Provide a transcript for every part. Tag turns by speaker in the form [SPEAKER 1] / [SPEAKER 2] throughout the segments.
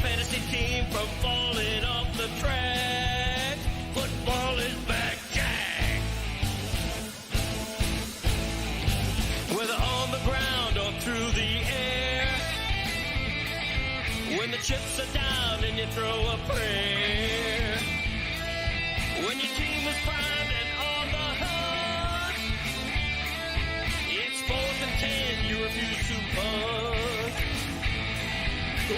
[SPEAKER 1] fantasy team from falling off the track. Football is back, Jack. Whether on the ground or through the air, when the chips are down and you throw a prayer, when your team is primed and on the hunt, it's 4th and 10, you refuse to punt.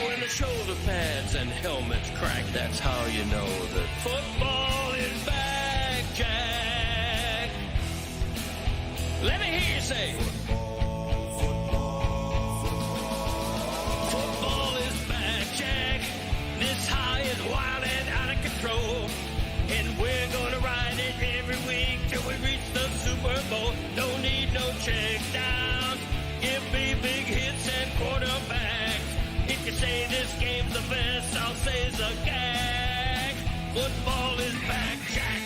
[SPEAKER 1] When the shoulder pads and helmets crack, that's how you know that football is back, Jack. Let me hear you say, football is back, Jack. This high is wild and out of control, and we're gonna ride it every week till we reach the Super Bowl. Don't need no check down. Give me big hits and quarterbacks. If you say this game's the best, I'll say it's a gag. Football is back, Jack.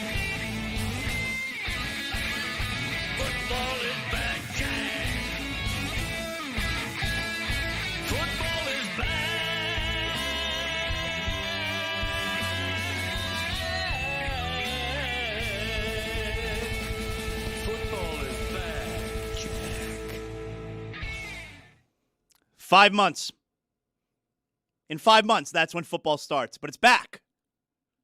[SPEAKER 1] Football is back, Jack. Football is back. Football is back, Jack.
[SPEAKER 2] 5 months. In 5 months, that's when football starts. But it's back.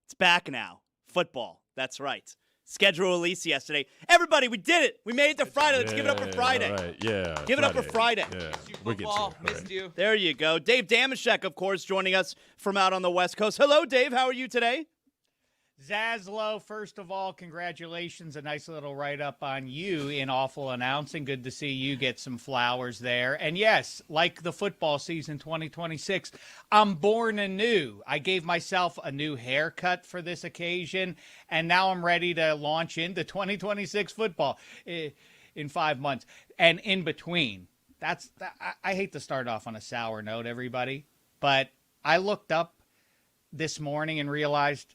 [SPEAKER 2] It's back now. Football. That's right. Schedule release yesterday. Everybody, we did it. We made it to Friday. Let's give it up for Friday.
[SPEAKER 3] All right. Yeah.
[SPEAKER 2] Give it up for Friday.
[SPEAKER 3] Yeah.
[SPEAKER 4] Football, missed you.
[SPEAKER 2] There you go. Dave Damashek, of course, joining us from out on the West Coast. Hello, Dave. How are you today?
[SPEAKER 5] Zaslow, first of all, congratulations. A nice little write-up on you in awful announcing. Good to see you get some flowers there. And yes, like the football season 2026, I'm born anew. I gave myself a new haircut for this occasion, and now I'm ready to launch into 2026 football in 5 months. And in between, I hate to start off on a sour note, everybody, but I looked up this morning and realized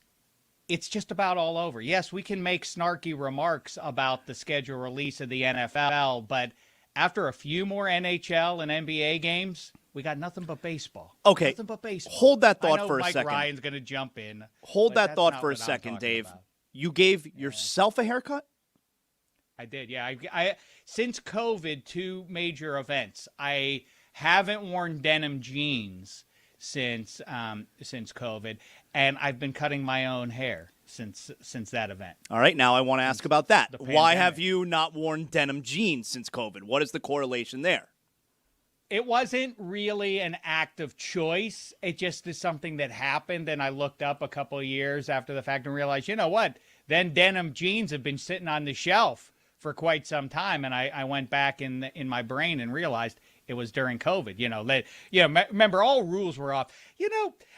[SPEAKER 5] it's just about all over. Yes, we can make snarky remarks about the schedule release of the NFL, but after a few more NHL and NBA games, we got nothing but baseball.
[SPEAKER 2] Okay.
[SPEAKER 5] Nothing but baseball.
[SPEAKER 2] Hold that thought for a
[SPEAKER 5] Mike
[SPEAKER 2] second.
[SPEAKER 5] Ryan's going to jump in.
[SPEAKER 2] Hold
[SPEAKER 5] but
[SPEAKER 2] that thought
[SPEAKER 5] that's
[SPEAKER 2] for a
[SPEAKER 5] not what I'm
[SPEAKER 2] second,
[SPEAKER 5] talking
[SPEAKER 2] Dave.
[SPEAKER 5] about.
[SPEAKER 2] You gave yourself a haircut?
[SPEAKER 5] I did, yeah. I since COVID, 2 major events. I haven't worn denim jeans since COVID, and I've been cutting my own hair since that event.
[SPEAKER 2] All right, now I want to ask about that.
[SPEAKER 5] The
[SPEAKER 2] Why
[SPEAKER 5] pandemic.
[SPEAKER 2] have you not worn denim jeans since COVID? What is the correlation there?
[SPEAKER 5] It wasn't really an act of choice. It just is something that happened, and I looked up a couple of years after the fact and realized, you know what? Then denim jeans have been sitting on the shelf for quite some time, and I went back in my brain and realized it was during COVID. Remember, all rules were off.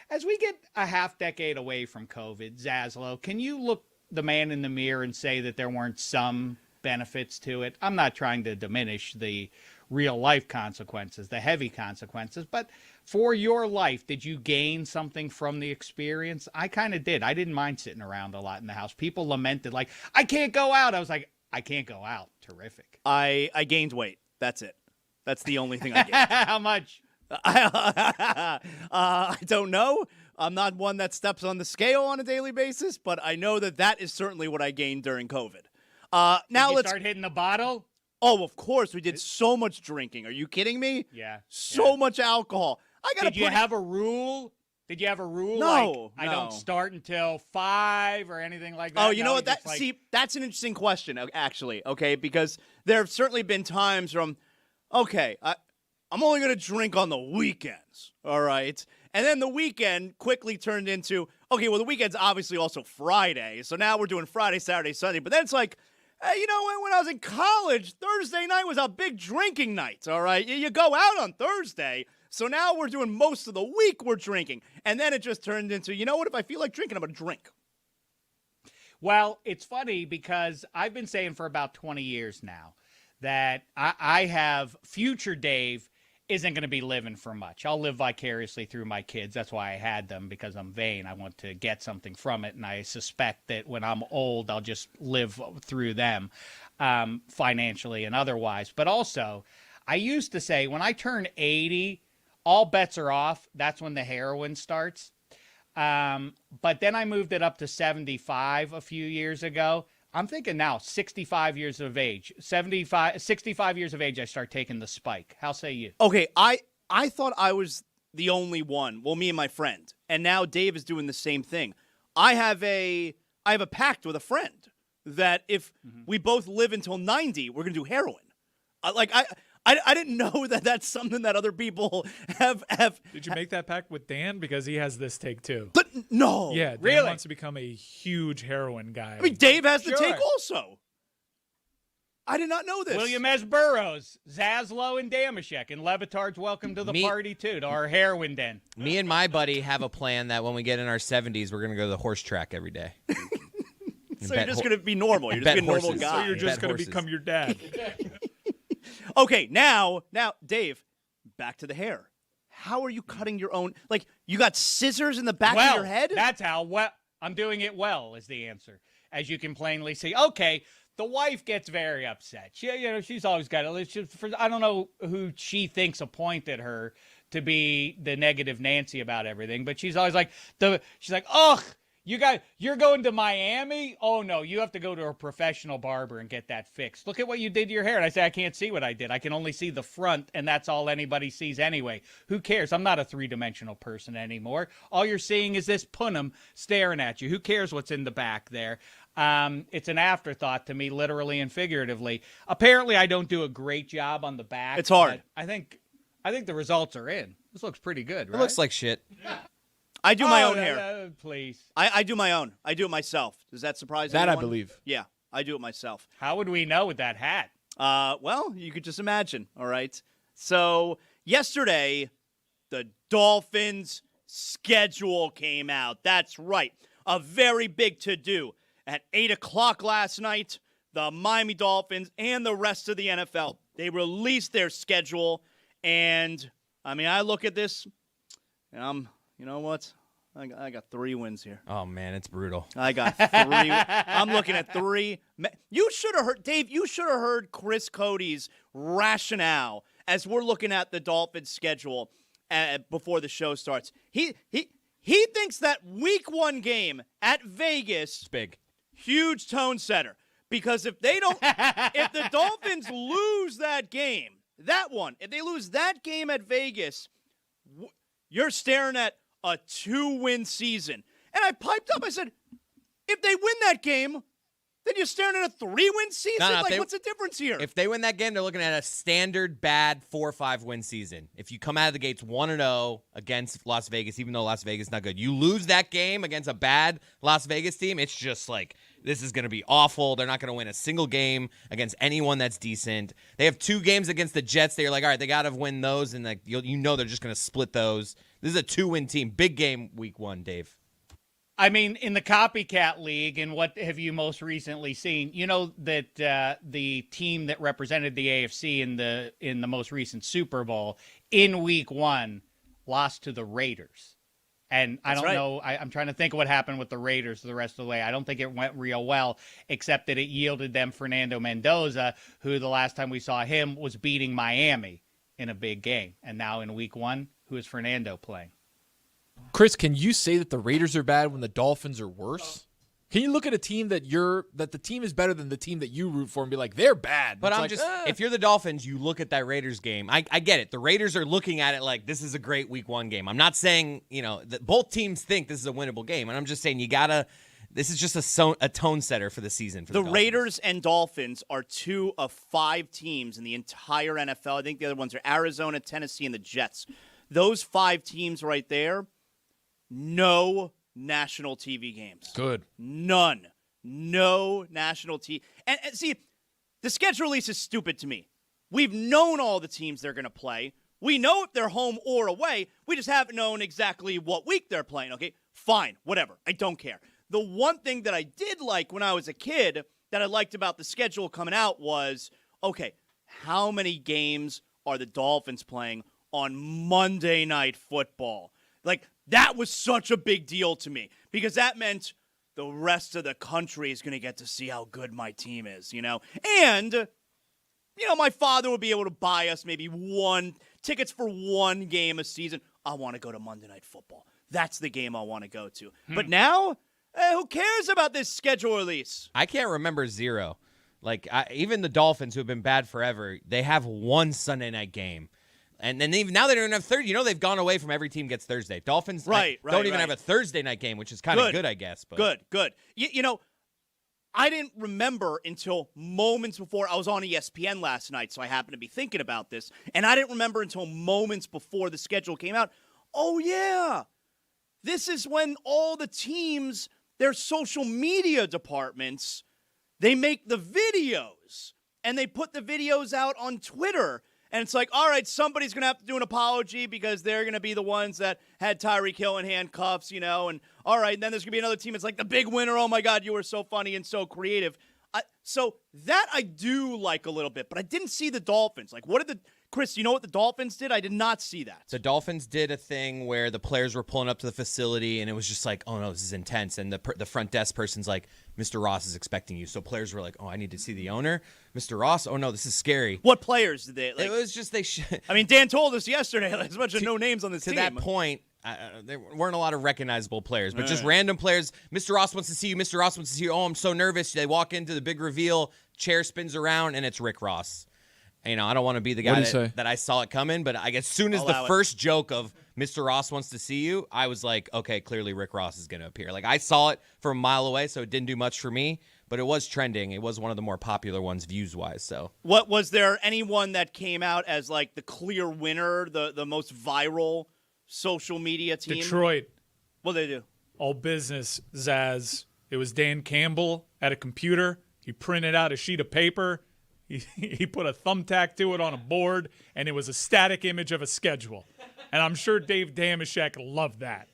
[SPEAKER 5] As we get a half decade away from COVID, Zaslow, can you look the man in the mirror and say that there weren't some benefits to it? I'm not trying to diminish the real life consequences, the heavy consequences, but for your life, did you gain something from the experience? I kind of did. I didn't mind sitting around a lot in the house. People lamented, like, I can't go out. I was like, I can't go out. Terrific.
[SPEAKER 2] I gained weight. That's it. That's the only thing I gained.
[SPEAKER 5] How much?
[SPEAKER 2] I don't know. I'm not one that steps on the scale on a daily basis, but I know that is certainly what I gained during COVID. Now
[SPEAKER 5] Did you
[SPEAKER 2] let's
[SPEAKER 5] start hitting the bottle?
[SPEAKER 2] Oh, of course we did so much drinking. Are you kidding me?
[SPEAKER 5] Yeah.
[SPEAKER 2] So much alcohol.
[SPEAKER 5] Did you have a rule? Did you have a rule?
[SPEAKER 2] No,
[SPEAKER 5] I
[SPEAKER 2] no.
[SPEAKER 5] don't start until 5 or anything like that.
[SPEAKER 2] Oh, you know what? That's an interesting question, actually. Okay, because there have certainly been times where I'm only going to drink on the weekends, all right? And then the weekend quickly turned into, okay, well, the weekend's obviously also Friday, so now we're doing Friday, Saturday, Sunday. But then it's like, hey, when I was in college, Thursday night was a big drinking night, all right? You go out on Thursday, so now we're doing most of the week we're drinking. And then it just turned into, you know what, if I feel like drinking, I'm going to drink.
[SPEAKER 5] Well, it's funny because I've been saying for about 20 years now that I have future Dave isn't going to be living for much. I'll live vicariously through my kids. That's why I had them, because I'm vain. I want to get something from it, and I suspect that when I'm old, I'll just live through them financially and otherwise. But also, I used to say when I turn 80, all bets are off. That's when the heroin starts. But then I moved it up to 75 a few years ago. I'm thinking now 65 years of age, 65 years of age, I start taking the spike. How say you?
[SPEAKER 2] Okay, I thought I was the only one. Well, me and my friend. And now Dave is doing the same thing. I have a pact with a friend that if we both live until 90, we're going to do heroin. I didn't know that that's something that other people have.
[SPEAKER 3] Did you make that pact with Dan? Because he has this take too.
[SPEAKER 2] But no.
[SPEAKER 3] Yeah, Dan
[SPEAKER 5] really
[SPEAKER 3] wants to become a huge heroin guy.
[SPEAKER 2] I mean, Dave has the
[SPEAKER 5] Sure.
[SPEAKER 2] take also. I did not know this.
[SPEAKER 5] William S. Burroughs, Zaslow, and Damashek. And Le Batard's welcome to the party, too, to our heroin den.
[SPEAKER 4] Me and my buddy have a plan that when we get in our 70s, we're going to go to the horse track every day.
[SPEAKER 2] So you're just going to be normal. You're just
[SPEAKER 4] bet
[SPEAKER 2] going to be a normal
[SPEAKER 4] horses.
[SPEAKER 2] guy.
[SPEAKER 3] So you're just
[SPEAKER 4] Bet
[SPEAKER 3] going to
[SPEAKER 4] horses.
[SPEAKER 3] become your dad.
[SPEAKER 2] Okay, now, Dave, back to the hair. How are you cutting your own? Like, you got scissors in the back of your head?
[SPEAKER 5] That's how well I'm doing it well is the answer. As you can plainly see. Okay, the wife gets very upset. She's always got it. I don't know who she thinks appointed her to be the negative Nancy about everything, but she's always like she's like, ugh. You're going to Miami? Oh, no, you have to go to a professional barber and get that fixed. Look at what you did to your hair. And I say, I can't see what I did. I can only see the front, and that's all anybody sees anyway. Who cares? I'm not a three-dimensional person anymore. All you're seeing is this punum staring at you. Who cares what's in the back there? It's an afterthought to me, literally and figuratively. Apparently, I don't do a great job on the back.
[SPEAKER 2] It's hard.
[SPEAKER 5] I think the results are in. This looks pretty good, right?
[SPEAKER 4] It looks like shit.
[SPEAKER 2] I do my own hair.
[SPEAKER 5] Please.
[SPEAKER 2] I do my own. I do it myself. Does that surprise
[SPEAKER 6] That I
[SPEAKER 2] anyone?
[SPEAKER 6] believe.
[SPEAKER 2] Yeah, I do it myself.
[SPEAKER 5] How would we know with that hat?
[SPEAKER 2] Well, you could just imagine, all right? So, yesterday, the Dolphins' schedule came out. That's right. A very big to-do. At 8 o'clock last night, the Miami Dolphins and the rest of the NFL, they released their schedule. And, I mean, I look at this, and you know what? I got 3 wins here.
[SPEAKER 4] Oh, man, it's brutal.
[SPEAKER 2] I got 3. I'm looking at 3. You should have heard, Dave, you should have heard Chris Cody's rationale as we're looking at the Dolphins' schedule before the show starts. He thinks that week 1 game at Vegas,
[SPEAKER 4] It's big.
[SPEAKER 2] huge tone setter. Because if they don't, if the Dolphins lose that game, if they lose that game at Vegas, you're staring at a 2-win season. And I piped up, I said, if they win that game, then you're staring at a 3-win season?
[SPEAKER 4] No,
[SPEAKER 2] What's the difference here?
[SPEAKER 4] If they win that game, they're looking at a standard bad 4 or 5 win season. If you come out of the gates 1-0 against Las Vegas, even though Las Vegas is not good, you lose that game against a bad Las Vegas team, it's just like, this is going to be awful. They're not going to win a single game against anyone that's decent. They have 2 games against the Jets. They're like, all right, they got to win those, and like you know they're just going to split those. This is a 2-win team. Big game week 1, Dave.
[SPEAKER 5] I mean, in the copycat league, and what have you most recently seen? You know that the team that represented the AFC in the most recent Super Bowl in week 1 lost to the Raiders. And I don't know. I'm trying to think of what happened with the Raiders the rest of the way. I don't think it went real well, except that it yielded them Fernando Mendoza, who the last time we saw him was beating Miami in a big game. And now in week 1, who is Fernando playing?
[SPEAKER 6] Chris, can you say that the Raiders are bad when the Dolphins are worse? Can you look at a team that the team is better than the team that you root for and be like, they're bad?
[SPEAKER 4] But
[SPEAKER 6] It's
[SPEAKER 4] if you're the Dolphins, you look at that Raiders game. I get it. The Raiders are looking at it like this is a great week 1 game. I'm not saying, that both teams think this is a winnable game. And I'm just saying this is just a tone setter for the season. For the
[SPEAKER 2] Raiders and Dolphins are 2 of 5 teams in the entire NFL. I think the other ones are Arizona, Tennessee, and the Jets. Those 5 teams right there, no national TV games.
[SPEAKER 6] good.
[SPEAKER 2] None. No national TV. And see, the schedule release is stupid to me. We've known all the teams they're going to play. We know if they're home or away. We just haven't known exactly what week they're playing, okay? Fine, whatever. I don't care. The one thing that I did like when I was a kid that I liked about the schedule coming out was, okay, how many games are the Dolphins playing on Monday Night Football? Like, that was such a big deal to me because that meant the rest of the country is going to get to see how good my team is, And, my father would be able to buy us maybe 1 tickets for one game a season, I want to go to Monday Night Football. That's the game I want to go to. But now, who cares about this schedule release?
[SPEAKER 4] I can't remember zero. Like, even the Dolphins, who have been bad forever, they have one Sunday night game. And then even now they don't have Thursday. You know, they've gone away from every team gets Thursday. Dolphins don't even have a Thursday night game, which is kind of good, I guess. But.
[SPEAKER 2] Good. You know, I didn't remember until moments before. I was on ESPN last night, so I happened to be thinking about this. And I didn't remember until moments before the schedule came out. Oh, yeah. This is when all the teams, their social media departments, they make the videos. And they put the videos out on Twitter. And it's like, all right, somebody's going to have to do an apology because they're going to be the ones that had Tyreek Hill in handcuffs, you know. And all right, and then there's going to be another team. It's like the big winner. Oh, my God, you were so funny and so creative. So that I do like a little bit, but I didn't see the Dolphins. Like, Chris, you know what the Dolphins did? I did not see that.
[SPEAKER 4] The Dolphins did a thing where the players were pulling up to the facility, and it was just like, oh, no, this is intense. And the front desk person's like, Mr. Ross is expecting you. So players were like, oh, I need to see the owner. Mr. Ross, oh, no, this is scary.
[SPEAKER 2] What players did they?
[SPEAKER 4] It was just
[SPEAKER 2] I mean, Dan told us yesterday there's a bunch of no names on this
[SPEAKER 4] team.
[SPEAKER 2] team.
[SPEAKER 4] To that point, there weren't a lot of recognizable players, but just random players. Mr. Ross wants to see you. Mr. Ross wants to see you. Oh, I'm so nervous. They walk into the big reveal, chair spins around, and it's Rick Ross. You know, I don't want to be the guy that I saw it coming, but I guess as soon as the first joke of Mr. Ross wants to see you, I was like, okay, clearly Rick Ross is going to appear. Like, I saw it from a mile away, so it didn't do much for me, but it was trending. It was one of the more popular ones views-wise. So,
[SPEAKER 2] what was there anyone that came out as like the clear winner, the most viral social media team?
[SPEAKER 3] Detroit.
[SPEAKER 2] What did they do?
[SPEAKER 3] All business, Zaz. It was Dan Campbell at a computer. He printed out a sheet of paper. He put a thumbtack to it on a board, and it was a static image of a schedule. And I'm sure Dave Damashek loved that.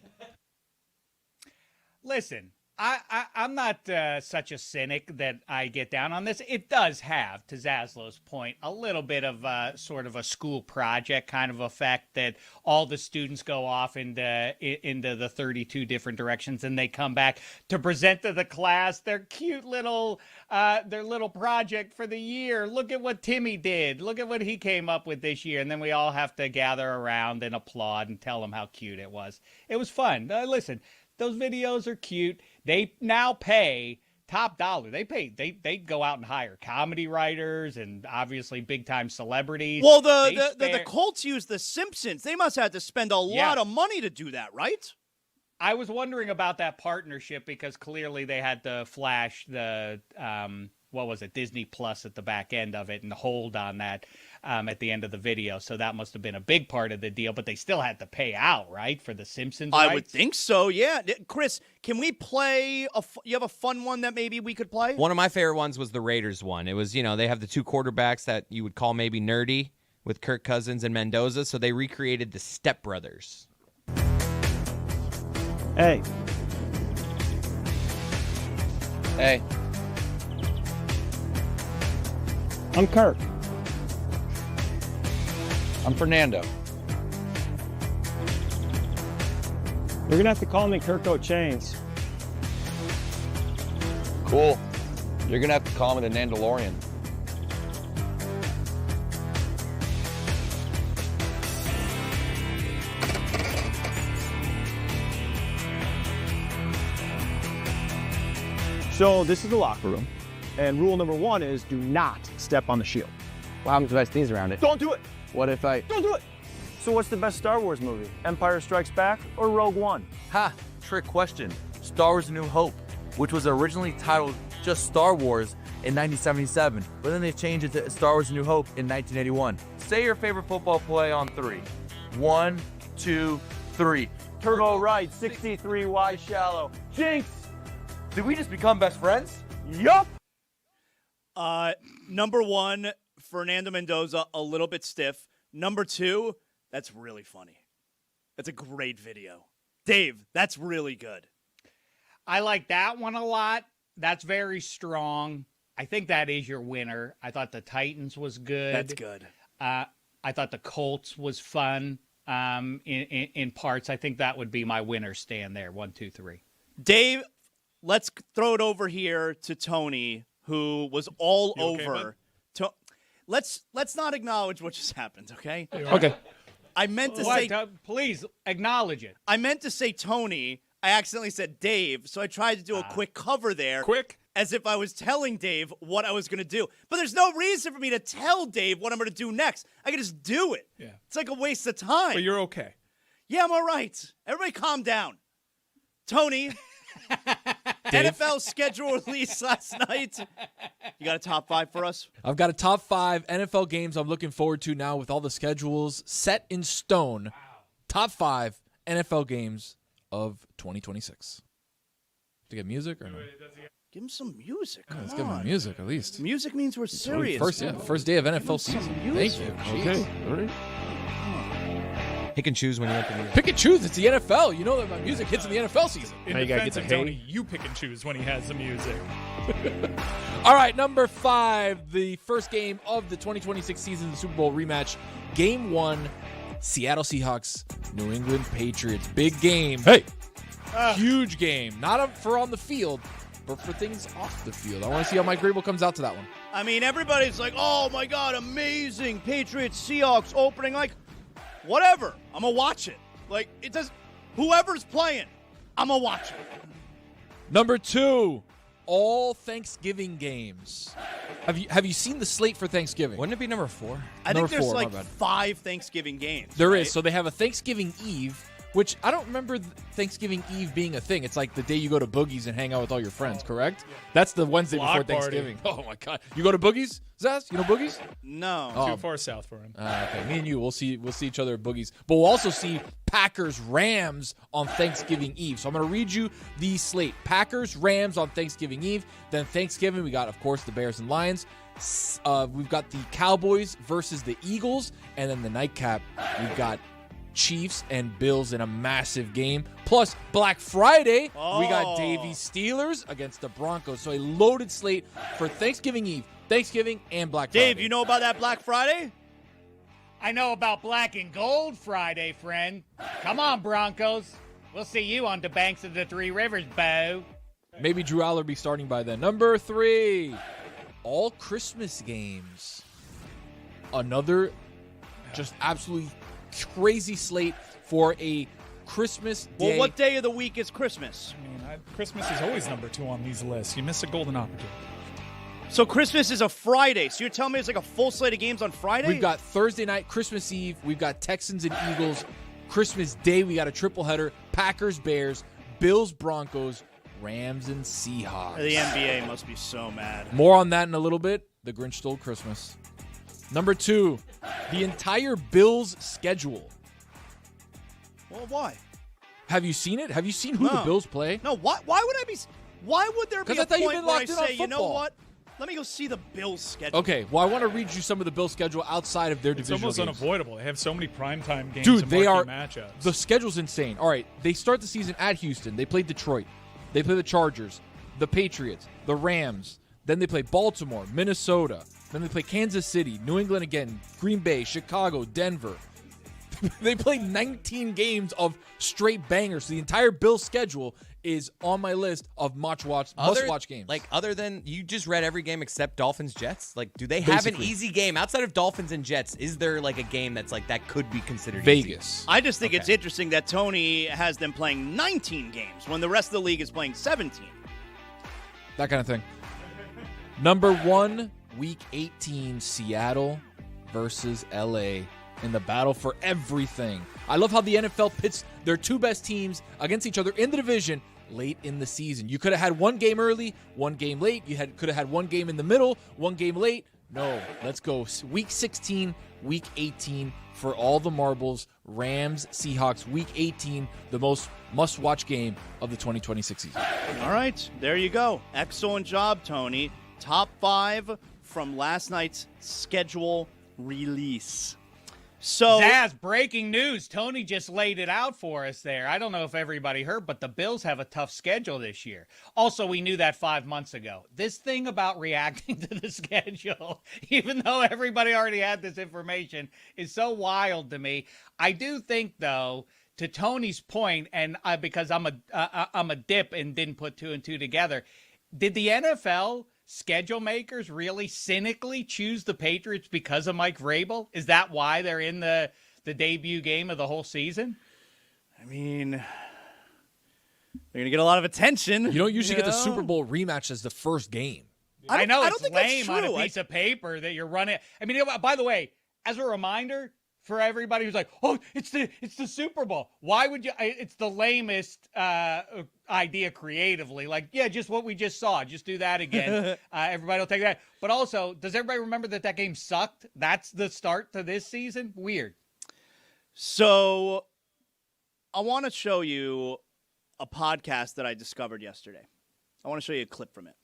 [SPEAKER 5] Listen, I'm not such a cynic that I get down on this. It does have, to Zaslow's point, a little bit of sort of a school project kind of effect that all the students go off into the 32 different directions, and they come back to present to the class their cute little their little project for the year. Look at what Timmy did. Look at what he came up with this year. And then we all have to gather around and applaud and tell them how cute it was. It was fun. Listen, those videos are cute. They now pay top dollar. They go out and hire comedy writers and obviously big time celebrities.
[SPEAKER 2] Well, the Colts use the Simpsons. They must have to spend a lot of money to do that, right?
[SPEAKER 5] I was wondering about that partnership because clearly they had to flash the what was it, Disney Plus at the back end of it and hold on that at the end of the video. So that must have been a big part of the deal, but they still had to pay out, right, for the Simpsons rights?
[SPEAKER 2] I would think so, yeah. Chris, can we play you have a fun one that maybe we could play?
[SPEAKER 4] One of my favorite ones was the Raiders one. It was, they have the two quarterbacks that you would call maybe nerdy with Kirk Cousins and Mendoza, so they recreated the Step Brothers.
[SPEAKER 7] Hey.
[SPEAKER 8] Hey.
[SPEAKER 7] I'm Kirk.
[SPEAKER 8] I'm Fernando.
[SPEAKER 7] You're gonna have to call me Kirk O'Chains.
[SPEAKER 8] Cool. You're gonna have to call me the Nandalorian.
[SPEAKER 7] So this is the locker room, and rule number 1 is do not step on the shield.
[SPEAKER 8] What happens if I sneeze around it?
[SPEAKER 7] Don't do it!
[SPEAKER 8] What if I...
[SPEAKER 7] Don't do it! So what's the best Star Wars movie? Empire Strikes Back or Rogue One?
[SPEAKER 9] Ha! Trick question. Star Wars A New Hope, which was originally titled just Star Wars in 1977, but then they changed it to Star Wars A New Hope in 1981. Say your favorite football play on 3. 1, 2, 3.
[SPEAKER 7] Turbo right, 63 wide shallow. Jinx!
[SPEAKER 9] Did we just become best friends?
[SPEAKER 7] Yup!
[SPEAKER 2] Number 1, Fernando Mendoza, a little bit stiff. Number 2, that's really funny. That's a great video. Dave, that's really good.
[SPEAKER 5] I like that one a lot. That's very strong. I think that is your winner. I thought the Titans was good.
[SPEAKER 2] That's good.
[SPEAKER 5] I thought the Colts was fun in parts. I think that would be my winner stand there. 1, 2, 3.
[SPEAKER 2] Dave, let's throw it over here to Tony, who was all
[SPEAKER 3] You okay,
[SPEAKER 2] over. Let's not acknowledge what just happened, okay?
[SPEAKER 6] Okay.
[SPEAKER 2] I meant to
[SPEAKER 5] What?
[SPEAKER 2] say
[SPEAKER 5] Please acknowledge it.
[SPEAKER 2] I meant to say Tony. I accidentally said Dave, so I tried to do a quick cover there.
[SPEAKER 3] Quick.
[SPEAKER 2] As if I was telling Dave what I was going to do. But there's no reason for me to tell Dave what I'm going to do next. I can just do it.
[SPEAKER 3] Yeah.
[SPEAKER 2] It's like a waste of time.
[SPEAKER 3] But you're okay.
[SPEAKER 2] Yeah, I'm all right. Everybody calm down. Tony, NFL schedule released last night. You got a top 5 for us?
[SPEAKER 6] I've got a top 5 NFL games I'm looking forward to now with all the schedules set in stone. Wow. Top 5 NFL games of 2026. To get music or no?
[SPEAKER 2] Give him some music. Come
[SPEAKER 6] Let's
[SPEAKER 2] on.
[SPEAKER 6] give him music at least.
[SPEAKER 2] Music means we're serious.
[SPEAKER 6] First day of NFL season. Thank you.
[SPEAKER 7] Okay, all right.
[SPEAKER 4] Pick and choose when you want the music.
[SPEAKER 6] Pick and choose. It's the NFL. You know that my music hits in the NFL season.
[SPEAKER 3] In
[SPEAKER 7] Now you gotta get
[SPEAKER 3] defense
[SPEAKER 7] the
[SPEAKER 3] of
[SPEAKER 7] hay.
[SPEAKER 3] Tony, you pick and choose when he has the music.
[SPEAKER 6] All right, number 5, the first game of the 2026 season, the Super Bowl rematch. Game 1, Seattle Seahawks, New England Patriots. Big game. Hey, huge game. Not for on the field, but for things off the field. I want to see how Mike Vrabel comes out to that one.
[SPEAKER 2] I mean, everybody's like, oh my God, amazing. Patriots, Seahawks opening. Like, whatever. I'm going to watch it. Like, it does. Whoever's playing, I'm going to watch it.
[SPEAKER 6] Number 2, all Thanksgiving games. Have you seen the slate for Thanksgiving?
[SPEAKER 4] Wouldn't it be number 4?
[SPEAKER 2] I
[SPEAKER 6] Number
[SPEAKER 2] think there's
[SPEAKER 6] 4, my
[SPEAKER 2] like
[SPEAKER 6] bad.
[SPEAKER 2] 5 Thanksgiving games.
[SPEAKER 6] There
[SPEAKER 2] right?
[SPEAKER 6] is. So they have a Thanksgiving Eve, which I don't remember Thanksgiving Eve being a thing. It's like the day you go to Boogie's and hang out with all your friends, correct? That's the Wednesday
[SPEAKER 3] Block
[SPEAKER 6] before
[SPEAKER 3] party.
[SPEAKER 6] Thanksgiving. Oh, my God. You go to Boogie's, Zaz? You know Boogie's?
[SPEAKER 2] No.
[SPEAKER 6] Oh.
[SPEAKER 3] Too far south for him.
[SPEAKER 6] Okay, me and you, we'll see each other at Boogie's. But we'll also see Packers-Rams on Thanksgiving Eve. So I'm going to read you the slate. Packers-Rams on Thanksgiving Eve. Then Thanksgiving, we got, of course, the Bears and Lions. We've got the Cowboys versus the Eagles. And then the nightcap, we've got Chiefs and Bills in a massive game. Plus, Black Friday, we got Davies Steelers against the Broncos. So a loaded slate for Thanksgiving Eve, Thanksgiving, and Black Friday.
[SPEAKER 2] Dave, you know about that Black Friday?
[SPEAKER 5] I know about Black and Gold Friday, friend. Come on, Broncos. We'll see you on the banks of the Three Rivers, Bo.
[SPEAKER 6] Maybe Drew Aller be starting by then. Number 3, all Christmas games. Another just absolutely crazy slate for a Christmas day.
[SPEAKER 2] Well, what day of the week is Christmas?
[SPEAKER 3] I mean, Christmas is always number 2 on these lists. You miss a golden opportunity.
[SPEAKER 2] So Christmas is a Friday. So you're telling me it's like a full slate of games on Friday?
[SPEAKER 6] We've got Thursday night, Christmas Eve. We've got Texans and Eagles. Christmas Day, we got a triple header. Packers, Bears, Bills, Broncos, Rams, and Seahawks.
[SPEAKER 2] The NBA must be so mad.
[SPEAKER 6] More on that in a little bit. The Grinch Stole Christmas. Number 2, the entire Bills schedule.
[SPEAKER 2] Well, why?
[SPEAKER 6] Have you seen it? Have you seen who the
[SPEAKER 2] No.
[SPEAKER 6] Bills play?
[SPEAKER 2] No, why would I be? Why would there be
[SPEAKER 6] 'Cause I
[SPEAKER 2] a
[SPEAKER 6] thought you've
[SPEAKER 2] point
[SPEAKER 6] been
[SPEAKER 2] where I
[SPEAKER 6] locked in on
[SPEAKER 2] say, you know
[SPEAKER 6] football.
[SPEAKER 2] what? Let me go see the Bills schedule.
[SPEAKER 6] Okay, well, I want to read you some of the Bills' schedule outside of their
[SPEAKER 3] It's
[SPEAKER 6] divisional
[SPEAKER 3] almost
[SPEAKER 6] games.
[SPEAKER 3] unavoidable. They have so many primetime games
[SPEAKER 6] Dude,
[SPEAKER 3] and
[SPEAKER 6] they
[SPEAKER 3] marquee
[SPEAKER 6] are
[SPEAKER 3] matchups.
[SPEAKER 6] The schedule's insane. All right, they start the season at Houston. They play Detroit. They play the Chargers, the Patriots, the Rams. Then they play Baltimore, Minnesota. Then they play Kansas City, New England again, Green Bay, Chicago, Denver. They play 19 games of straight bangers. So the entire Bills schedule is on my list of must-watch games.
[SPEAKER 4] Like, other than you just read every game except Dolphins-Jets? Like, do they have
[SPEAKER 6] Basically.
[SPEAKER 4] an easy game? Outside of Dolphins and Jets, is there, like, a game that's, like, that could be considered
[SPEAKER 6] Vegas.
[SPEAKER 4] easy?
[SPEAKER 2] I just think it's interesting that Tony has them playing 19 games when the rest of the league is playing 17.
[SPEAKER 6] That kind of thing. Number 1, Week 18, Seattle versus LA in the battle for everything. I love how the NFL pits their 2 best teams against each other in the division late in the season. You could have had one game early, one game late. You could have had one game in the middle, one game late. No, let's go. Week 16, Week 18 for all the marbles. Rams, Seahawks, Week 18, the most must-watch game of the 2026 season.
[SPEAKER 2] All right, there you go. Excellent job, Tony. Top 5 from last night's schedule release. So,
[SPEAKER 5] Zaz, breaking news. Tony just laid it out for us there. I don't know if everybody heard, but the Bills have a tough schedule this year. Also, we knew that 5 months ago. This thing about reacting to the schedule, even though everybody already had this information, is so wild to me. I do think, though, to Tony's point, and because I'm a dip and didn't put 2 and 2 together, did the NFL schedule makers really cynically choose the Patriots because of Mike Vrabel? Is that why they're in the the debut game of the whole season?
[SPEAKER 2] I mean, they're going to get a lot of attention.
[SPEAKER 6] You don't usually get the Super Bowl rematch as the first game.
[SPEAKER 5] I know it's
[SPEAKER 2] think
[SPEAKER 5] lame
[SPEAKER 2] that's
[SPEAKER 5] on a
[SPEAKER 2] true.
[SPEAKER 5] piece of paper that you're running. I mean, by the way, as a reminder for everybody who's like, "Oh, it's the Super Bowl." Why would you? It's the lamest idea creatively. Like, yeah, just what we just saw. Just do that again. Everybody will take that. But also, does everybody remember that game sucked? That's the start to this season. Weird.
[SPEAKER 2] So, I want to show you a podcast that I discovered yesterday. I want to show you a clip from it.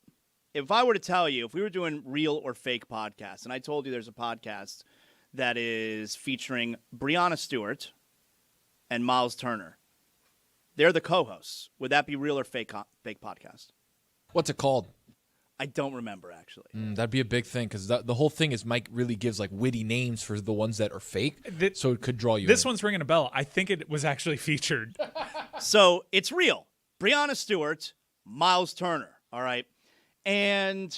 [SPEAKER 2] If I were to tell you, if we were doing real or fake podcasts, and I told you there's a podcast that is featuring Breonna Stewart and Miles Turner, they're the co-hosts. Would that be real or fake podcast?
[SPEAKER 6] What's it called?
[SPEAKER 2] I don't remember, actually.
[SPEAKER 6] That'd be a big thing because the whole thing is Mike really gives like witty names for the ones that are fake, so it could draw you
[SPEAKER 3] This
[SPEAKER 6] in.
[SPEAKER 3] one's ringing a bell. I think it was actually featured.
[SPEAKER 2] So it's real. Breonna Stewart, Miles Turner, all right? And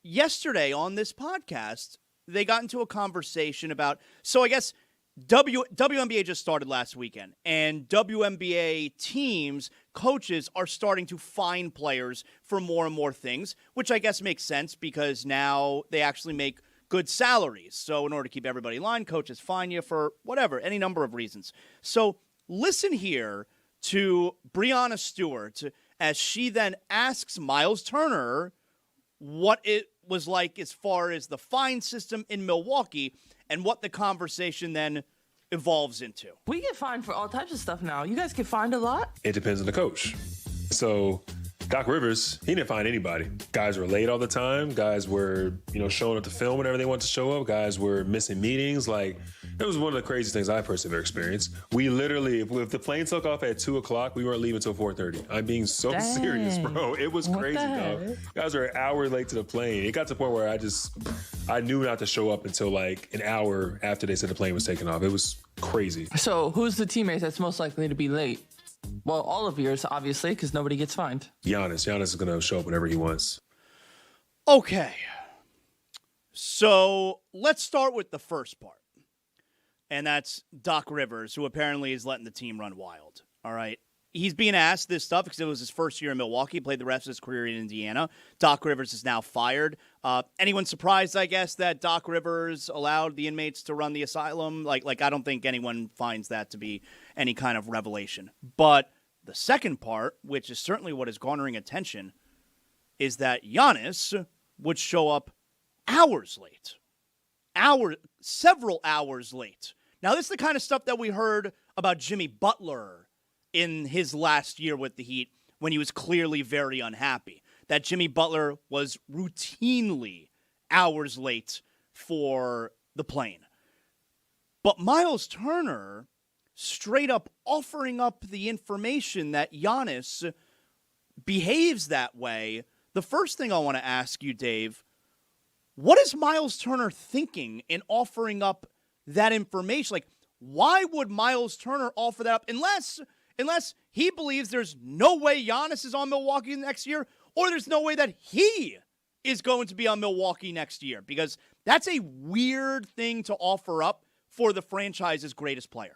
[SPEAKER 2] yesterday on this podcast, they got into a conversation about, so I guess WNBA just started last weekend, and WNBA teams, coaches are starting to fine players for more and more things, which I guess makes sense because now they actually make good salaries. So in order to keep everybody in line, coaches fine you for whatever, any number of reasons. So listen here to Breonna Stewart as she then asks Miles Turner what it was like as far as the fine system in Milwaukee and what the conversation then evolves into.
[SPEAKER 10] We get fined for all types of stuff now. You guys get fined a lot?
[SPEAKER 11] It depends on the coach. So Doc Rivers, he didn't find anybody. Guys were late all the time. Guys were, showing up to film whenever they wanted to show up. Guys were missing meetings. Like, it was one of the craziest things I personally ever experienced. We literally, if the plane took off at 2 o'clock, we weren't leaving until 4:30. I'm being so serious, bro. It was crazy, dog. Guys were an hour late to the plane. It got to the point where I knew not to show up until like an hour after they said the plane was taking off. It was crazy.
[SPEAKER 10] So who's the teammate that's most likely to be late? Well, all of yours, obviously, because nobody gets fined.
[SPEAKER 11] Giannis is going to show up whenever he wants.
[SPEAKER 2] Okay. So let's start with the first part. And that's Doc Rivers, who apparently is letting the team run wild. All right. He's being asked this stuff because it was his first year in Milwaukee. He played the rest of his career in Indiana. Doc Rivers is now fired. Anyone surprised, I guess, that Doc Rivers allowed the inmates to run the asylum? Like I don't think anyone finds that to be any kind of revelation. But the second part, which is certainly what is garnering attention, is that Giannis would show up hours late. Several hours late. Now, this is the kind of stuff that we heard about Jimmy Butler in his last year with the Heat when he was clearly very unhappy. That Jimmy Butler was routinely hours late for the plane. But Miles Turner straight up offering up the information that Giannis behaves that way. The first thing I want to ask you, Dave, what is Miles Turner thinking in offering up that information? Like, why would Miles Turner offer that up unless he believes there's no way Giannis is on Milwaukee next year, or there's no way that he is going to be on Milwaukee next year? Because that's a weird thing to offer up for the franchise's greatest player.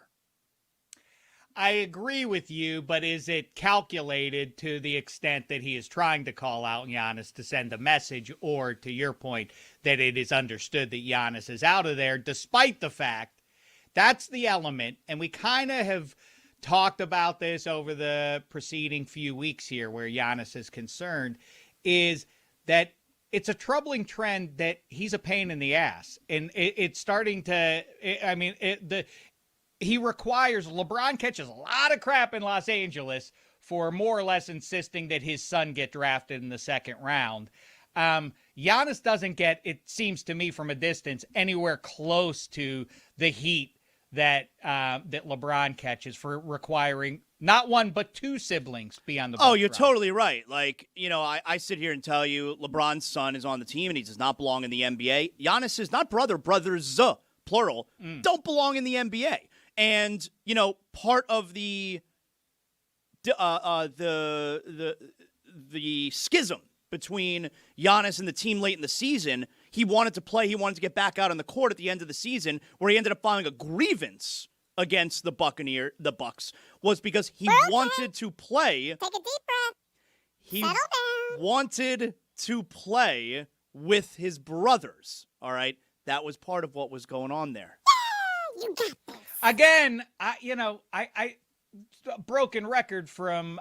[SPEAKER 5] I agree with you, but is it calculated to the extent that he is trying to call out Giannis to send a message, or to your point, that it is understood that Giannis is out of there, despite the fact that's the element, and we kind of have talked about this over the preceding few weeks here where Giannis is concerned, is that it's a troubling trend that he's a pain in the ass. And it's starting to, he requires, LeBron catches a lot of crap in Los Angeles for more or less insisting that his son get drafted in the second round. Giannis doesn't get, it seems to me from a distance, anywhere close to the heat that LeBron catches for requiring not one but two siblings be on the
[SPEAKER 2] Oh, you're
[SPEAKER 5] roster.
[SPEAKER 2] totally right. Like, I sit here and tell you LeBron's son is on the team and he does not belong in the NBA. Giannis is not brothers, plural, don't belong in the NBA. And, part of the schism between Giannis and the team late in the season he wanted to play. He wanted to get back out on the court at the end of the season, where he ended up filing a grievance against the Bucks, was because he wanted to play.
[SPEAKER 12] Take a deep breath.
[SPEAKER 2] He
[SPEAKER 12] Settle down.
[SPEAKER 2] wanted to play with his brothers. All right, that was part of what was going on there.
[SPEAKER 12] You got this.
[SPEAKER 5] Again, I broken record from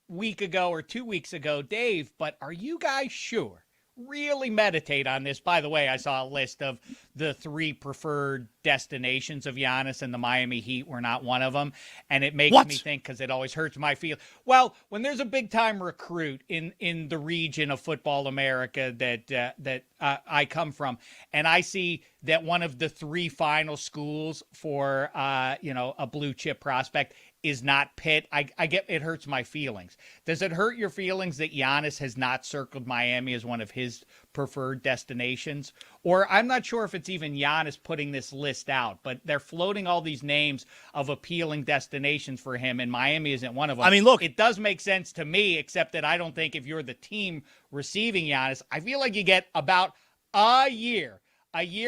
[SPEAKER 5] week ago or 2 weeks ago, Dave, but are you guys sure? Really meditate on this. By the way, I saw a list of the 3 preferred destinations of Giannis, and the Miami Heat were not one of them. And it makes me think, because it always hurts my feel. Well, when there's a big-time recruit in the region of football America that I come from, and I see that one of the 3 final schools for a blue-chip prospect is not Pitt, I get it hurts my feelings. Does it hurt your feelings that Giannis has not circled Miami as one of his preferred destinations? Or I'm not sure if it's even Giannis putting this list out, but they're floating all these names of appealing destinations for him, and Miami isn't one of them.
[SPEAKER 2] I mean, look,
[SPEAKER 5] it does make sense to me, except that I don't think if you're the team receiving Giannis, I feel like you get about a year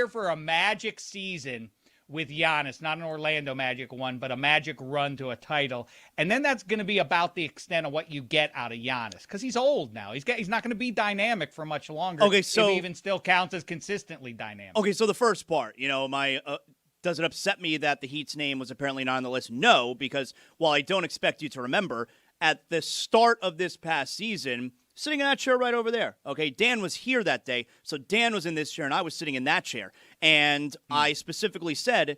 [SPEAKER 5] for a Magic season with Giannis, not an Orlando Magic one, but a Magic run to a title. And then that's going to be about the extent of what you get out of Giannis, because he's old now. He's not going to be dynamic for much longer.
[SPEAKER 2] Okay, so
[SPEAKER 5] if he even still counts as consistently dynamic.
[SPEAKER 2] Okay, so the first part, does it upset me that the Heat's name was apparently not on the list? No, because while I don't expect you to remember, at the start of this past season, sitting in that chair right over there. Okay, Dan was here that day, so Dan was in this chair, and I was sitting in that chair. And I specifically said,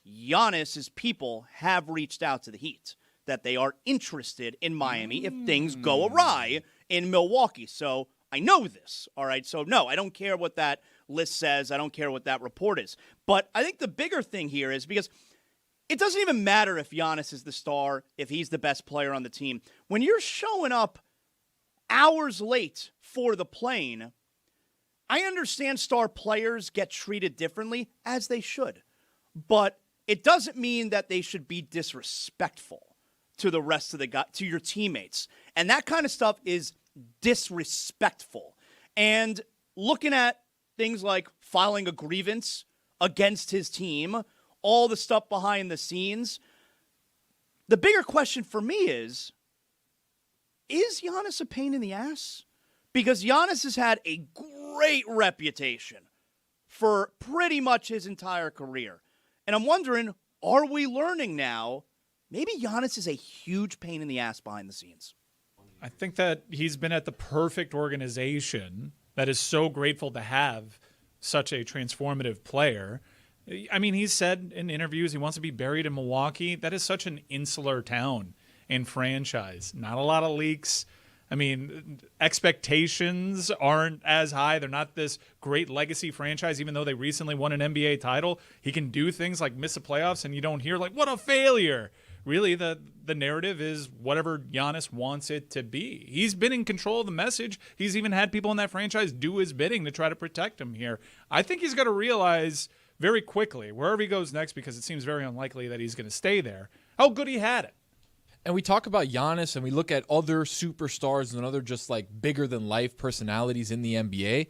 [SPEAKER 2] Giannis's people have reached out to the Heat, that they are interested in Miami if things go awry in Milwaukee. So I know this, all right? So no, I don't care what that list says. I don't care what that report is. But I think the bigger thing here is because it doesn't even matter if Giannis is the star, if he's the best player on the team. When you're showing up hours late for the plane, I understand star players get treated differently, as they should. But it doesn't mean that they should be disrespectful to the rest of to your teammates. And that kind of stuff is disrespectful. And looking at things like filing a grievance against his team, all the stuff behind the scenes, the bigger question for me is Giannis a pain in the ass? Because Giannis has had a great reputation for pretty much his entire career. And I'm wondering, are we learning now, maybe Giannis is a huge pain in the ass behind the scenes?
[SPEAKER 3] I think that he's been at the perfect organization that is so grateful to have such a transformative player. I mean, he's said in interviews he wants to be buried in Milwaukee. That is such an insular town and franchise. Not a lot of leaks. I mean, expectations aren't as high. They're not this great legacy franchise, even though they recently won an NBA title. He can do things like miss the playoffs, and you don't hear, like, what a failure. Really, the narrative is whatever Giannis wants it to be. He's been in control of the message. He's even had people in that franchise do his bidding to try to protect him here. I think he's got to realize very quickly, wherever he goes next, because it seems very unlikely that he's going to stay there, how good he had it.
[SPEAKER 6] And we talk about Giannis and we look at other superstars and other just like bigger than life personalities in the NBA.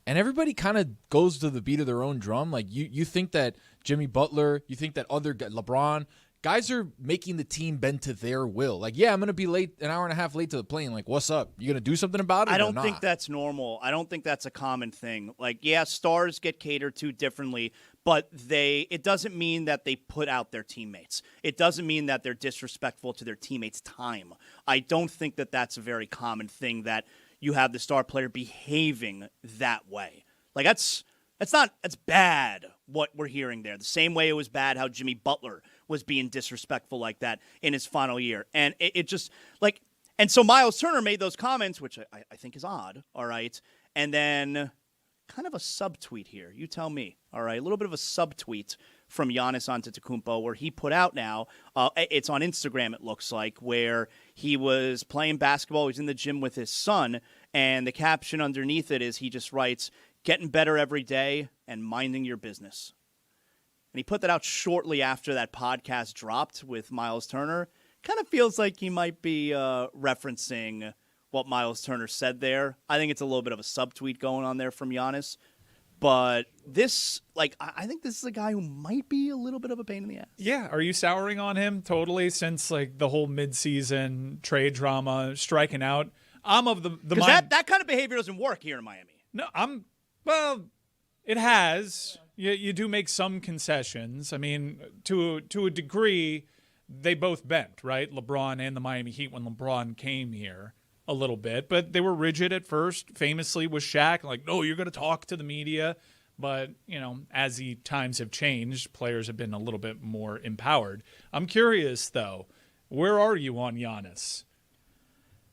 [SPEAKER 6] And everybody kind of goes to the beat of their own drum. Like you think that Jimmy Butler, you think that other LeBron, guys are making the team bend to their will. Like, yeah, I'm going to be late, an hour and a half late to the plane. Like, what's up? You going to do something about it?
[SPEAKER 2] I don't think that's normal. I don't think that's a common thing. Like, yeah, stars get catered to differently, but it doesn't mean that they put out their teammates. It doesn't mean that they're disrespectful to their teammates' time. I don't think that that's a very common thing, that you have the star player behaving that way. Like, that's bad what we're hearing there. The same way it was bad how Jimmy Butler was being disrespectful like that in his final year. And it just, like, and so Miles Turner made those comments, which I think is odd, all right? And then kind of a subtweet here. You tell me, all right? A little bit of a subtweet from Giannis Antetokounmpo where he put out now, it's on Instagram it looks like, where he was playing basketball. He's in the gym with his son, and the caption underneath it is he just writes, "Getting better every day and minding your business." And he put that out shortly after that podcast dropped with Miles Turner. Kind of feels like he might be referencing what Miles Turner said there. I think it's a little bit of a subtweet going on there from Giannis. But this, I think this is a guy who might be a little bit of a pain in the ass.
[SPEAKER 3] Yeah. Are you souring on him totally since the whole midseason trade drama, striking out? I'm of the mind.
[SPEAKER 2] That kind of behavior doesn't work here in Miami.
[SPEAKER 3] No, well, it has. You do make some concessions. I mean, to a degree, they both bent, right? LeBron and the Miami Heat when LeBron came here a little bit, but they were rigid at first, famously with Shaq, no, you're going to talk to the media. But, as the times have changed, players have been a little bit more empowered. I'm curious, though, where are you on Giannis?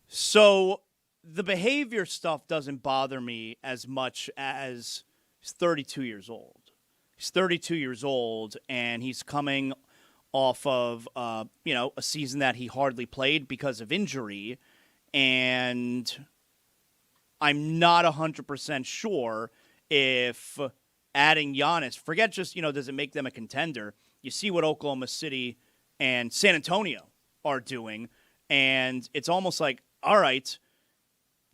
[SPEAKER 2] So the behavior stuff doesn't bother me as much as he's 32 years old. He's 32 years old, and he's coming off of, a season that he hardly played because of injury. And I'm not 100% sure if adding Giannis, forget just, does it make them a contender? You see what Oklahoma City and San Antonio are doing, and it's almost like, all right,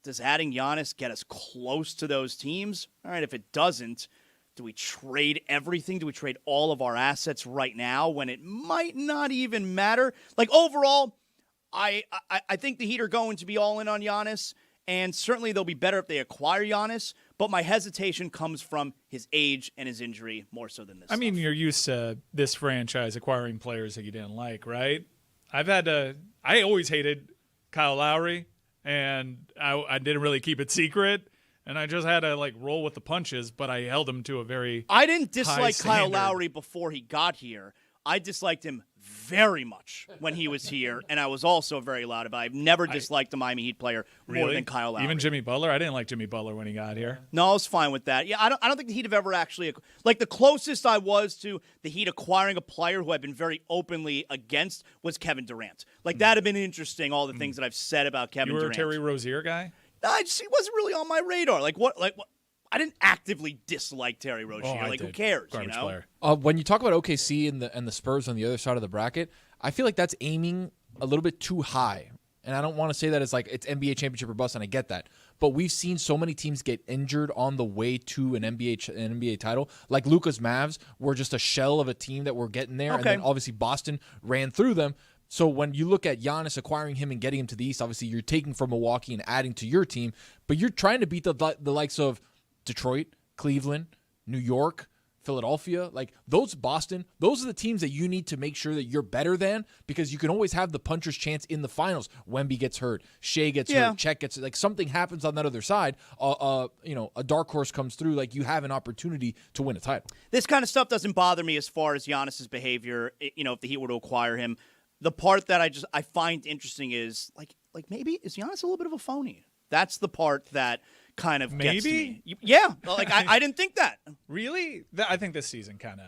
[SPEAKER 2] does adding Giannis get us close to those teams? All right, if it doesn't, do we trade everything? Do we trade all of our assets right now when it might not even matter? Overall, I think the Heat are going to be all in on Giannis, and certainly they'll be better if they acquire Giannis, but my hesitation comes from his age and his injury more so than this.
[SPEAKER 3] I mean, you're used to this franchise acquiring players that you didn't like, right? I always hated Kyle Lowry, and I didn't really keep it secret, and I just had to roll with the punches, but I held him to a very
[SPEAKER 2] I didn't dislike Kyle
[SPEAKER 3] standard.
[SPEAKER 2] Lowry before he got here. I disliked him very much when he was here, and I was also very loud about it. I've never disliked a Miami Heat player more than Kyle Lowry.
[SPEAKER 3] Even Jimmy Butler? I didn't like Jimmy Butler when he got here.
[SPEAKER 2] No, I was fine with that. Yeah, I don't think the Heat have ever actually the closest I was to the Heat acquiring a player who I've been very openly against was Kevin Durant. That'd have been interesting. All the things that I've said about Kevin Durant.
[SPEAKER 3] You were a Terry Rozier guy?
[SPEAKER 2] He wasn't really on my radar. What? I didn't actively dislike Terry Rozier. Who cares?
[SPEAKER 3] Garbage player.
[SPEAKER 6] When you talk about OKC and the Spurs on the other side of the bracket, I feel like that's aiming a little bit too high. And I don't want to say that it's NBA championship or bust, and I get that. But we've seen so many teams get injured on the way to an NBA title. Like Luka's Mavs were just a shell of a team that were getting there.
[SPEAKER 2] Okay.
[SPEAKER 6] And then obviously Boston ran through them. So when you look at Giannis acquiring him and getting him to the East, obviously you're taking from Milwaukee and adding to your team. But you're trying to beat the likes of Detroit, Cleveland, New York, Philadelphia, Boston, those are the teams that you need to make sure that you're better than, because you can always have the puncher's chance in the finals. Wemby gets hurt, Shea gets hurt, Chet gets something happens on that other side. A dark horse comes through, you have an opportunity to win a title.
[SPEAKER 2] This kind of stuff doesn't bother me as far as Giannis's behavior. If the Heat were to acquire him, the part that I find interesting is maybe is Giannis a little bit of a phony? That's the part that kind of gets to me. Yeah, I didn't think that.
[SPEAKER 3] Really? I think this season kind of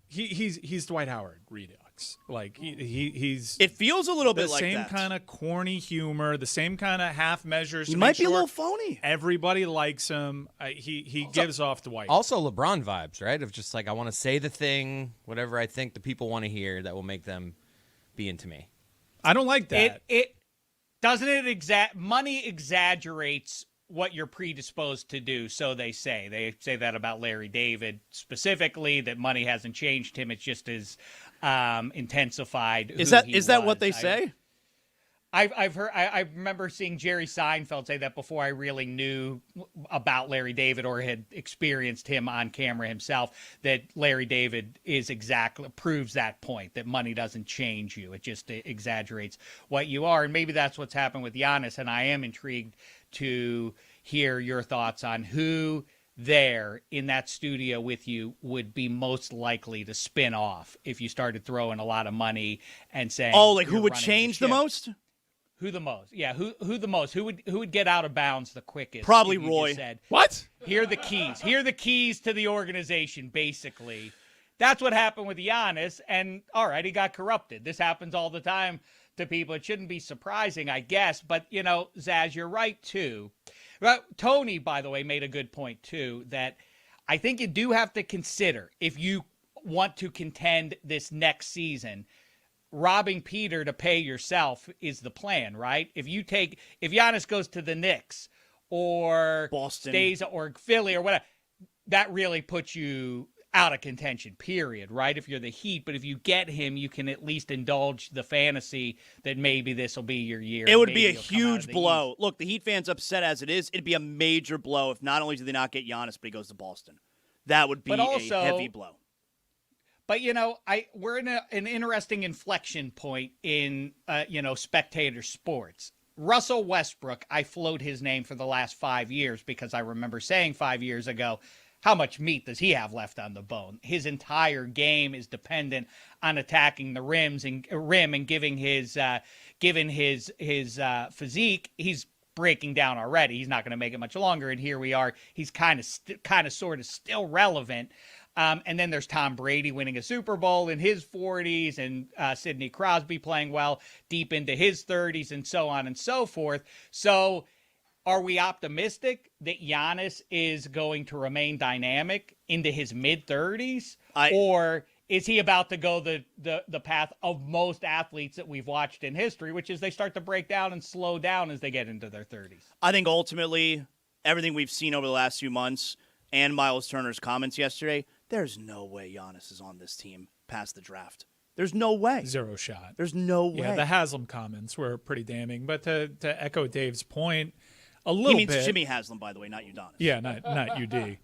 [SPEAKER 3] he's Dwight Howard redux. He's
[SPEAKER 2] it feels a little bit like
[SPEAKER 3] the
[SPEAKER 2] that.
[SPEAKER 3] same kind of corny humor, the same kind of half measures.
[SPEAKER 2] He might be a little phony.
[SPEAKER 3] Everybody likes him. He gives off Dwight.
[SPEAKER 4] Also LeBron vibes, right? Of just I want to say the thing, whatever I think the people want to hear that will make them be into me.
[SPEAKER 3] I don't like that.
[SPEAKER 5] It doesn't it money exaggerates what you're predisposed to do, so they say. They say that about Larry David specifically, that money hasn't changed him. It's just as intensified.
[SPEAKER 2] Is that what they say?
[SPEAKER 5] I've heard. I remember seeing Jerry Seinfeld say that before I really knew about Larry David or had experienced him on camera himself. That Larry David proves that point, that money doesn't change you; it just exaggerates what you are. And maybe that's what's happened with Giannis. And I am intrigued to hear your thoughts on who there in that studio with you would be most likely to spin off if you started throwing a lot of money and saying,
[SPEAKER 2] who would change the most?
[SPEAKER 5] Who the most? Yeah, who the most? Who would get out of bounds the quickest?
[SPEAKER 2] Probably Roy.
[SPEAKER 3] What?
[SPEAKER 5] Here are the keys. Here are the keys to the organization, basically. That's what happened with Giannis, and all right, he got corrupted. This happens all the time to people. It shouldn't be surprising, I guess, but, Zaz, you're right, too. Tony, by the way, made a good point, too, that I think you do have to consider, if you want to contend this next season, robbing Peter to pay yourself is the plan, right? If Giannis goes to the Knicks or
[SPEAKER 2] Boston
[SPEAKER 5] stays or Philly or whatever, that really puts you out of contention, period, right? If you're the Heat, but if you get him, you can at least indulge the fantasy that maybe this will be your year.
[SPEAKER 2] It would
[SPEAKER 5] Maybe
[SPEAKER 2] be a
[SPEAKER 5] you'll come out of
[SPEAKER 2] huge
[SPEAKER 5] the
[SPEAKER 2] blow.
[SPEAKER 5] East.
[SPEAKER 2] Look, the Heat fans upset as it is. It'd be a major blow if not only do they not get Giannis, but he goes to Boston. That would be
[SPEAKER 5] But also,
[SPEAKER 2] a heavy blow.
[SPEAKER 5] But we're in an interesting inflection point in spectator sports. Russell Westbrook, I float his name for the last 5 years because I remember saying 5 years ago, how much meat does he have left on the bone? His entire game is dependent on attacking the rim and giving his physique. He's breaking down already. He's not going to make it much longer. And here we are. He's kind of sort of still relevant. And then there's Tom Brady winning a Super Bowl in his 40s and Sidney Crosby playing well deep into his 30s and so on and so forth. So are we optimistic that Giannis is going to remain dynamic into his mid-30s? Or is he about to go the path of most athletes that we've watched in history, which is they start to break down and slow down as they get into their 30s?
[SPEAKER 2] I think ultimately everything we've seen over the last few months and Miles Turner's comments yesterday, there's no way Giannis is on this team past the draft. There's no way.
[SPEAKER 3] Zero shot.
[SPEAKER 2] There's no way.
[SPEAKER 3] Yeah, the Haslam comments were pretty damning. But to echo Dave's point, a little
[SPEAKER 2] he means
[SPEAKER 3] bit.
[SPEAKER 2] Jimmy Haslam, by the way, not Udonis.
[SPEAKER 3] Yeah, not UD.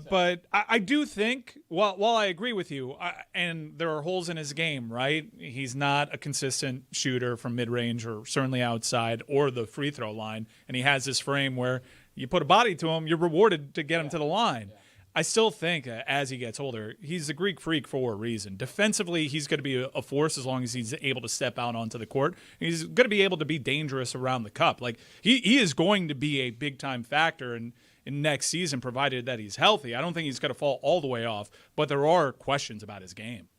[SPEAKER 3] But I do think, while I agree with you, and there are holes in his game, right? He's not a consistent shooter from mid-range or certainly outside or the free throw line. And he has this frame where you put a body to him, you're rewarded to get him to the line. I still think as he gets older, he's a Greek freak for a reason. Defensively, he's going to be a force as long as he's able to step out onto the court. He's going to be able to be dangerous around the cup. Like he is going to be a big-time factor in next season, provided that he's healthy. I don't think he's going to fall all the way off, but there are questions about his game.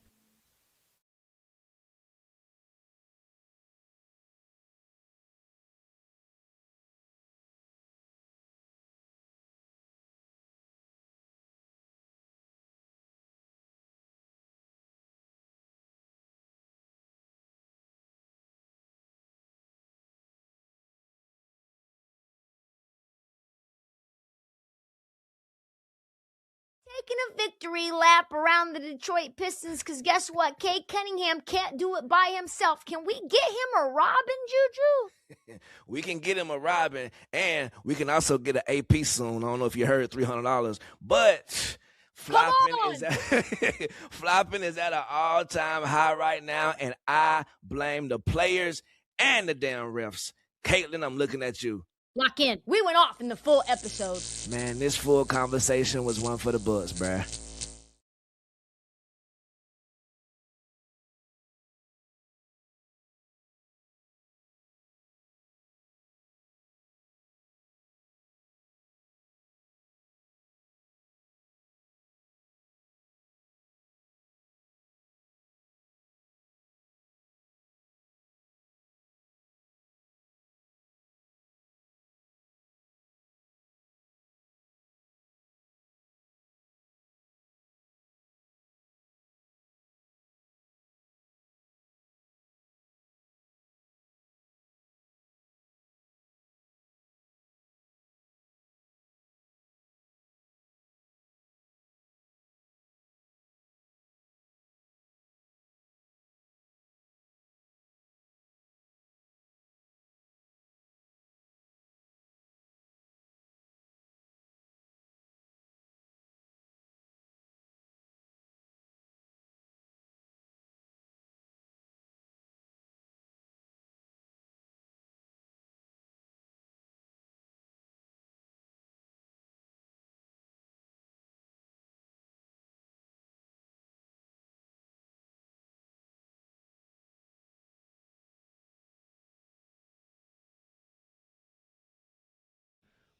[SPEAKER 12] Taking a victory lap around the Detroit Pistons because guess what? Cade Cunningham can't do it by himself. Can we get him a Robin, Juju?
[SPEAKER 13] We can get him a Robin, and we can also get an AP soon. I don't know if you heard $300, but flopping is at an all-time high right now, and I blame the players and the damn refs. Caitlin, I'm looking at you.
[SPEAKER 12] Lock in. We went off in the full episode.
[SPEAKER 13] Man, this full conversation was one for the books, bruh.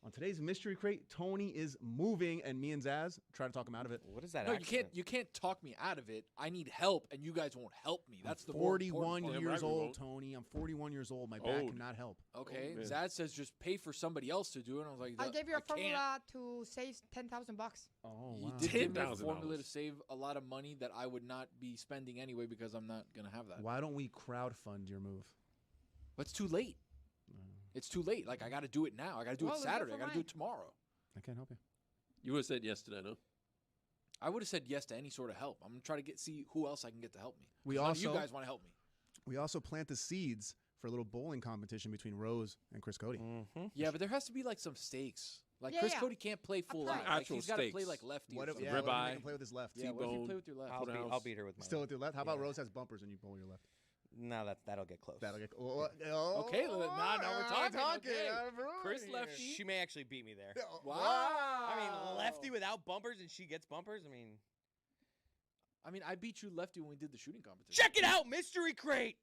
[SPEAKER 14] On today's Mystery Crate, Tony is moving, and me and Zaz try to talk him out of it.
[SPEAKER 4] What is that?
[SPEAKER 6] No, you can't talk me out of it. I need help, and you guys won't help me. That's
[SPEAKER 14] I'm
[SPEAKER 6] the more
[SPEAKER 14] 41
[SPEAKER 6] important
[SPEAKER 14] years
[SPEAKER 6] part.
[SPEAKER 14] old, Tony. I'm 41 years old. My back cannot help.
[SPEAKER 6] Okay, Zad says just pay for somebody else to do it. I was like,
[SPEAKER 15] I gave you a
[SPEAKER 6] can't.
[SPEAKER 15] formula to save $10,000.
[SPEAKER 14] Oh,
[SPEAKER 6] You
[SPEAKER 14] wow.
[SPEAKER 6] did give me a formula to save a lot of money that I would not be spending anyway because I'm not gonna have that.
[SPEAKER 14] Why don't we crowdfund your move?
[SPEAKER 6] But it's too late. It's too late. Like I got to do it now. I got to do it Saturday. I got to do it tomorrow.
[SPEAKER 14] I can't help you.
[SPEAKER 16] You would have said yes to that, no?
[SPEAKER 6] I would have said yes to any sort of help. I'm gonna try to see who else I can get to help me.
[SPEAKER 14] We
[SPEAKER 6] None of
[SPEAKER 14] also
[SPEAKER 6] you guys want to help me.
[SPEAKER 14] We also plant the seeds for a little bowling competition between Rose and Chris Cody.
[SPEAKER 6] Yeah, but there has to be like some stakes. Like
[SPEAKER 15] Yeah,
[SPEAKER 6] Chris
[SPEAKER 15] yeah.
[SPEAKER 6] Cody can't play full
[SPEAKER 15] prize.
[SPEAKER 6] out. Like,
[SPEAKER 16] Actual
[SPEAKER 6] he's got to play
[SPEAKER 16] stakes.
[SPEAKER 6] like lefty.
[SPEAKER 14] What
[SPEAKER 6] or
[SPEAKER 14] if,
[SPEAKER 6] something.
[SPEAKER 14] yeah, what if he
[SPEAKER 16] Ribeye,
[SPEAKER 14] can play with his left?
[SPEAKER 6] Yeah, what if you
[SPEAKER 16] T-bone.
[SPEAKER 6] play with your left?
[SPEAKER 4] I'll beat her with my
[SPEAKER 14] Still with your left? How about
[SPEAKER 4] Yeah.
[SPEAKER 14] Rose has bumpers and you bowl your left?
[SPEAKER 4] No, that'll get close.
[SPEAKER 14] That'll get.
[SPEAKER 6] Okay, now we're talking. Okay. Chris lefty.
[SPEAKER 4] She may actually beat me there.
[SPEAKER 6] Wow.
[SPEAKER 4] I mean, lefty without bumpers and she gets bumpers.
[SPEAKER 6] I mean, I beat you lefty when we did the shooting competition.
[SPEAKER 4] Check it out, Mystery Crate.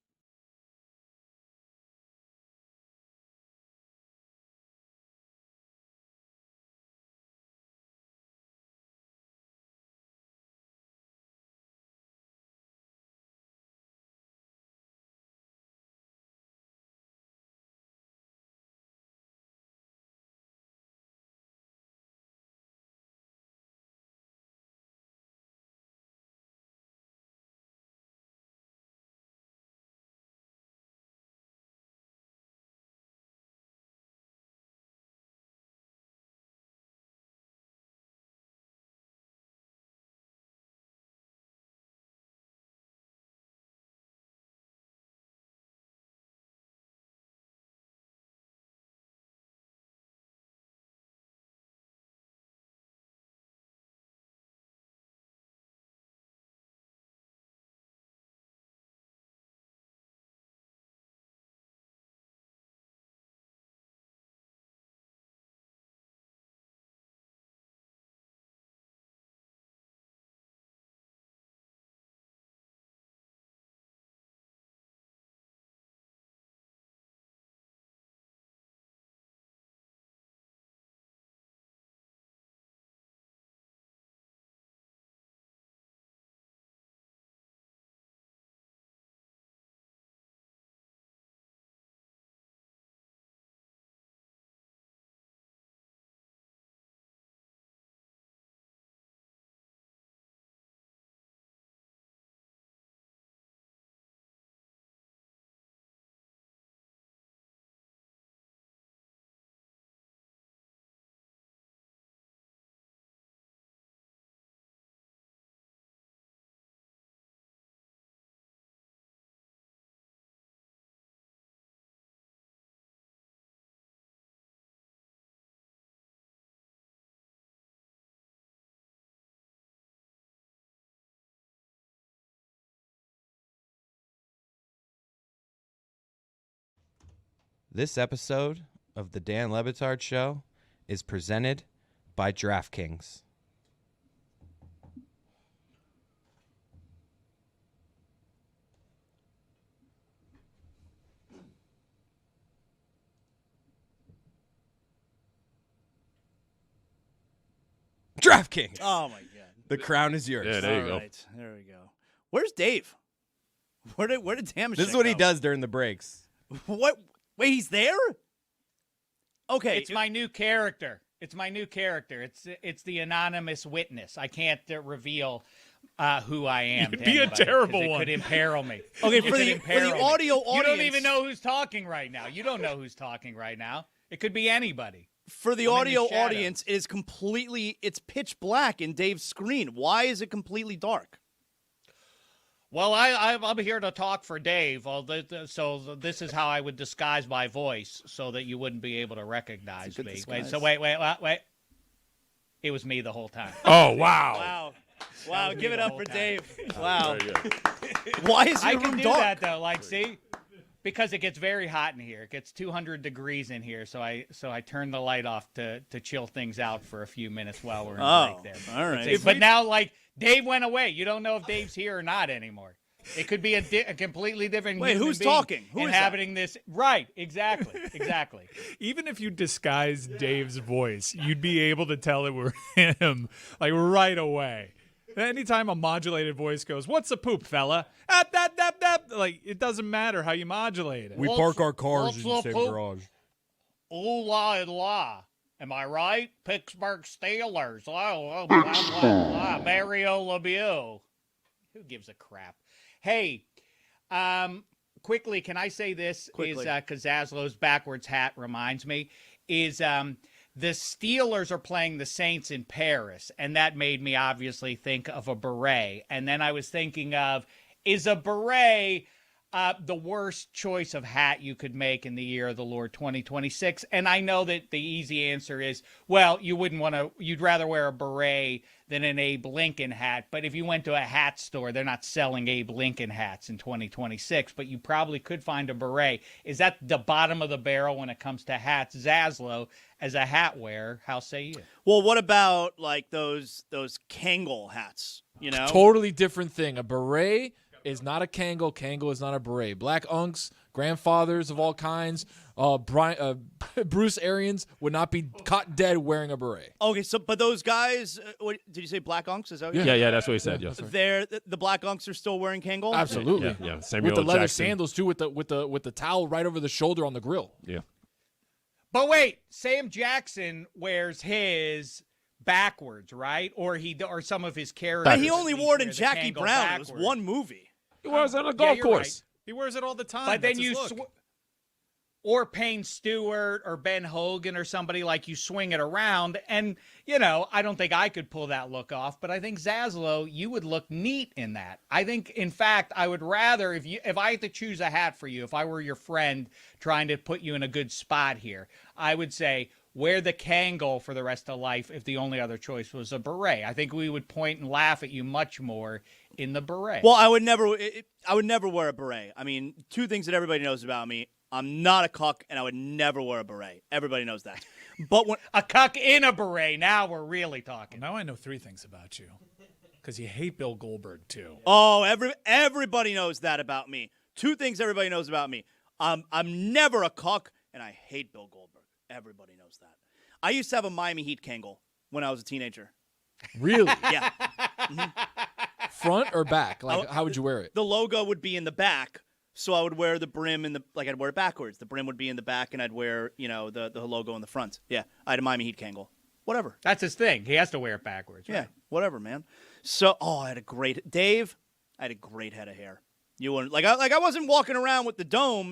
[SPEAKER 4] This episode of the Dan Le Batard Show is presented by DraftKings. DraftKings.
[SPEAKER 2] Oh my god.
[SPEAKER 4] The crown is yours.
[SPEAKER 16] Yeah, there you go.
[SPEAKER 2] Right, there we go. Where's Dave? Where did Damashek
[SPEAKER 4] This is what he
[SPEAKER 2] go?
[SPEAKER 4] does during the breaks.
[SPEAKER 2] What? Wait, he's there? Okay.
[SPEAKER 5] It's my new character. It's my new character. It's the anonymous witness. I can't reveal who I am.
[SPEAKER 3] You'd
[SPEAKER 5] to
[SPEAKER 3] be a
[SPEAKER 5] anybody, 'cause
[SPEAKER 3] terrible
[SPEAKER 5] it
[SPEAKER 3] one.
[SPEAKER 5] could imperil me.
[SPEAKER 2] Okay,
[SPEAKER 5] It
[SPEAKER 2] for
[SPEAKER 5] could
[SPEAKER 2] the
[SPEAKER 5] imperil me.
[SPEAKER 2] audio
[SPEAKER 5] You don't
[SPEAKER 2] audience-
[SPEAKER 5] even know who's talking right now. You don't know who's talking right now. It could be anybody.
[SPEAKER 2] For the
[SPEAKER 5] I'm in the
[SPEAKER 2] audio
[SPEAKER 5] shadows.
[SPEAKER 2] audience, it is it's pitch black in Dave's screen. Why is it completely dark?
[SPEAKER 5] Well, I'm here to talk for Dave. So this is how I would disguise my voice so that you wouldn't be able to recognize
[SPEAKER 2] good
[SPEAKER 5] me.
[SPEAKER 2] disguise.
[SPEAKER 5] Wait. It was me the whole time.
[SPEAKER 3] Oh, wow.
[SPEAKER 2] Wow, give it up for Dave. Wow.
[SPEAKER 16] Very good.
[SPEAKER 2] Why is
[SPEAKER 5] I
[SPEAKER 2] your
[SPEAKER 5] can
[SPEAKER 2] room
[SPEAKER 5] do
[SPEAKER 2] dark?
[SPEAKER 5] that though. Like, see, because it gets very hot in here. It gets 200 degrees in here. So I turn the light off to chill things out for a few minutes while we're in break there.
[SPEAKER 2] All right.
[SPEAKER 5] But now, like, Dave went away. You don't know if Dave's here or not anymore. It could be a completely different.
[SPEAKER 2] Wait,
[SPEAKER 5] human
[SPEAKER 2] who's
[SPEAKER 5] being
[SPEAKER 2] talking? Who is
[SPEAKER 5] inhabiting this? Right. Exactly.
[SPEAKER 3] Even if you disguise Dave's voice, you'd be able to tell it were him, like right away. Anytime a modulated voice goes, "What's a poop, fella?" Like it doesn't matter how you modulate it.
[SPEAKER 4] We park our cars in the same garage.
[SPEAKER 5] Ooh la and la. Am I right? Pittsburgh Steelers. Blah, blah, blah. Mario Lemieux. Who gives a crap? Hey, quickly, can I say this?
[SPEAKER 2] Quickly.
[SPEAKER 5] Is because Zaslo's backwards hat reminds me. Is the Steelers are playing the Saints in Paris, and that made me obviously think of a beret. And then I was thinking of, is a beret the worst choice of hat you could make in the year of the Lord 2026? And I know that the easy answer is, well, you'd rather wear a beret than an Abe Lincoln hat. But if you went to a hat store, they're not selling Abe Lincoln hats in 2026, but you probably could find a beret. Is that the bottom of the barrel when it comes to hats? Zaslow, as a hat wearer, how say you?
[SPEAKER 2] Well, what about like those Kangol hats, you know?
[SPEAKER 6] Totally different thing. A beret is not a Kangol. Kangol is not a beret. Black unks, grandfathers of all kinds, Bruce Arians would not be caught dead wearing a beret.
[SPEAKER 2] Okay, so but those guys, what did you say? Black unks? Is that what
[SPEAKER 16] Yeah, that's what he said. Yes.
[SPEAKER 2] The black unks are still wearing Kangol.
[SPEAKER 6] Absolutely.
[SPEAKER 16] Yeah.
[SPEAKER 6] With
[SPEAKER 16] Samuel
[SPEAKER 6] the leather
[SPEAKER 16] Jackson.
[SPEAKER 6] sandals too, with the towel right over the shoulder on the grill.
[SPEAKER 16] Yeah.
[SPEAKER 5] But wait, Sam Jackson wears his backwards, right? Or some of his characters.
[SPEAKER 2] But he only wore it in
[SPEAKER 5] wear the
[SPEAKER 2] Jackie
[SPEAKER 5] Kangol
[SPEAKER 2] Brown.
[SPEAKER 5] backwards.
[SPEAKER 2] It was one movie.
[SPEAKER 16] He was on a golf
[SPEAKER 5] you're
[SPEAKER 16] course.
[SPEAKER 3] He wears it all the time.
[SPEAKER 5] But then
[SPEAKER 3] That's his look.
[SPEAKER 5] or Payne Stewart or Ben Hogan or somebody, like, you swing it around. And, you know, I don't think I could pull that look off, but I think Zaslow, you would look neat in that. I think, in fact, I would rather, if I had to choose a hat for you, if I were your friend trying to put you in a good spot here, I would say wear the Kangol for the rest of life if the only other choice was a beret. I think we would point and laugh at you much more in the beret.
[SPEAKER 2] Well, I would never wear a beret. I mean, two things that everybody knows about me. I'm not a cuck, and I would never wear a beret. Everybody knows that. But when
[SPEAKER 5] a cuck in a beret, now we're really talking.
[SPEAKER 3] Now I know three things about you. Because you hate Bill Goldberg, too.
[SPEAKER 2] Oh, everybody knows that about me. Two things everybody knows about me. I'm never a cuck, and I hate Bill Goldberg. Everybody knows that. I used to have a Miami Heat Kangol when I was a teenager.
[SPEAKER 6] Really?
[SPEAKER 2] Yeah. Mm-hmm.
[SPEAKER 6] Front or back? Like, how would you wear it?
[SPEAKER 2] The logo would be in the back, so I would wear the brim I'd wear it backwards. The brim would be in the back, and I'd wear, the logo in the front. Yeah, I had a Miami Heat Kangol. Whatever.
[SPEAKER 5] That's his thing. He has to wear it backwards. Right?
[SPEAKER 2] Yeah, whatever, man. So, I had a great head of hair. You wouldn't I wasn't walking around with the dome,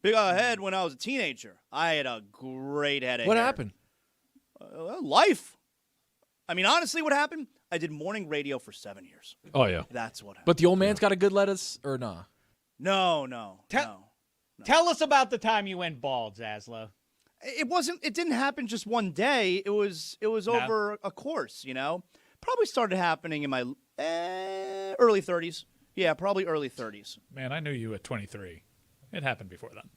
[SPEAKER 2] big head when I was a teenager. I had a great head of hair.
[SPEAKER 6] What happened?
[SPEAKER 2] Life. I mean, honestly, what happened? I did morning radio for 7 years.
[SPEAKER 16] Oh, yeah.
[SPEAKER 2] That's what happened.
[SPEAKER 6] But the old man's got a good lettuce, or nah?
[SPEAKER 2] No.
[SPEAKER 5] Tell us about the time you went bald, Zaslow.
[SPEAKER 2] It didn't happen just one day. It was over a course, Probably started happening in my early 30s. Yeah, probably early 30s.
[SPEAKER 3] Man, I knew you at 23. It happened before then.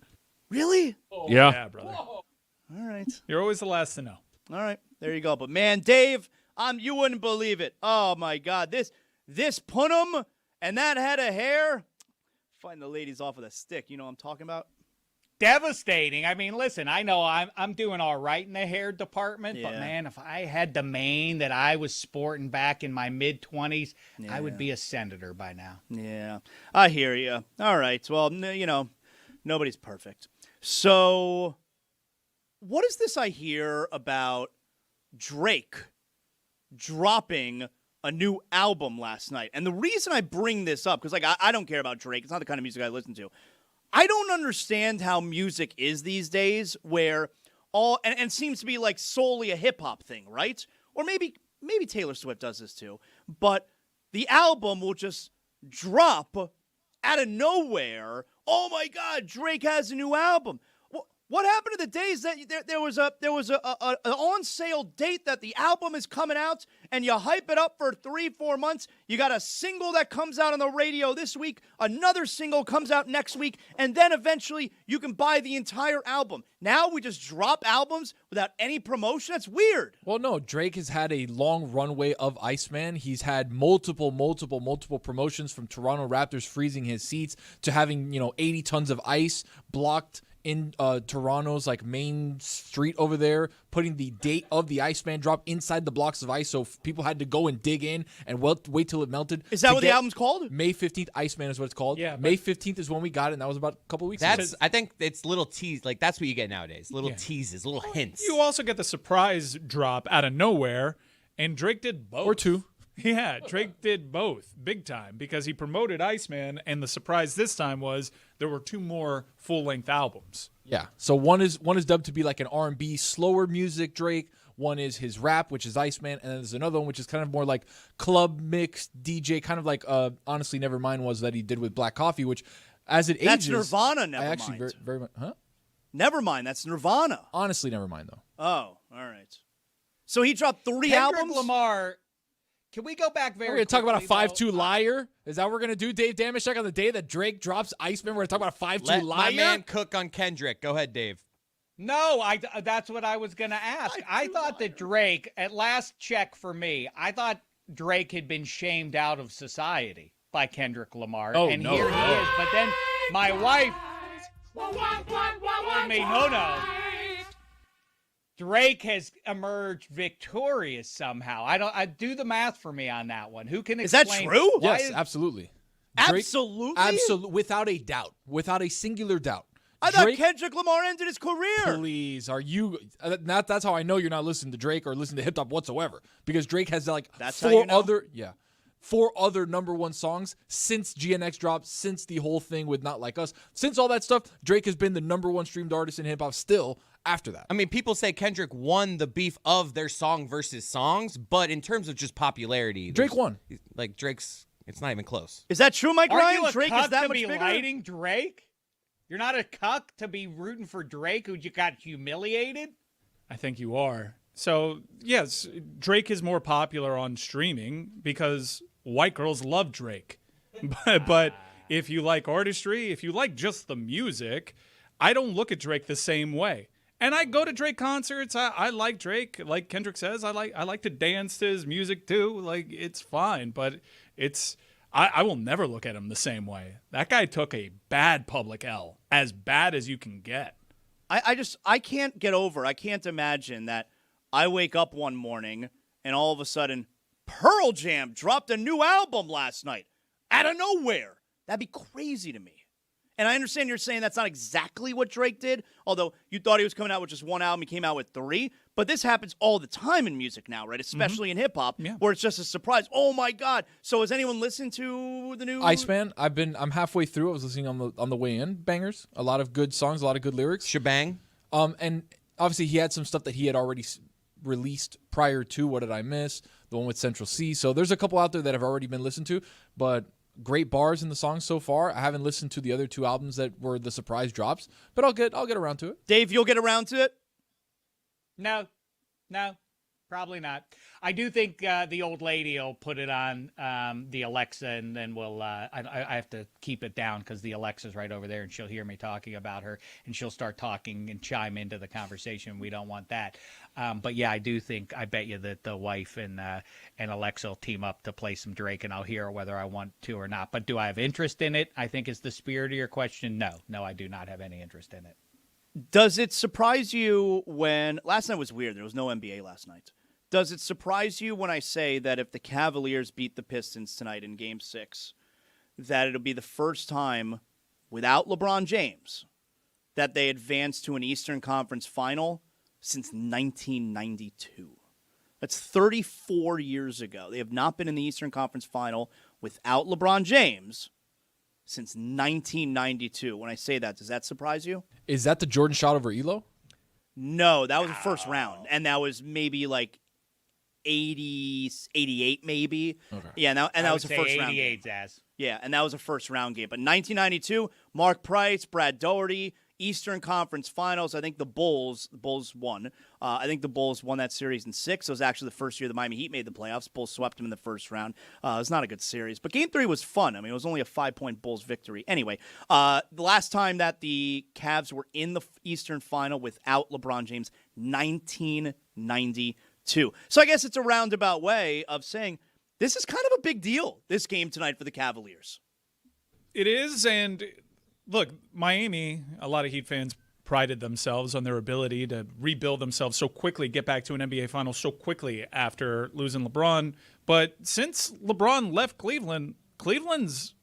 [SPEAKER 2] Really?
[SPEAKER 3] Yeah. Yeah, brother.
[SPEAKER 2] All right.
[SPEAKER 3] You're always the last to know.
[SPEAKER 2] All right. There you go. But, man, Dave, you wouldn't believe it. Oh, my God. This punum and that head of hair, find the ladies off with a stick. You know what I'm talking about?
[SPEAKER 5] Devastating. I mean, listen, I know I'm doing all right in the hair department, but,
[SPEAKER 2] Yeah.
[SPEAKER 5] man, if I had the mane that I was sporting back in my mid-20s, I would be a senator by now.
[SPEAKER 2] Yeah, I hear you. All right. Well, nobody's perfect. So, what is this I hear about Drake dropping a new album last night? And the reason I bring this up, because I don't care about Drake. It's not the kind of music I listen to. I don't understand how music is these days, where and seems to be like solely a hip hop thing, right? Or maybe Taylor Swift does this too. But the album will just drop out of nowhere. Oh my God, Drake has a new album. What happened to the days that there was an on sale date that the album is coming out and you hype it up for 3-4 months? You got a single that comes out on the radio this week, another single comes out next week, and then eventually you can buy the entire album. Now we just drop albums without any promotion? That's weird.
[SPEAKER 6] Well, no, Drake has had a long runway of Iceman. He's had multiple promotions, from Toronto Raptors freezing his seats to having, 80 tons of ice blocked in Toronto's main street over there, putting the date of the Iceman drop inside the blocks of ice, so people had to go and dig in and wait till it melted.
[SPEAKER 2] Is that what the album's called?
[SPEAKER 6] May 15th, Iceman is what it's called.
[SPEAKER 3] Yeah,
[SPEAKER 6] May 15th is when we got it, and that was about a couple weeks ago.
[SPEAKER 4] I think it's little tease. That's what you get nowadays. Little teases, little hints.
[SPEAKER 3] You also get the surprise drop out of nowhere, and Drake did both.
[SPEAKER 6] Or two.
[SPEAKER 3] Yeah, Drake did both big time because he promoted Iceman, and the surprise this time was there were 2 more full-length albums.
[SPEAKER 6] Yeah. So one is dubbed to be like an R&B slower music Drake. One is his rap, which is Iceman, and then there's another one which is kind of more like club mix DJ, kind of like Honestly Nevermind was that he did with Black Coffee, which as it
[SPEAKER 2] That's
[SPEAKER 6] ages,
[SPEAKER 2] Nirvana.
[SPEAKER 6] I actually
[SPEAKER 2] Nevermind.
[SPEAKER 6] very much, huh?
[SPEAKER 2] Nevermind. That's Nirvana.
[SPEAKER 6] Honestly Nevermind though.
[SPEAKER 2] Oh, all right. So he dropped 3
[SPEAKER 5] Kendrick
[SPEAKER 2] albums.
[SPEAKER 5] Lamar. Can we go back very?
[SPEAKER 6] We're going to talk about a
[SPEAKER 5] quickly,
[SPEAKER 6] 5'2" liar? Is that what we're going to do, Dave Damashek, on the day that Drake drops Iceman? We're going to talk about a 5'2"
[SPEAKER 4] Let
[SPEAKER 6] liar?
[SPEAKER 4] my man cook on Kendrick. Go ahead, Dave.
[SPEAKER 5] No, that's what I was going to ask. I thought that Drake, at last check for me, I thought Drake had been shamed out of society by Kendrick Lamar.
[SPEAKER 6] Oh,
[SPEAKER 5] and
[SPEAKER 6] no,
[SPEAKER 5] here he
[SPEAKER 6] no.
[SPEAKER 5] is. But then my wife told me, no. Drake has emerged victorious somehow. I do the math for me on that one. Who can explain?
[SPEAKER 2] Is that true?
[SPEAKER 6] Yes, absolutely.
[SPEAKER 2] Absolutely?
[SPEAKER 6] Absolutely. Without a doubt. Without a singular doubt.
[SPEAKER 2] I thought Kendrick Lamar ended his career.
[SPEAKER 6] Please, are you? That's how I know you're not listening to Drake or listening to hip hop whatsoever. Because Drake has like
[SPEAKER 2] That's how you know?
[SPEAKER 6] four other #1 songs since GNX dropped, since the whole thing with Not Like Us, since all that stuff. Drake has been the #1 streamed artist in hip hop still after that.
[SPEAKER 4] I mean, people say Kendrick won the beef of their song versus songs, but in terms of just popularity,
[SPEAKER 6] Drake won.
[SPEAKER 4] Like Drake's, it's not even close.
[SPEAKER 2] Is that true, Mike
[SPEAKER 5] Aren't
[SPEAKER 2] Ryan?
[SPEAKER 5] you a
[SPEAKER 2] Drake
[SPEAKER 5] cuck
[SPEAKER 2] is that
[SPEAKER 5] to
[SPEAKER 2] much
[SPEAKER 5] be
[SPEAKER 2] bigger?
[SPEAKER 5] lighting Drake? You're not a cuck to be rooting for Drake, who you got humiliated?
[SPEAKER 3] I think you are. So, yes, Drake is more popular on streaming because white girls love Drake. But if you like artistry, if you like just the music, I don't look at Drake the same way. And I go to Drake concerts. I like Drake. Like Kendrick says, I like to dance to his music too. Like, it's fine, but I will never look at him the same way. That guy took a bad public L, as bad as you can get.
[SPEAKER 2] I can't get over. I can't imagine that I wake up one morning and all of a sudden Pearl Jam dropped a new album last night out of nowhere. That'd be crazy to me. And I understand you're saying that's not exactly what Drake did, although you thought he was coming out with just one album. He came out with 3. But this happens all the time in music now, right? Especially in hip-hop, where it's just a surprise. Oh, my God. So has anyone listened to the new...
[SPEAKER 6] Iceman, I'm halfway through. I was listening on the way in. Bangers. A lot of good songs, a lot of good lyrics.
[SPEAKER 4] Shebang.
[SPEAKER 6] And obviously he had some stuff that he had already released prior to What Did I Miss? The one with Central C. So there's a couple out there that have already been listened to, but... Great bars in the songs so far. I haven't listened to the other 2 albums that were the surprise drops, but I'll get around to it.
[SPEAKER 2] Dave, you'll get around to it?
[SPEAKER 5] No, probably not. I do think the old lady will put it on the Alexa, and then we'll. I have to keep it down because the Alexa's right over there, and she'll hear me talking about her, and she'll start talking and chime into the conversation. We don't want that. But yeah, I do think. I bet you that the wife and Alexa will team up to play some Drake, and I'll hear whether I want to or not. But do I have interest in it? I think is the spirit of your question. No, I do not have any interest in it.
[SPEAKER 2] Does it surprise you when last night was weird? There was no NBA last night. Does it surprise you when I say that if the Cavaliers beat the Pistons tonight in Game 6, that it'll be the first time without LeBron James that they advance to an Eastern Conference final since 1992? That's 34 years ago. They have not been in the Eastern Conference final without LeBron James since 1992. When I say that, does that surprise you?
[SPEAKER 6] Is that the Jordan shot over Elo?
[SPEAKER 2] No, that was the first round, and that was maybe like 80, 88 maybe. Okay. Yeah, that was a first round game.
[SPEAKER 5] 88, Zaz.
[SPEAKER 2] Yeah, and that was a first round game. But 1992, Mark Price, Brad Doherty, Eastern Conference Finals. I think the Bulls won. I think the Bulls won that series in 6. It was actually the first year the Miami Heat made the playoffs. Bulls swept them in the first round. It was not a good series. But Game 3 was fun. I mean, it was only a 5-point Bulls victory. Anyway, the last time that the Cavs were in the Eastern Final without LeBron James, 1992. So I guess it's a roundabout way of saying this is kind of a big deal, this game tonight for the Cavaliers.
[SPEAKER 3] It is, and look, Miami, a lot of Heat fans prided themselves on their ability to rebuild themselves so quickly, get back to an NBA Finals so quickly after losing LeBron. But since LeBron left Cleveland, Cleveland's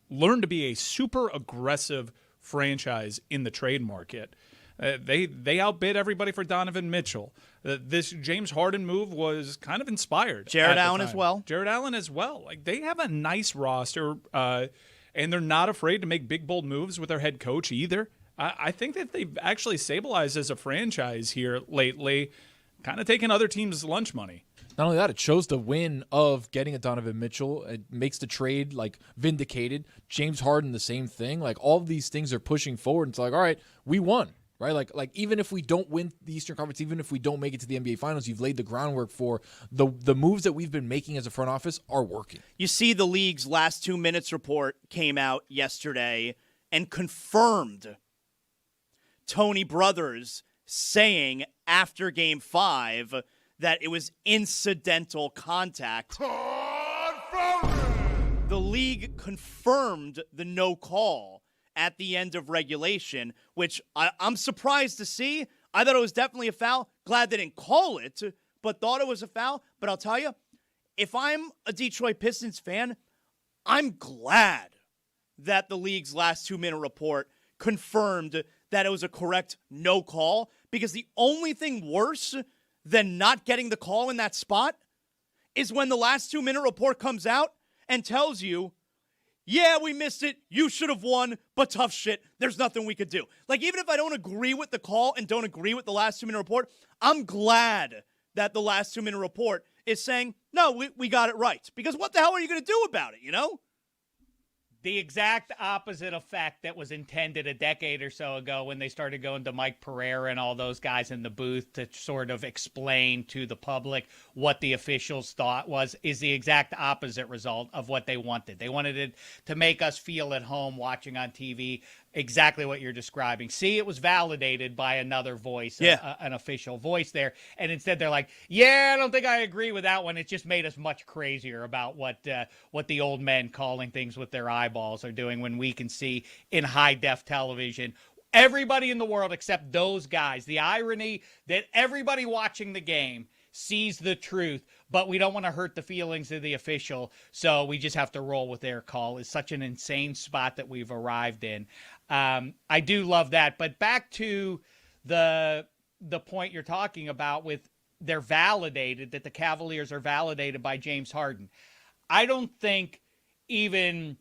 [SPEAKER 3] learned to be a super aggressive franchise in the trade market. They outbid everybody for Donovan Mitchell. This James Harden move was kind of inspired.
[SPEAKER 2] Jared Allen as well.
[SPEAKER 3] Jared Allen as well. Like, they have a nice roster, and they're not afraid to make big, bold moves with their head coach either. I think that they've actually stabilized as a franchise here lately, kind of taking other teams' lunch money.
[SPEAKER 6] Not only that, it shows the win of getting a Donovan Mitchell. It makes the trade like vindicated. James Harden, the same thing. Like all of these things are pushing forward. It's like, all right, we won, right? Like even if we don't win the Eastern Conference, even if we don't make it to the NBA Finals, you've laid the groundwork for the moves that we've been making as a front office are working.
[SPEAKER 2] You see, the league's last 2 minutes report came out yesterday and confirmed Tony Brothers saying after Game 5 that it was incidental contact. The league confirmed the no call at the end of regulation, which I'm surprised to see. I thought it was definitely a foul. Glad they didn't call it, but thought it was a foul. But I'll tell you, if I'm a Detroit Pistons fan, I'm glad that the league's last 2 minute report confirmed that it was a correct no call, because the only thing worse than not getting the call in that spot is when the last 2 minute report comes out and tells you, yeah, we missed it, you should have won, but tough shit, there's nothing we could do. Like, even if I don't agree with the call and don't agree with the last 2 minute report, I'm glad that the last 2 minute report is saying, no, we got it right. Because what the hell are you going to do about it, you know?
[SPEAKER 5] The exact opposite effect that was intended a decade or so ago when they started going to Mike Pereira and all those guys in the booth to sort of explain to the public what the officials thought is the exact opposite result of what they wanted. They wanted it to make us feel at home watching on TV exactly what you're describing. See, it was validated by another voice, an official voice there. And instead they're like, yeah, I don't think I agree with that one. It just made us much crazier about what the old men calling things with their eyeballs are doing when we can see in high-def television everybody in the world except those guys. The irony that everybody watching the game sees the truth, but we don't want to hurt the feelings of the official, so we just have to roll with their call is such an insane spot that we've arrived in. I do love that. But back to the point you're talking about with they're validated, that the Cavaliers are validated by James Harden. I don't think even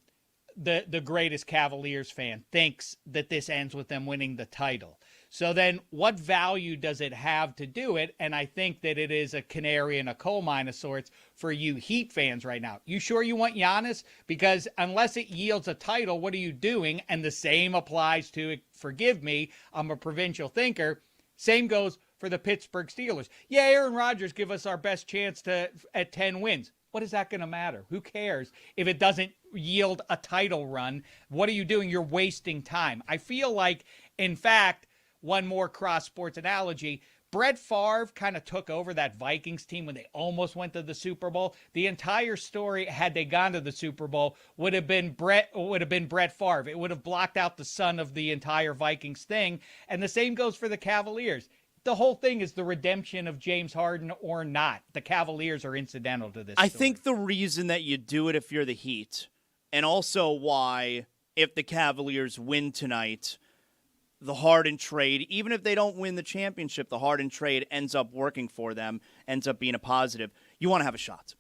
[SPEAKER 5] the greatest Cavaliers fan thinks that this ends with them winning the title. So then what value does it have to do it? And I think that it is a canary in a coal mine of sorts for you Heat fans right now. You sure you want Giannis? Because unless it yields a title, what are you doing? And the same applies to, forgive me, I'm a provincial thinker, same goes for the Pittsburgh Steelers. Yeah, Aaron Rodgers give us our best chance at 10 wins. What is that going to matter? Who cares if it doesn't yield a title run? What are you doing? You're wasting time. I feel like, in fact, one more cross-sports analogy, Brett Favre kind of took over that Vikings team when they almost went to the Super Bowl. The entire story, had they gone to the Super Bowl, would have been Brett Favre. It would have blocked out the sun of the entire Vikings thing. And the same goes for the Cavaliers. The whole thing is the redemption of James Harden or not. The Cavaliers are incidental to this story.
[SPEAKER 2] I think the reason that you do it if you're the Heat, and also why, if the Cavaliers win tonight, the Harden trade, even if they don't win the championship, the Harden trade ends up working for them, ends up being a positive. You want to have a shot.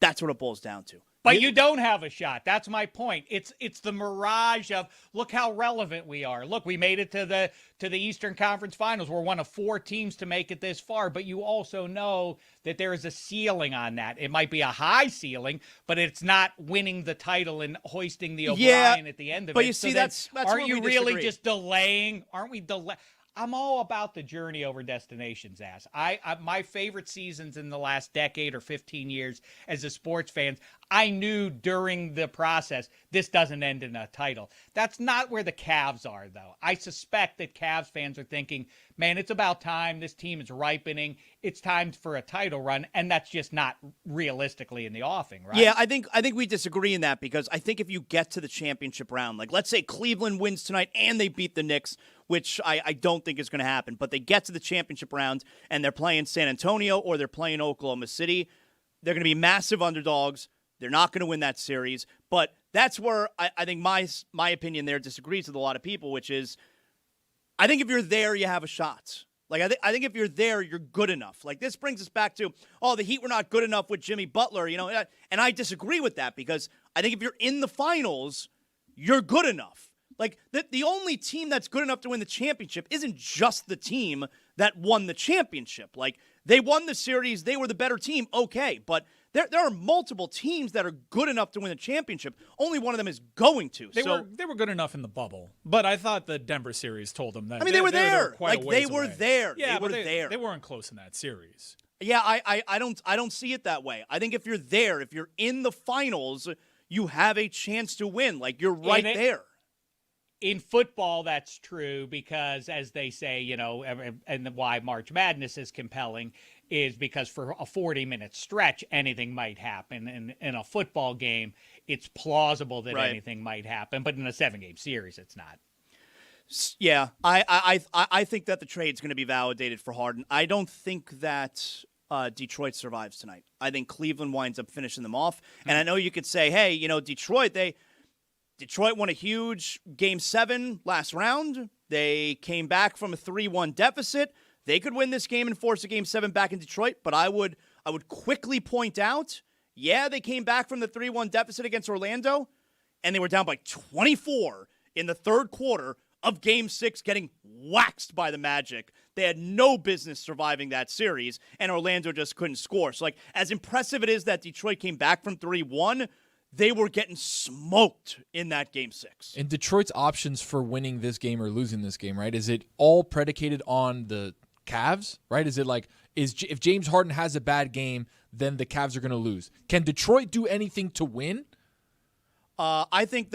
[SPEAKER 2] That's what it boils down to.
[SPEAKER 5] But you don't have a shot. That's my point. It's the mirage of, look how relevant we are. Look, we made it to the Eastern Conference Finals. We're one of 4 teams to make it this far, but you also know that there is a ceiling on that. It might be a high ceiling, but it's not winning the title and hoisting the O'Brien at the end of it.
[SPEAKER 2] But you see, that's
[SPEAKER 5] aren't you really
[SPEAKER 2] disagree.
[SPEAKER 5] just delaying? Aren't we delaying? I'm all about the journey over destinations, Ass. My favorite seasons in the last decade or 15 years as a sports fan, I knew during the process, this doesn't end in a title. That's not where the Cavs are, though. I suspect that Cavs fans are thinking, man, it's about time. This team is ripening. It's time for a title run, and that's just not realistically in the offing, right?
[SPEAKER 2] Yeah, I think we disagree in that, because I think if you get to the championship round, like let's say Cleveland wins tonight and they beat the Knicks, which I don't think is going to happen, but they get to the championship round and they're playing San Antonio or they're playing Oklahoma City, they're going to be massive underdogs. They're not going to win that series, but that's where I think my opinion there disagrees with a lot of people, which is I think if you're there, you have a shot. Like, I think if you're there, you're good enough. Like, this brings us back to, the Heat were not good enough with Jimmy Butler, and I disagree with that, because I think if you're in the finals, you're good enough. Like, the only team that's good enough to win the championship isn't just the team that won the championship. Like, they won the series, they were the better team, okay, but there are multiple teams that are good enough to win the championship. Only one of them is going to.
[SPEAKER 3] They were good enough in the bubble, but I thought the Denver series told them that.
[SPEAKER 2] I mean, they were there.
[SPEAKER 3] Quite a ways
[SPEAKER 2] they were
[SPEAKER 3] away.
[SPEAKER 2] there.
[SPEAKER 3] Yeah,
[SPEAKER 2] they were
[SPEAKER 3] but
[SPEAKER 2] there.
[SPEAKER 3] They weren't close in that series.
[SPEAKER 2] Yeah, I don't see it that way. I think if you're there, if you're in the finals, you have a chance to win. Like, you're right there.
[SPEAKER 5] In football, that's true because, as they say, and why March Madness is compelling is because for a 40-minute stretch, anything might happen. In a football game, it's plausible that anything might happen, but in a 7-game series, it's not.
[SPEAKER 2] Yeah, I think that the trade's going to be validated for Harden. I don't think that Detroit survives tonight. I think Cleveland winds up finishing them off. And I know you could say, hey, Detroit won a huge Game 7 last round. They came back from a 3-1 deficit. They could win this game and force a Game 7 back in Detroit, but I would quickly point out, they came back from the 3-1 deficit against Orlando, and they were down by 24 in the third quarter of Game 6, getting waxed by the Magic. They had no business surviving that series, and Orlando just couldn't score. So, as impressive it is that Detroit came back from 3-1, they were getting smoked in that Game 6.
[SPEAKER 6] And Detroit's options for winning this game or losing this game, right? Is it all predicated on the Cavs, right? Is it if James Harden has a bad game, then the Cavs are going to lose? Can Detroit do anything to win?
[SPEAKER 2] I think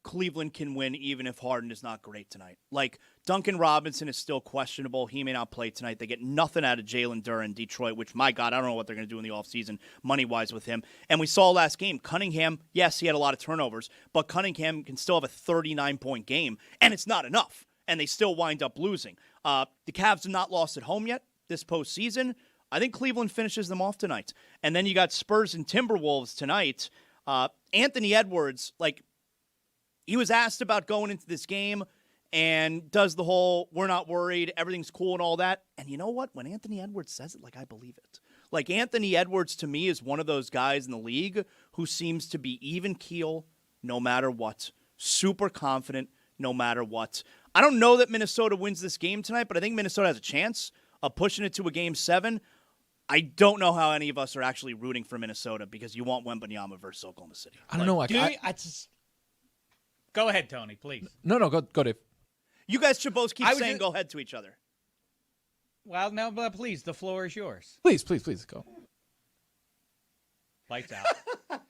[SPEAKER 2] Cleveland can win even if Harden is not great tonight. Like, Duncan Robinson is still questionable. He may not play tonight. They get nothing out of Jalen Duren in Detroit, which, my God, I don't know what they're going to do in the offseason money-wise with him. And we saw last game, Cunningham, yes, he had a lot of turnovers, but Cunningham can still have a 39-point game, and it's not enough. And they still wind up losing. The Cavs have not lost at home yet this postseason. I think Cleveland finishes them off tonight. And then you got Spurs and Timberwolves tonight. Anthony Edwards, he was asked about going into this game and does the whole, we're not worried, everything's cool and all that. And you know what? When Anthony Edwards says it, I believe it. Anthony Edwards, to me, is one of those guys in the league who seems to be even keel no matter what. Super confident no matter what. I don't know that Minnesota wins this game tonight, but I think Minnesota has a chance of pushing it to a Game 7. I don't know how any of us are actually rooting for Minnesota because you want Wembanyama versus Oklahoma City.
[SPEAKER 6] I don't know.
[SPEAKER 5] Go ahead, Tony, please.
[SPEAKER 6] No, go Dave.
[SPEAKER 2] You guys should both keep saying go ahead to each other.
[SPEAKER 5] Well, no, but please, the floor is yours.
[SPEAKER 6] Please, go.
[SPEAKER 5] Lights out.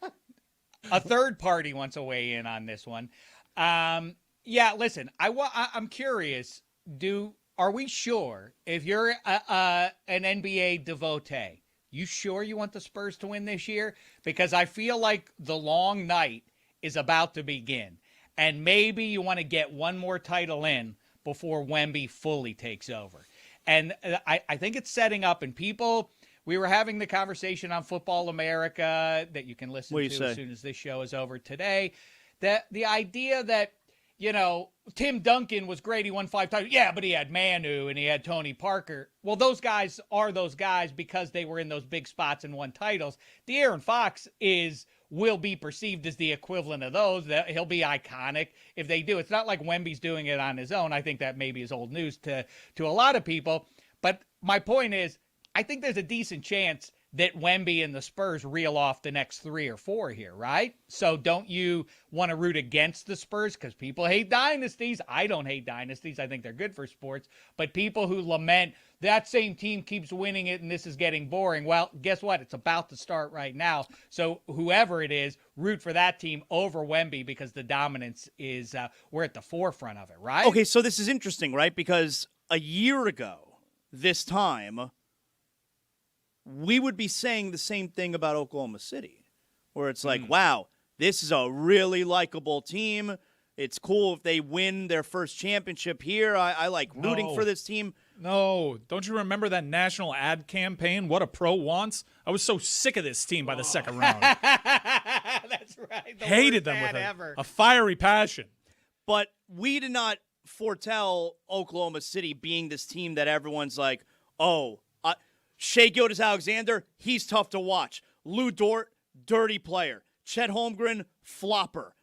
[SPEAKER 5] A third party wants to weigh in on this one. Listen, I'm curious. Are we sure if you're an NBA devotee, you sure you want the Spurs to win this year? Because I feel like the long night is about to begin. And maybe you want to get one more title in before Wemby fully takes over. And I think it's setting up. And we were having the conversation on Football America that you can listen to as soon as this show is over today. That the idea that, Tim Duncan was great. He won 5 titles. Yeah, but he had Manu and he had Tony Parker. Well, those guys are those guys because they were in those big spots and won titles. De'Aaron Fox will be perceived as the equivalent of those. That he'll be iconic if they do. It's not like Wemby's doing it on his own. I think that maybe is old news to a lot of people. But my point is, I think there's a decent chance that Wemby and the Spurs reel off the next 3 or 4 here, right? So don't you want to root against the Spurs? Because people hate dynasties. I don't hate dynasties. I think they're good for sports. But people who lament that same team keeps winning it and this is getting boring, well, guess what? It's about to start right now. So whoever it is, root for that team over Wemby because the dominance is, we're at the forefront of it, right?
[SPEAKER 2] Okay, so this is interesting, right? Because a year ago, this time, we would be saying the same thing about Oklahoma City, where it's like, wow, this is a really likable team. It's cool if they win their first championship here. I like rooting for this team.
[SPEAKER 3] No, don't you remember that national ad campaign, What a Pro Wants? I was so sick of this team by the second round.
[SPEAKER 5] That's right.
[SPEAKER 3] Hated them with a fiery passion.
[SPEAKER 2] But we did not foretell Oklahoma City being this team that everyone's like, Shai Gilgeous-Alexander, he's tough to watch. Lou Dort, dirty player. Chet Holmgren, flopper.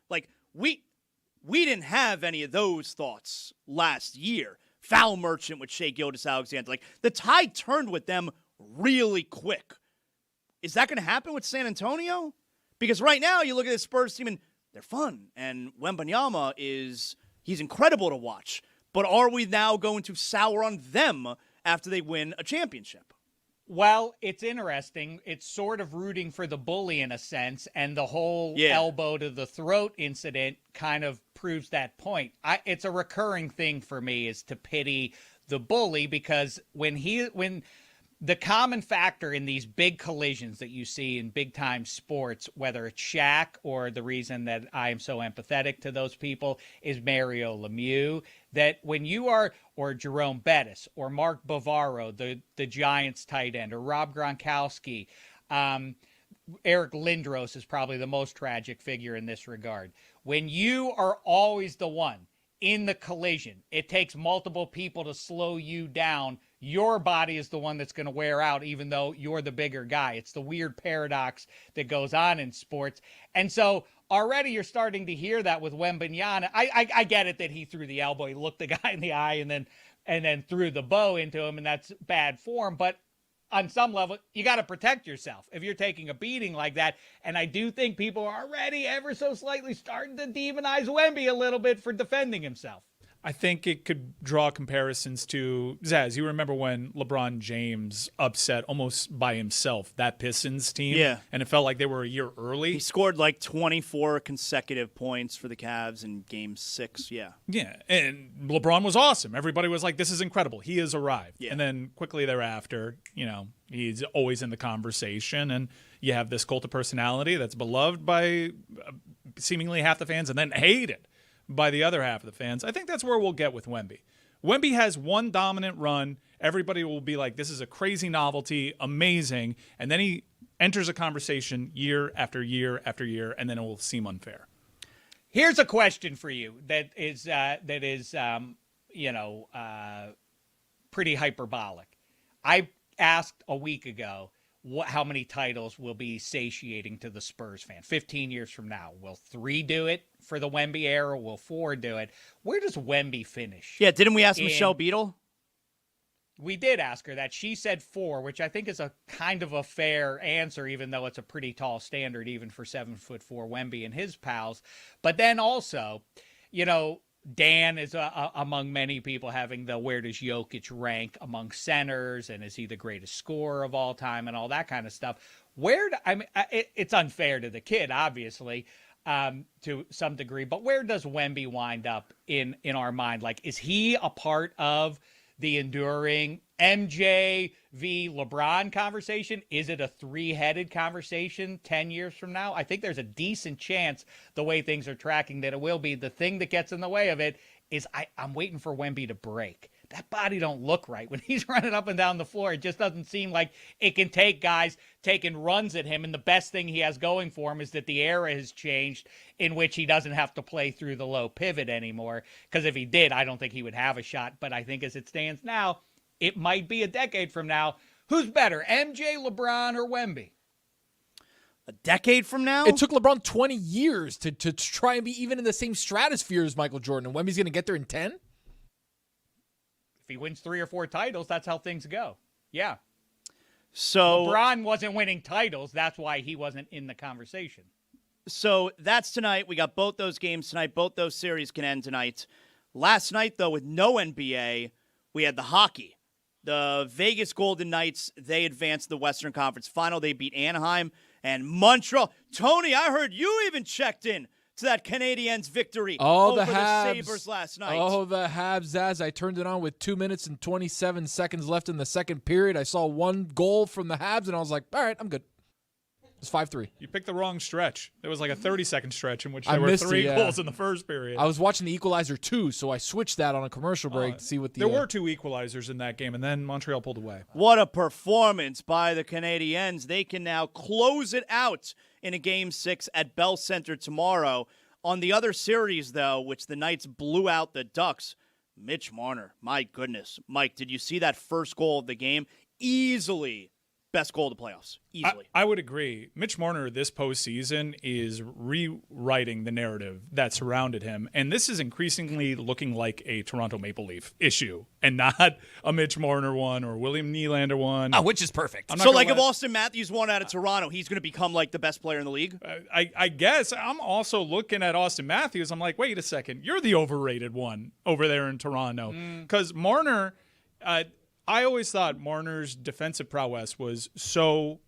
[SPEAKER 2] we didn't have any of those thoughts last year. Foul merchant with Shea Gilgeous-Alexander. Like, the tide turned with them really quick. Is that going to happen with San Antonio? Because right now, you look at the Spurs team, and they're fun. And Wembanyama he's incredible to watch. But are we now going to sour on them after they win a championship?
[SPEAKER 5] Well, it's interesting. It's sort of rooting for the bully in a sense, and the whole elbow to the throat incident kind of proves that point. It's a recurring thing for me is to pity the bully, because when the common factor in these big collisions that you see in big time sports, whether it's Shaq or the reason that I am so empathetic to those people is Mario Lemieux, that when you are, or Jerome Bettis or Mark Bavaro, the Giants tight end, or Rob Gronkowski, Eric Lindros is probably the most tragic figure in this regard. When you are always the one in the collision, it takes multiple people to slow you down. Your body is the one that's going to wear out, even though you're the bigger guy. It's the weird paradox that goes on in sports. And so already you're starting to hear that with Wembanyama. I get it that he threw the elbow. He looked the guy in the eye and then threw the bow into him, and that's bad form. But on some level, you got to protect yourself if you're taking a beating like that. And I do think people are already ever so slightly starting to demonize Wemby a little bit for defending himself.
[SPEAKER 3] I think it could draw comparisons to Zaz. You remember when LeBron James upset almost by himself that Pistons team?
[SPEAKER 2] Yeah.
[SPEAKER 3] And it felt like they were a year early.
[SPEAKER 2] He scored like 24 consecutive points for the Cavs in Game 6. Yeah.
[SPEAKER 3] Yeah. And LeBron was awesome. Everybody was like, this is incredible. He has arrived.
[SPEAKER 2] Yeah.
[SPEAKER 3] And then quickly thereafter, he's always in the conversation. And you have this cult of personality that's beloved by seemingly half the fans and then hated by the other half of the fans. I think that's where we'll get with Wemby. Wemby has one dominant run. Everybody will be like, this is a crazy novelty, amazing. And then he enters a conversation year after year after year, and then it will seem unfair.
[SPEAKER 5] Here's a question for you that is pretty hyperbolic. I asked a week ago, how many titles will be satiating to the Spurs fan 15 years from now? Will 3 do it for the Wemby era? Will 4 do it? Where does Wemby finish?
[SPEAKER 2] Yeah, didn't we ask Michelle Beadle?
[SPEAKER 5] We did ask her that. She said 4, which I think is a kind of a fair answer, even though it's a pretty tall standard, even for 7'4" Wemby and his pals. But then also, Dan is among many people having the where does Jokic rank among centers, and is he the greatest scorer of all time, and all that kind of stuff. It's unfair to the kid, obviously, to some degree, but where does Wemby wind up in our mind? Like, is he a part of the enduring MJ v. LeBron conversation? Is it a 3-headed conversation 10 years from now? I think there's a decent chance, the way things are tracking, that it will be. The thing that gets in the way of it is I'm waiting for Wemby to break. That body don't look right. When he's running up and down the floor, it just doesn't seem like it can take guys taking runs at him. And the best thing he has going for him is that the era has changed in which he doesn't have to play through the low pivot anymore. Because if he did, I don't think he would have a shot. But I think as it stands now, it might be a decade from now. Who's better, MJ, LeBron, or Wemby?
[SPEAKER 2] A decade from now?
[SPEAKER 6] It took LeBron 20 years to try and be even in the same stratosphere as Michael Jordan. And Wemby's going to get there in 10?
[SPEAKER 5] If he wins 3 or 4 titles, that's how things go. Yeah.
[SPEAKER 2] So
[SPEAKER 5] LeBron wasn't winning titles. That's why he wasn't in the conversation.
[SPEAKER 2] So that's tonight. We got both those games tonight. Both those series can end tonight. Last night, though, with no NBA, we had the hockey. The Vegas Golden Knights, they advanced to the Western Conference Final. They beat Anaheim and Montreal. Tony, I heard you even checked in to that Canadiens victory over the Sabres last night.
[SPEAKER 6] Oh, the Habs, Zaz. I turned it on with 2 minutes and 27 seconds left in the second period. I saw one goal from the Habs, and I was like, all right, I'm good. It's 5-3.
[SPEAKER 3] You picked the wrong stretch. There was like a 30-second stretch in which there were 3 goals in the first period.
[SPEAKER 6] I was watching the Equalizer 2, so I switched that on a commercial break to see what the...
[SPEAKER 3] There were 2 equalizers in that game, and then Montreal pulled away.
[SPEAKER 2] What a performance by the Canadiens. They can now close it out in a Game 6 at Bell Center tomorrow. On the other series, though, which the Knights blew out the Ducks, Mitch Marner, my goodness. Mike, did you see that first goal of the game? Easily best goal of the playoffs, easily.
[SPEAKER 3] I would agree. Mitch Marner this postseason is rewriting the narrative that surrounded him, and this is increasingly looking like a Toronto Maple Leaf issue and not a Mitch Marner one or William Nylander one.
[SPEAKER 4] Which is perfect.
[SPEAKER 2] So, like, if Austin Matthews won out of Toronto, he's going to become, like, the best player in the league?
[SPEAKER 3] I guess. I'm also looking at Austin Matthews. I'm like, wait a second. You're the overrated one over there in Toronto. Because Marner, I always thought Marner's defensive prowess was so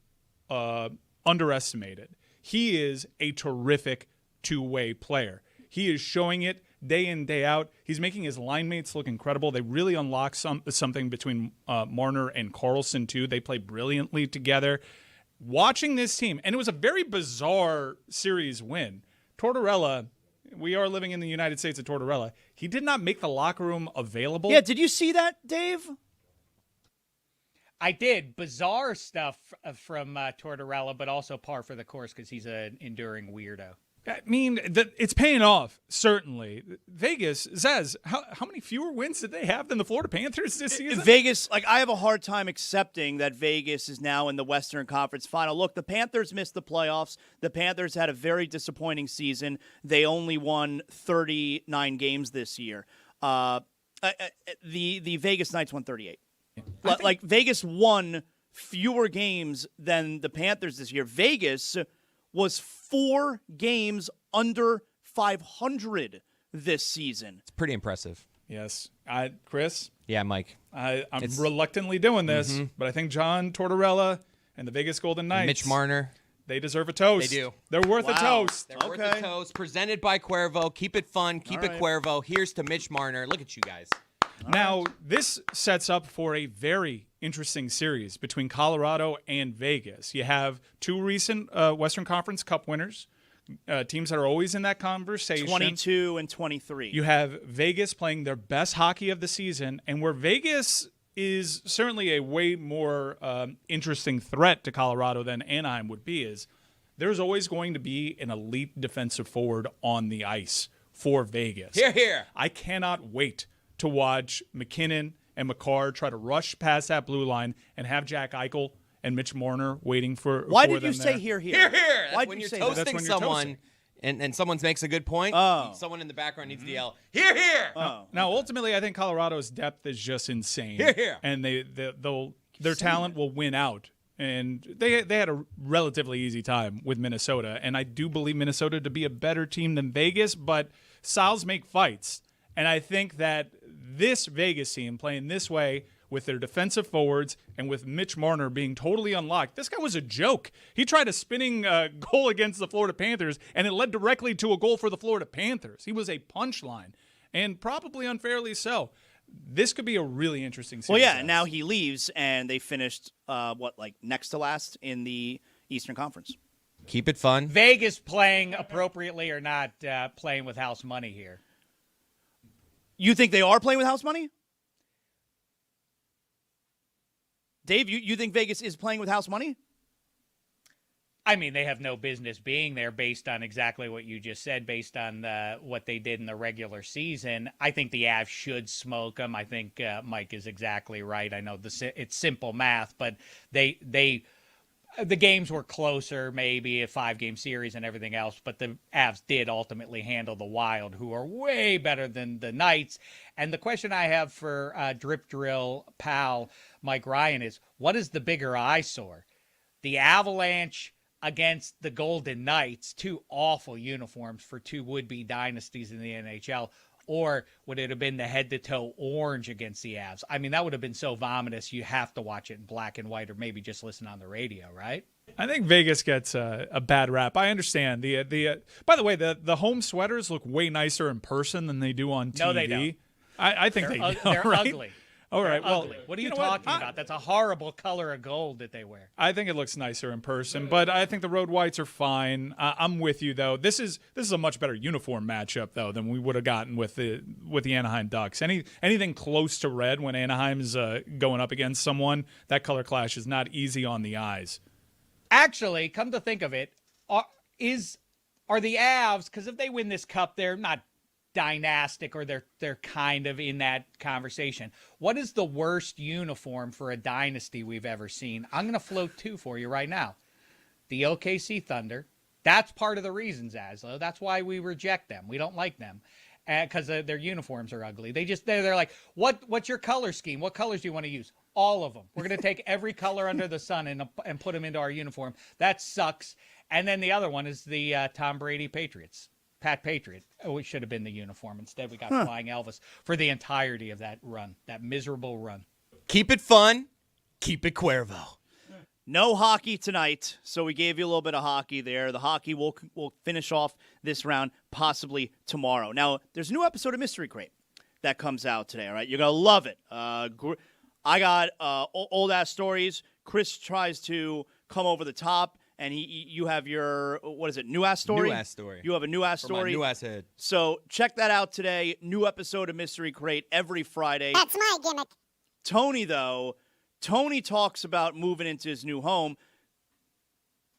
[SPEAKER 3] underestimated. He is a terrific two-way player. He is showing it day in, day out. He's making his line mates look incredible. They really unlock something between Marner and Karlsson, too. They play brilliantly together. Watching this team, and it was a very bizarre series win. Tortorella, we are living in the United States of Tortorella. He did not make the locker room available.
[SPEAKER 2] Yeah, did you see that, Dave?
[SPEAKER 5] I did. Bizarre stuff from Tortorella, but also par for the course because he's an enduring weirdo.
[SPEAKER 3] I mean, it's paying off, certainly. Vegas, Zaz, how many fewer wins did they have than the Florida Panthers this season?
[SPEAKER 2] Vegas, like, I have a hard time accepting that Vegas is now in the Western Conference Final. Look, the Panthers missed the playoffs. The Panthers had a very disappointing season. They only won 39 games this year. The Vegas Knights won 38. Like, Vegas won fewer games than the Panthers this year. Vegas was 4 games under 500 this season.
[SPEAKER 4] It's pretty impressive.
[SPEAKER 3] Yes. Chris?
[SPEAKER 4] Yeah, Mike.
[SPEAKER 3] I'm reluctantly doing this, but I think John Tortorella and the Vegas Golden Knights,
[SPEAKER 4] Mitch Marner,
[SPEAKER 3] they deserve a toast.
[SPEAKER 4] They do.
[SPEAKER 3] They're worth a toast.
[SPEAKER 4] They're worth a toast. Presented by Cuervo. Keep it fun. Keep it Cuervo. Here's to Mitch Marner. Look at you guys.
[SPEAKER 3] Now, this sets up for a very interesting series between Colorado and Vegas. You have 2 recent Western Conference Cup winners, teams that are always in that conversation.
[SPEAKER 2] 22 and 23.
[SPEAKER 3] You have Vegas playing their best hockey of the season, and where Vegas is certainly a way more interesting threat to Colorado than Anaheim would be is there's always going to be an elite defensive forward on the ice for Vegas.
[SPEAKER 4] Hear, hear.
[SPEAKER 3] I cannot wait to watch McKinnon and McCarr try to rush past that blue line and have Jack Eichel and Mitch Marner waiting for
[SPEAKER 2] Why
[SPEAKER 3] for
[SPEAKER 2] did
[SPEAKER 3] them
[SPEAKER 2] you say
[SPEAKER 3] there.
[SPEAKER 2] here?
[SPEAKER 4] Hear, hear.
[SPEAKER 2] Why
[SPEAKER 4] When
[SPEAKER 2] did you
[SPEAKER 4] you're
[SPEAKER 2] say
[SPEAKER 4] toasting
[SPEAKER 2] that?
[SPEAKER 3] That's when you're
[SPEAKER 4] someone
[SPEAKER 3] toasting.
[SPEAKER 4] and someone makes a good point,
[SPEAKER 2] Oh.
[SPEAKER 4] someone in the background needs to yell, hear, hear.
[SPEAKER 3] Now, ultimately, I think Colorado's depth is just insane.
[SPEAKER 4] Hear, hear.
[SPEAKER 3] And their talent will win out. And they had a relatively easy time with Minnesota. And I do believe Minnesota to be a better team than Vegas, but styles make fights. And I think that this Vegas team playing this way with their defensive forwards and with Mitch Marner being totally unlocked. This guy was a joke. He tried a spinning goal against the Florida Panthers, and it led directly to a goal for the Florida Panthers. He was a punchline, and probably unfairly so. This could be a really interesting series.
[SPEAKER 2] Well, yeah, now he leaves, and they finished, next to last in the Eastern Conference.
[SPEAKER 4] Keep it fun.
[SPEAKER 5] Vegas playing appropriately or not playing with house money here.
[SPEAKER 2] You think they are playing with house money? Dave, you think Vegas is playing with house money?
[SPEAKER 5] I mean, they have no business being there based on exactly what you just said, based on what they did in the regular season. I think the Avs should smoke them. I think Mike is exactly right. I know it's simple math, but the games were closer, maybe a 5-game series and everything else, but the Avs did ultimately handle the Wild, who are way better than the Knights. And the question I have for Drip Drill pal Mike Ryan is, what is the bigger eyesore? The Avalanche against the Golden Knights, 2 awful uniforms for 2 would-be dynasties in the NHL, or would it have been the head-to-toe orange against the Avs? I mean, that would have been so vomitous, you have to watch it in black and white or maybe just listen on the radio, right?
[SPEAKER 3] I think Vegas gets a bad rap. I understand. By the way, the home sweaters look way nicer in person than they do on TV.
[SPEAKER 5] No, they don't.
[SPEAKER 3] I think they do.
[SPEAKER 5] They're
[SPEAKER 3] right?
[SPEAKER 5] ugly.
[SPEAKER 3] All right.
[SPEAKER 5] They're
[SPEAKER 3] Well,
[SPEAKER 5] ugly. What are you
[SPEAKER 3] know
[SPEAKER 5] talking about? That's a horrible color of gold that they wear.
[SPEAKER 3] I think it looks nicer in person, but I think the road whites are fine. I'm with you though. This is a much better uniform matchup though than we would have gotten with the Anaheim Ducks. Anything close to red when Anaheim's going up against someone, that color clash is not easy on the eyes.
[SPEAKER 5] Actually, come to think of it, are the Avs, because if they win this cup, they're not dynastic, or they're kind of in that conversation. What is the worst uniform for a dynasty we've ever seen? I'm going to float 2 for you right now. The OKC Thunder. That's part of the reason, Zaslow. That's why we reject them. We don't like them because their uniforms are ugly. They're like, what's your color scheme? What colors do you want to use? All of them. We're going to take every color under the sun and put them into our uniform. That sucks. And then the other one is the Tom Brady Patriots. Pat Patriot, which should have been the uniform. Instead, we got Flying Elvis for the entirety of that run, that miserable run.
[SPEAKER 4] Keep it fun. Keep it Cuervo.
[SPEAKER 2] No hockey tonight, so we gave you a little bit of hockey there. The hockey will finish off this round possibly tomorrow. Now, there's a new episode of Mystery Crate that comes out today, all right? You're going to love it. I got old-ass stories. Chris tries to come over the top, and you have your, what is it, new-ass story?
[SPEAKER 4] New-ass story.
[SPEAKER 2] You have a new-ass story.
[SPEAKER 4] For my new-ass head.
[SPEAKER 2] So check that out today. New episode of Mystery Crate every Friday.
[SPEAKER 12] That's my gimmick.
[SPEAKER 2] Tony talks about moving into his new home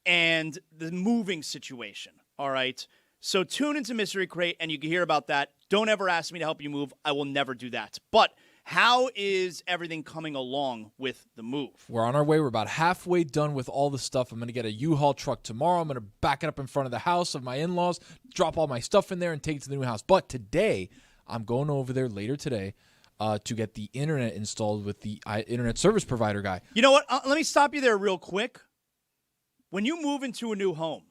[SPEAKER 2] and the moving situation, all right? So tune into Mystery Crate, and you can hear about that. Don't ever ask me to help you move. I will never do that. But how is everything coming along with the move?
[SPEAKER 6] We're on our way. We're about halfway done with all the stuff. I'm going to get a U-Haul truck tomorrow. I'm going to back it up in front of the house of my in-laws, drop all my stuff in there, and take it to the new house. But today, I'm going over there later today to get the internet installed with the internet service provider guy.
[SPEAKER 2] You know what? Let me stop you there real quick. When you move into a new home,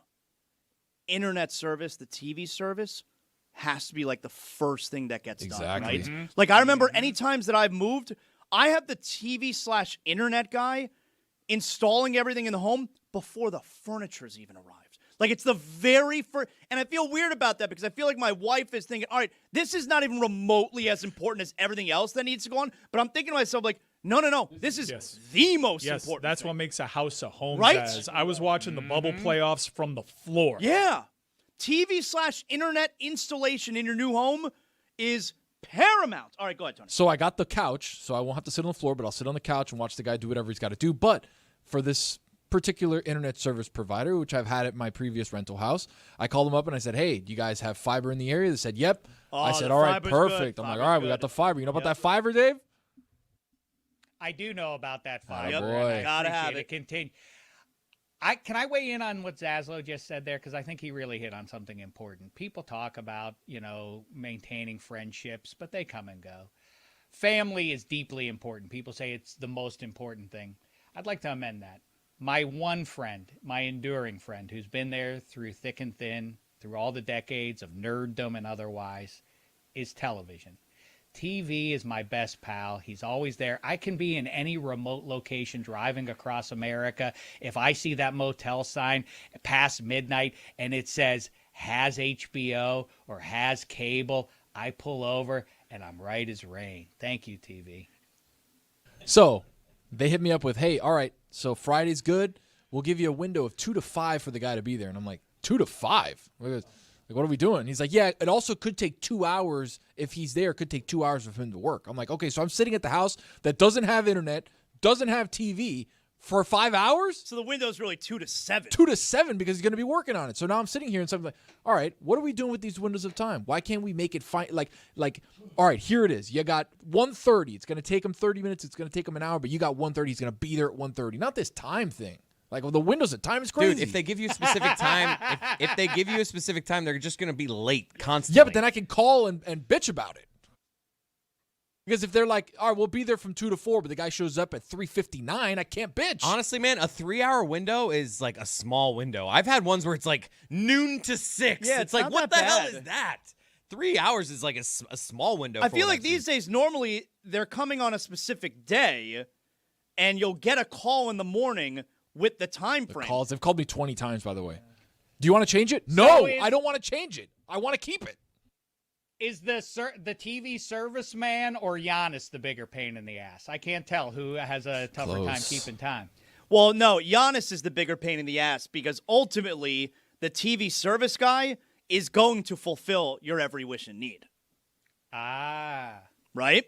[SPEAKER 2] internet service, the TV service, has to be like the first thing that gets done, right?
[SPEAKER 6] Mm-hmm.
[SPEAKER 2] Like I remember any times that I've moved, I have the TV/internet guy installing everything in the home before the furniture's even arrived. Like it's the very first, and I feel weird about that because I feel like my wife is thinking, all right, this is not even remotely as important as everything else that needs to go on. But I'm thinking to myself, like, no, this is the most important.
[SPEAKER 3] That's
[SPEAKER 2] thing.
[SPEAKER 3] what makes a house a home.
[SPEAKER 2] Right?
[SPEAKER 3] As I was watching the bubble playoffs from the floor.
[SPEAKER 2] Yeah. TV/internet installation in your new home is paramount. All right, go ahead, Tony.
[SPEAKER 6] So I got the couch, so I won't have to sit on the floor, but I'll sit on the couch and watch the guy do whatever he's got to do. But for this particular internet service provider, which I've had at my previous rental house, I called them up and I said, hey, do you guys have fiber in the area? They said, yep. I said, all right, perfect. I'm like, all right, we got the fiber. You know about that fiber, Dave?
[SPEAKER 5] I do know about that fiber.
[SPEAKER 6] Yep.
[SPEAKER 5] I
[SPEAKER 2] Gotta have
[SPEAKER 5] appreciate
[SPEAKER 2] it.
[SPEAKER 5] Continue. Can I weigh in on what Zaslow just said there? Because I think he really hit on something important. People talk about, maintaining friendships, but they come and go. Family is deeply important. People say it's the most important thing. I'd like to amend that. My one friend, my enduring friend, who's been there through thick and thin, through all the decades of nerddom and otherwise, is television. TV is my best pal. He's always there. I can be in any remote location driving across America. If I see that motel sign past midnight and it says has HBO or has cable, I pull over and I'm right as rain. Thank you, TV.
[SPEAKER 6] So they hit me up with, hey, all right, so Friday's good. We'll give you a window of 2 to 5 for the guy to be there. And I'm like, 2 to 5? Like, what are we doing? He's like, yeah, it also could take 2 hours. If he's there, it could take 2 hours for him to work. I'm like, okay, so I'm sitting at the house that doesn't have internet, doesn't have TV for 5 hours?
[SPEAKER 2] So the window's really 2 to 7.
[SPEAKER 6] 2 to 7 because he's going to be working on it. So now I'm sitting here and so I'm like, all right, what are we doing with these windows of time? Why can't we make it fine? Like, all right, here it is. You got 1:30. It's going to take him 30 minutes. It's going to take him an hour, but you got 1:30. He's going to be there at 1:30. Not this time thing. Like, well, the windows of time is crazy.
[SPEAKER 4] Dude, if they give you a specific time, if they give you a specific time, they're just going to be late constantly.
[SPEAKER 6] Yeah, but then I can call and bitch about it. Because if they're like, all right, we'll be there from 2 to 4, but the guy shows up at 3:59, I can't bitch.
[SPEAKER 4] Honestly, man, a 3-hour window is like a small window. I've had ones where it's like noon to 6.
[SPEAKER 2] Yeah,
[SPEAKER 4] it's like,
[SPEAKER 2] not
[SPEAKER 4] what
[SPEAKER 2] that
[SPEAKER 4] the hell
[SPEAKER 2] bad.
[SPEAKER 4] is that? 3 hours is like a small window.
[SPEAKER 2] I
[SPEAKER 4] for
[SPEAKER 2] feel
[SPEAKER 4] what
[SPEAKER 2] like
[SPEAKER 4] I've
[SPEAKER 2] these
[SPEAKER 4] seen.
[SPEAKER 2] days, normally, they're coming on a specific day, and you'll get a call in the morning with the time frame.
[SPEAKER 6] Calls. They've called me 20 times, by the way. Do you want to change it? No, I don't want to change it. I want to keep it.
[SPEAKER 5] Is the TV serviceman or Giannis the bigger pain in the ass? I can't tell who has a tougher time keeping time.
[SPEAKER 2] Well, no, Giannis is the bigger pain in the ass because ultimately the TV service guy is going to fulfill your every wish and need.
[SPEAKER 5] Ah.
[SPEAKER 2] Right?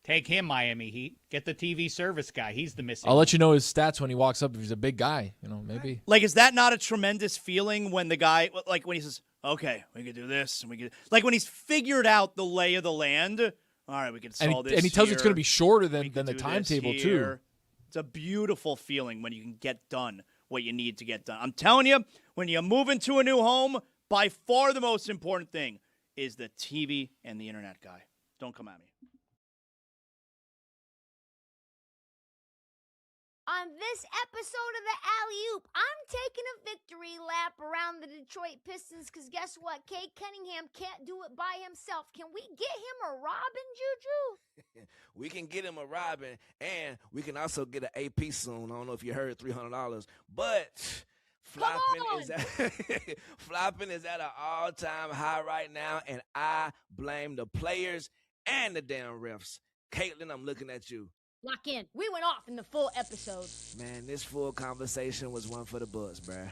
[SPEAKER 5] Take him, Miami Heat. Get the TV service guy. He's the missing.
[SPEAKER 6] I'll let you know his stats when he walks up if he's a big guy. Maybe.
[SPEAKER 2] Like, is that not a tremendous feeling when the guy, like when he says, okay, we can do this, and we can, like when he's figured out the lay of the land, all right, we can solve this.
[SPEAKER 6] And he tells you it's going to
[SPEAKER 2] here.
[SPEAKER 6] be shorter
[SPEAKER 2] We
[SPEAKER 6] than
[SPEAKER 2] can
[SPEAKER 6] the
[SPEAKER 2] do
[SPEAKER 6] timetable,
[SPEAKER 2] this
[SPEAKER 6] too.
[SPEAKER 2] here. It's a beautiful feeling when you can get done what you need to get done. I'm telling you, when you move into a new home, by far the most important thing is the TV and the internet guy. Don't come at me.
[SPEAKER 12] On this episode of the Alley-Oop, I'm taking a victory lap around the Detroit Pistons because guess what? Cade Cunningham can't do it by himself. Can we get him a Robin, Juju?
[SPEAKER 13] We can get him a Robin, and we can also get an AP soon. I don't know if you heard $300, but flopping is at an all-time high right now, and I blame the players and the damn refs. Caitlin, I'm looking at you.
[SPEAKER 12] Lock in. We went off in the full episode.
[SPEAKER 13] Man, this full conversation was one for the books, bruh.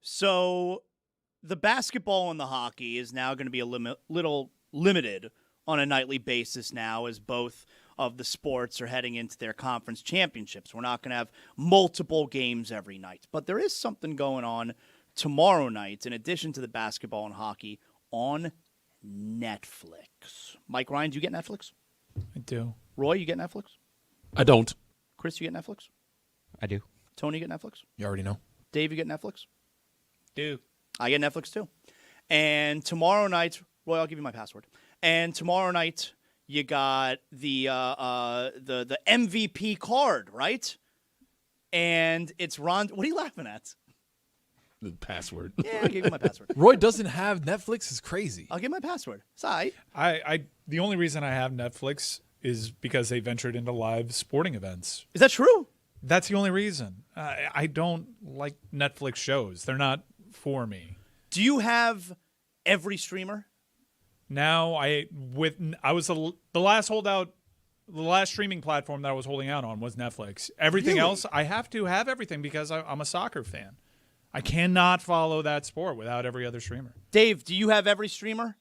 [SPEAKER 2] So the basketball and the hockey is now going to be a little limited on a nightly basis now, as both of the sports are heading into their conference championships. We're not going to have multiple games every night. But there is something going on tomorrow night, in addition to the basketball and hockey, on Netflix. Mike Ryan, do you get Netflix?
[SPEAKER 3] I do.
[SPEAKER 2] Roy, you get Netflix?
[SPEAKER 6] I don't.
[SPEAKER 2] Chris, you get Netflix?
[SPEAKER 4] I do.
[SPEAKER 2] Tony, you get Netflix?
[SPEAKER 6] You already know.
[SPEAKER 2] Dave, you get Netflix?
[SPEAKER 5] Do.
[SPEAKER 2] I get Netflix too. And tomorrow night, Roy, I'll give you my password. And tomorrow night, you got the MVP card, right? And it's Ron. What are you laughing at?
[SPEAKER 6] The password.
[SPEAKER 2] Yeah, I'll give you my password.
[SPEAKER 6] Roy doesn't have Netflix. Is crazy.
[SPEAKER 2] I'll give my password. It's all right.
[SPEAKER 3] The only reason I have Netflix is because they ventured into live sporting events.
[SPEAKER 2] Is that true?
[SPEAKER 3] That's the only reason. I don't like Netflix shows. They're not for me.
[SPEAKER 2] Do you have every streamer?
[SPEAKER 3] Now I was the last holdout. The last streaming platform that I was holding out on was Netflix. Everything else, I have to have everything because I'm a soccer fan. I cannot follow that sport without every other streamer.
[SPEAKER 2] Dave, do you have every streamer?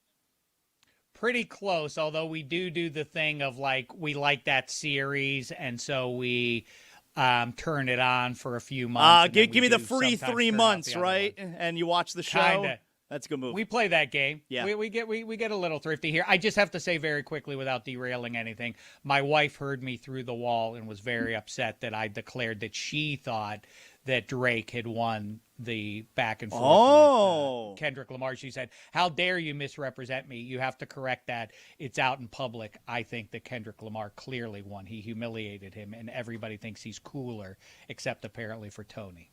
[SPEAKER 5] Pretty close, although we do the thing of like we like that series, and so we turn it on for a few months.
[SPEAKER 2] Give me the free 3 months, right? And you watch the show.
[SPEAKER 5] Kinda.
[SPEAKER 2] That's a good move.
[SPEAKER 5] We play that game.
[SPEAKER 2] Yeah.
[SPEAKER 5] We get a little thrifty here. I just have to say very quickly without derailing anything, my wife heard me through the wall and was very upset that I declared that she thought that Drake had won the back and forth with Kendrick Lamar. She said, "How dare you misrepresent me? You have to correct that. It's out in public." I think that Kendrick Lamar clearly won. He humiliated him, and everybody thinks he's cooler, except apparently for Tony.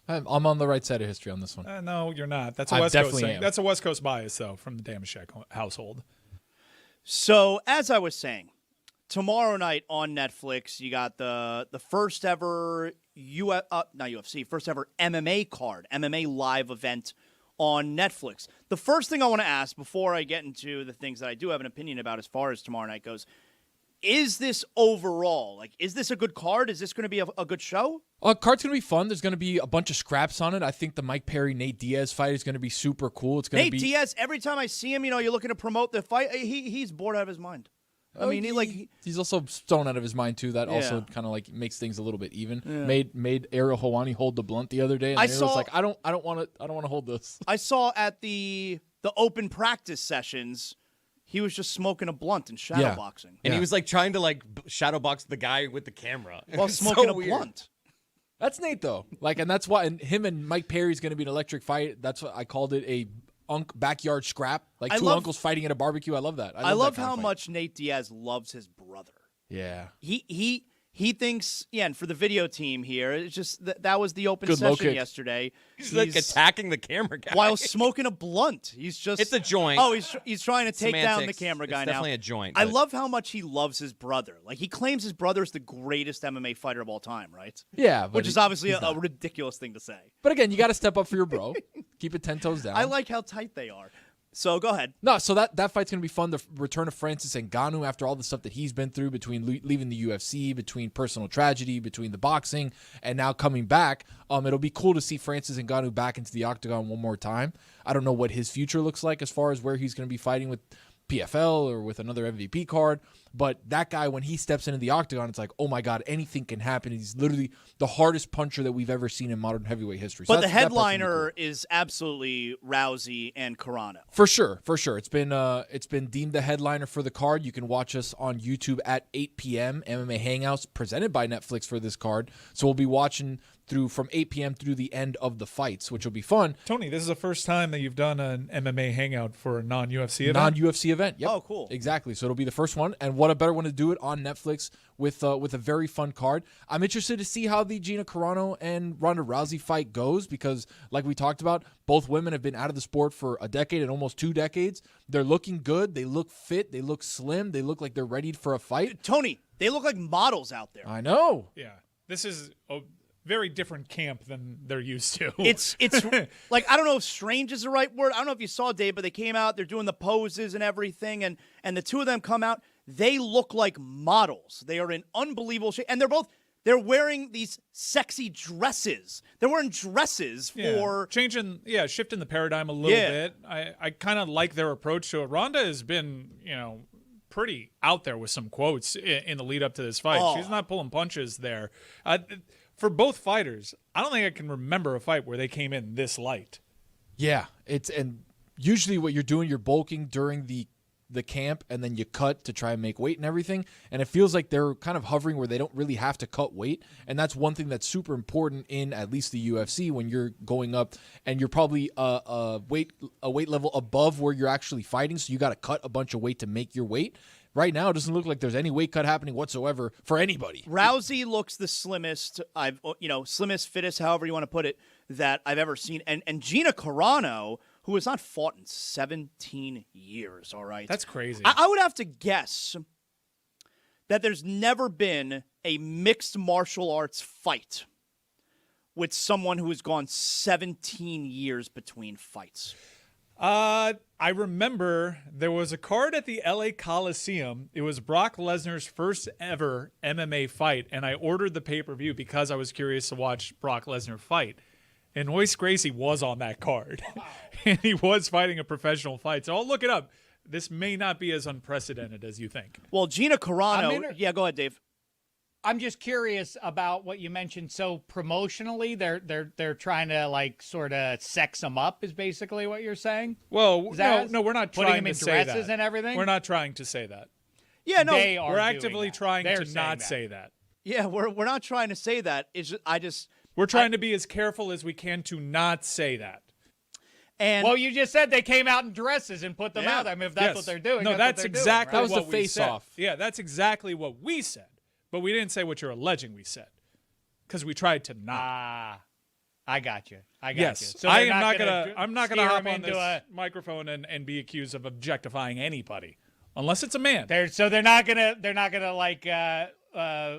[SPEAKER 6] I'm on the right side of history on this one.
[SPEAKER 3] No, you're not. That's a
[SPEAKER 6] I
[SPEAKER 3] West Coast
[SPEAKER 6] definitely
[SPEAKER 3] thing.
[SPEAKER 6] am.
[SPEAKER 3] That's a West Coast bias, though, from the Damashek household.
[SPEAKER 2] So, as I was saying, tomorrow night on Netflix, you got the first ever first ever MMA card, MMA live event on Netflix. The first thing I want to ask before I get into the things that I do have an opinion about as far as tomorrow night goes, is this overall, is this a good card? Is this going to be a good show?
[SPEAKER 6] Card's going to be fun. There's going to be a bunch of scraps on it. I think the Mike Perry-Nate Diaz fight is going to be super cool. It's going to be...
[SPEAKER 2] Nate Diaz, every time I see him, you're looking to promote the fight, he's bored out of his mind. I mean,
[SPEAKER 6] he's also stoned out of his mind too. That also kind of makes things a little bit even. Yeah. Made Ariel Helwani hold the blunt the other day, and Ariel was like, I don't want to hold this.
[SPEAKER 2] I saw at the open practice sessions, he was just smoking a blunt and shadowboxing,
[SPEAKER 4] and he was trying to shadowbox the guy with the camera
[SPEAKER 2] while smoking a blunt.
[SPEAKER 6] That's Nate though. And that's why. And him and Mike Perry's going to be an electric fight. That's what I called it, a backyard scrap, two uncles fighting at a barbecue. I love that. I love
[SPEAKER 2] how much Nate Diaz loves his brother.
[SPEAKER 6] Yeah,
[SPEAKER 2] he thinks, and for the video team here, it's just that was the open session yesterday.
[SPEAKER 4] He's attacking the camera guy
[SPEAKER 2] while smoking a blunt. It's
[SPEAKER 4] a joint.
[SPEAKER 2] Oh, he's trying to take down the camera guy now.
[SPEAKER 4] Definitely a joint.
[SPEAKER 2] I love how much he loves his brother. He claims his brother is the greatest MMA fighter of all time, right?
[SPEAKER 6] Yeah,
[SPEAKER 2] which is obviously a ridiculous thing to say.
[SPEAKER 6] But again, you got to step up for your bro. Keep it 10 toes down.
[SPEAKER 2] I like how tight they are. So go ahead.
[SPEAKER 6] No, so that fight's going to be fun. The return of Francis Ngannou after all the stuff that he's been through between leaving the UFC, between personal tragedy, between the boxing, and now coming back. It'll be cool to see Francis Ngannou back into the octagon one more time. I don't know what his future looks like as far as where he's going to be fighting with PFL or with another MVP card. But that guy, when he steps into the octagon, it's like, oh my God, anything can happen. He's literally the hardest puncher that we've ever seen in modern heavyweight history.
[SPEAKER 2] But the headliner is absolutely Rousey and Carano.
[SPEAKER 6] For sure. It's been deemed the headliner for the card. You can watch us on YouTube at 8 p.m. MMA Hangouts presented by Netflix for this card. So we'll be watching from 8 p.m. through the end of the fights, which will be fun.
[SPEAKER 3] Tony, this is the first time that you've done an MMA Hangout for a non-UFC event?
[SPEAKER 6] Non-UFC event, yep.
[SPEAKER 2] Oh, cool.
[SPEAKER 6] Exactly. So it'll be the first one. And what a better one to do it on Netflix with a very fun card. I'm interested to see how the Gina Carano and Ronda Rousey fight goes because, like we talked about, both women have been out of the sport for a decade and almost 2 decades. They're looking good. They look fit. They look slim. They look like they're ready for a fight.
[SPEAKER 2] Tony, they look like models out there.
[SPEAKER 6] I know.
[SPEAKER 3] Yeah. This is a very different camp than they're used to.
[SPEAKER 2] It's I don't know if strange is the right word. I don't know if you saw, Dave, but they came out, they're doing the poses and everything, and the two of them come out. They look like models. They are in unbelievable shape, and they're both They're wearing these sexy dresses. They're wearing dresses for
[SPEAKER 3] shifting the paradigm a little bit. I kind of like their approach to it. Ronda has been, pretty out there with some quotes in the lead up to this fight.
[SPEAKER 2] Oh.
[SPEAKER 3] She's not pulling punches there. For both fighters, I don't think I can remember a fight where they came in this light.
[SPEAKER 6] Yeah, and usually what you're doing, you're bulking during the camp, and then you cut to try and make weight and everything, and it feels like they're kind of hovering where they don't really have to cut weight, and that's one thing that's super important in at least the UFC when you're going up and you're probably a weight level above where you're actually fighting, so you got to cut a bunch of weight to make your weight. Right now, it doesn't look like there's any weight cut happening whatsoever for anybody.
[SPEAKER 2] Rousey looks the slimmest, slimmest, fittest, however you want to put it, that I've ever seen. And Gina Carano, who has not fought in 17 years, all right?
[SPEAKER 3] That's crazy.
[SPEAKER 2] I would have to guess that there's never been a mixed martial arts fight with someone who has gone 17 years between fights.
[SPEAKER 3] I remember there was a card at the LA Coliseum. It was Brock Lesnar's first ever MMA fight, and I ordered the pay-per-view because I was curious to watch Brock Lesnar fight. And Royce Gracie was on that card, and he was fighting a professional fight. So I'll look it up. This may not be as unprecedented as you think.
[SPEAKER 2] Well, Gina Carano, go ahead, Dave.
[SPEAKER 5] I'm just curious about what you mentioned. So promotionally, they're trying to sort of sex them up, is basically what you're saying.
[SPEAKER 3] Well, no, we're not
[SPEAKER 5] putting
[SPEAKER 3] trying
[SPEAKER 5] them in
[SPEAKER 3] to say
[SPEAKER 5] dresses
[SPEAKER 3] that.
[SPEAKER 5] and everything.
[SPEAKER 3] We're not trying to say that.
[SPEAKER 2] Yeah, no,
[SPEAKER 3] we're actively trying to not say that.
[SPEAKER 2] Yeah, we're not trying to say that.
[SPEAKER 3] We're trying to be as careful as we can to not say that.
[SPEAKER 2] And
[SPEAKER 5] well, you just said they came out in dresses and put them out. I mean, if that's what they're doing,
[SPEAKER 3] no, that's exactly
[SPEAKER 5] what
[SPEAKER 3] what we said. Yeah, that's exactly what we said. But we didn't say what you're alleging we said, because we tried to not.
[SPEAKER 5] I got you.
[SPEAKER 3] Yes,
[SPEAKER 5] So
[SPEAKER 3] I'm not gonna hop on this
[SPEAKER 5] microphone
[SPEAKER 3] microphone and be accused of objectifying anybody, unless it's a man.
[SPEAKER 5] They're not gonna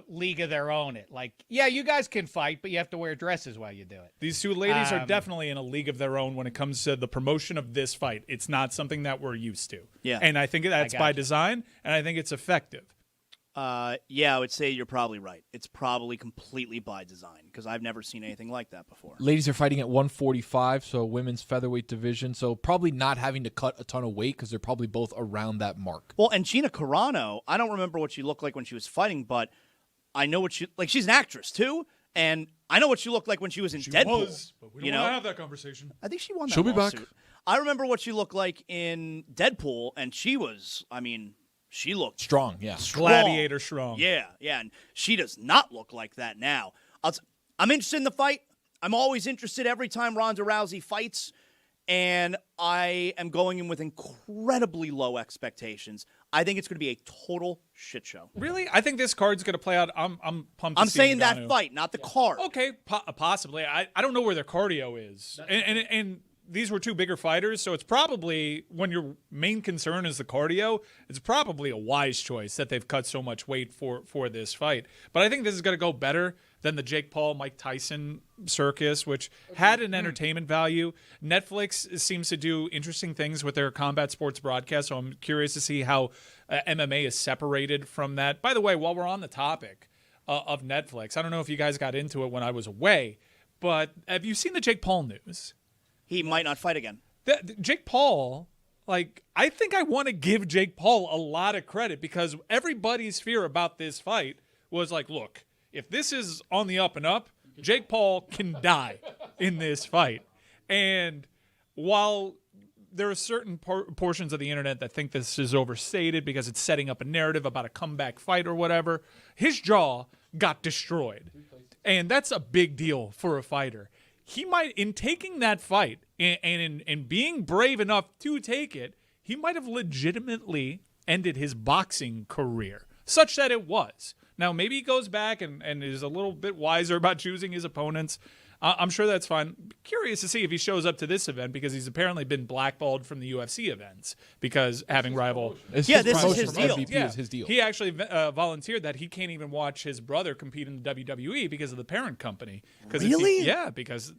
[SPEAKER 5] league of their own it. You guys can fight, but you have to wear dresses while you do it.
[SPEAKER 3] These two ladies are definitely in a league of their own when it comes to the promotion of this fight. It's not something that we're used to.
[SPEAKER 2] Yeah,
[SPEAKER 3] and I think that's by design, and I think it's effective.
[SPEAKER 2] I would say you're probably right. It's probably completely by design, because I've never seen anything like that before.
[SPEAKER 6] Ladies are fighting at 145, so women's featherweight division, so probably not having to cut a ton of weight because they're probably both around that mark.
[SPEAKER 2] Well, and Gina Carano, I don't remember what she looked like when she was fighting, but I know what she's an actress too, and I know what she looked like when she was in Deadpool.
[SPEAKER 3] But we don't want to have that conversation.
[SPEAKER 2] I think she won that
[SPEAKER 6] She'll be
[SPEAKER 2] lawsuit.
[SPEAKER 6] back.
[SPEAKER 2] I remember what she looked like in Deadpool, and she was, she looked
[SPEAKER 6] strong, yeah.
[SPEAKER 3] Gladiator strong.
[SPEAKER 2] Yeah, and she does not look like that now. I'm interested in the fight. I'm always interested every time Ronda Rousey fights, and I am going in with incredibly low expectations. I think it's going to be a total shit show.
[SPEAKER 3] Really? I think this card's going to play out. I'm pumped.
[SPEAKER 2] I'm saying that fight, not the card.
[SPEAKER 3] Okay, possibly. I don't know where their cardio is, and these were two bigger fighters, so it's probably, when your main concern is the cardio, it's probably a wise choice that they've cut so much weight for this fight. But I think this is going to go better than the Jake Paul, Mike Tyson circus, which had an entertainment value. Netflix seems to do interesting things with their combat sports broadcast, so I'm curious to see how MMA is separated from that. By the way, while we're on the topic of Netflix, I don't know if you guys got into it when I was away, but have you seen the Jake Paul news?
[SPEAKER 2] He might not fight again.
[SPEAKER 3] Jake Paul, I think I want to give Jake Paul a lot of credit, because everybody's fear about this fight was look, if this is on the up and up, Jake Paul can die in this fight. And while there are certain portions of the internet that think this is overstated because it's setting up a narrative about a comeback fight or whatever, his jaw got destroyed. And that's a big deal for a fighter. He might, in taking that fight and in being brave enough to take it, he might have legitimately ended his boxing career, such that it was. Now, maybe he goes back and is a little bit wiser about choosing his opponents. I'm sure that's fine. Curious to see if he shows up to this event, because he's apparently been blackballed from the UFC events because having rival.
[SPEAKER 2] This is his deal.
[SPEAKER 6] MVP is his deal.
[SPEAKER 3] He actually volunteered that he can't even watch his brother compete in the WWE because of the parent company.
[SPEAKER 2] Really?
[SPEAKER 3] Because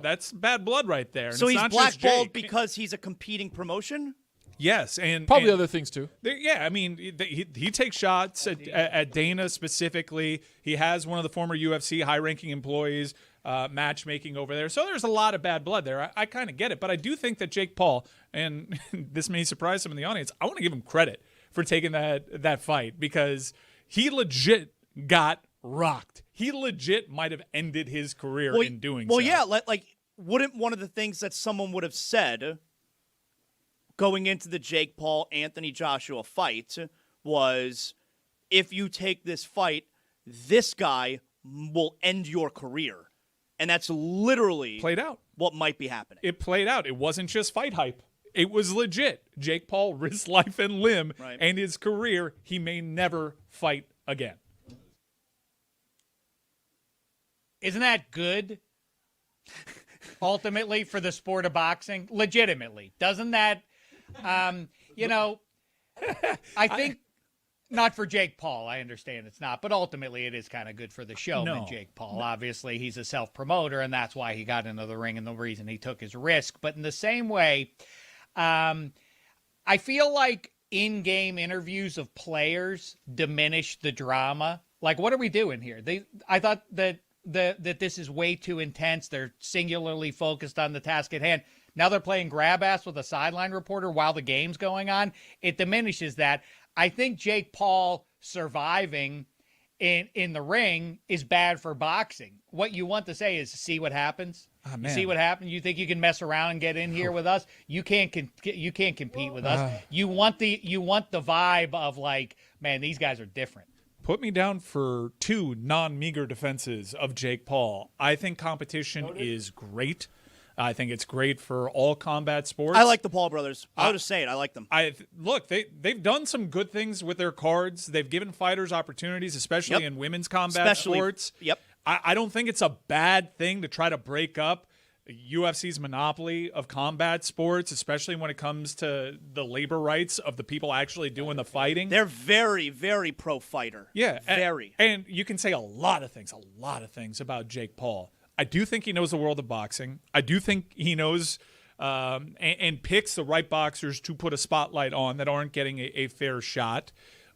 [SPEAKER 3] that's bad blood right there. And
[SPEAKER 2] So
[SPEAKER 3] it's
[SPEAKER 2] he's
[SPEAKER 3] not just
[SPEAKER 2] blackballed
[SPEAKER 3] Jake.
[SPEAKER 2] because he's a competing promotion?
[SPEAKER 3] Yes, and
[SPEAKER 6] Probably other things too.
[SPEAKER 3] Yeah, I mean, he takes shots at Dana specifically. He has one of the former UFC high-ranking employees matchmaking over there. So there's a lot of bad blood there. I kind of get it. But I do think that Jake Paul, and this may surprise some in the audience, I want to give him credit for taking that fight because he legit got rocked. He legit might have ended his career in doing so.
[SPEAKER 2] Well, yeah, like wouldn't one of the things that someone would have said going into the Jake Paul Anthony Joshua fight was, if you take this fight, this guy will end your career. And that's literally
[SPEAKER 3] played out.
[SPEAKER 2] What might be happening.
[SPEAKER 3] It played out. It wasn't just fight hype. It was legit. Jake Paul risked life and limb and his career. He may never fight again.
[SPEAKER 5] Isn't that good? Ultimately, for the sport of boxing, legitimately, doesn't that? I think not for Jake Paul. I understand it's not, but ultimately, it is kind of good for the showman, Jake Paul. Obviously, he's a self-promoter, and that's why he got into the ring and the reason he took his risk. But in the same way, I feel like in-game interviews of players diminish the drama. Like, what are we doing here? I thought that this is way too intense. They're singularly focused on the task at hand. Now they're playing grab ass with a sideline reporter while the game's going on. It diminishes that. I think Jake Paul surviving in the ring is bad for boxing. What you want to say is, see what happens.
[SPEAKER 3] Oh,
[SPEAKER 5] you see what happens. You think you can mess around and get in here with us? You can't compete with us. You want the vibe of like, man, these guys are different.
[SPEAKER 3] Put me down for 2 non-meager defenses of Jake Paul. I think competition is great. I think it's great for all combat sports.
[SPEAKER 2] I like the Paul brothers. I'll just say it. I like them.
[SPEAKER 3] Look, they've done some good things with their cards. They've given fighters opportunities, especially in women's combat sports.
[SPEAKER 2] Yep.
[SPEAKER 3] I don't think it's a bad thing to try to break up UFC's monopoly of combat sports, especially when it comes to the labor rights of the people actually doing the fighting.
[SPEAKER 2] They're very, very pro-fighter.
[SPEAKER 3] Yeah.
[SPEAKER 2] Very.
[SPEAKER 3] And you can say a lot of things about Jake Paul. I do think he knows the world of boxing. I do think he knows and picks the right boxers to put a spotlight on that aren't getting a fair shot.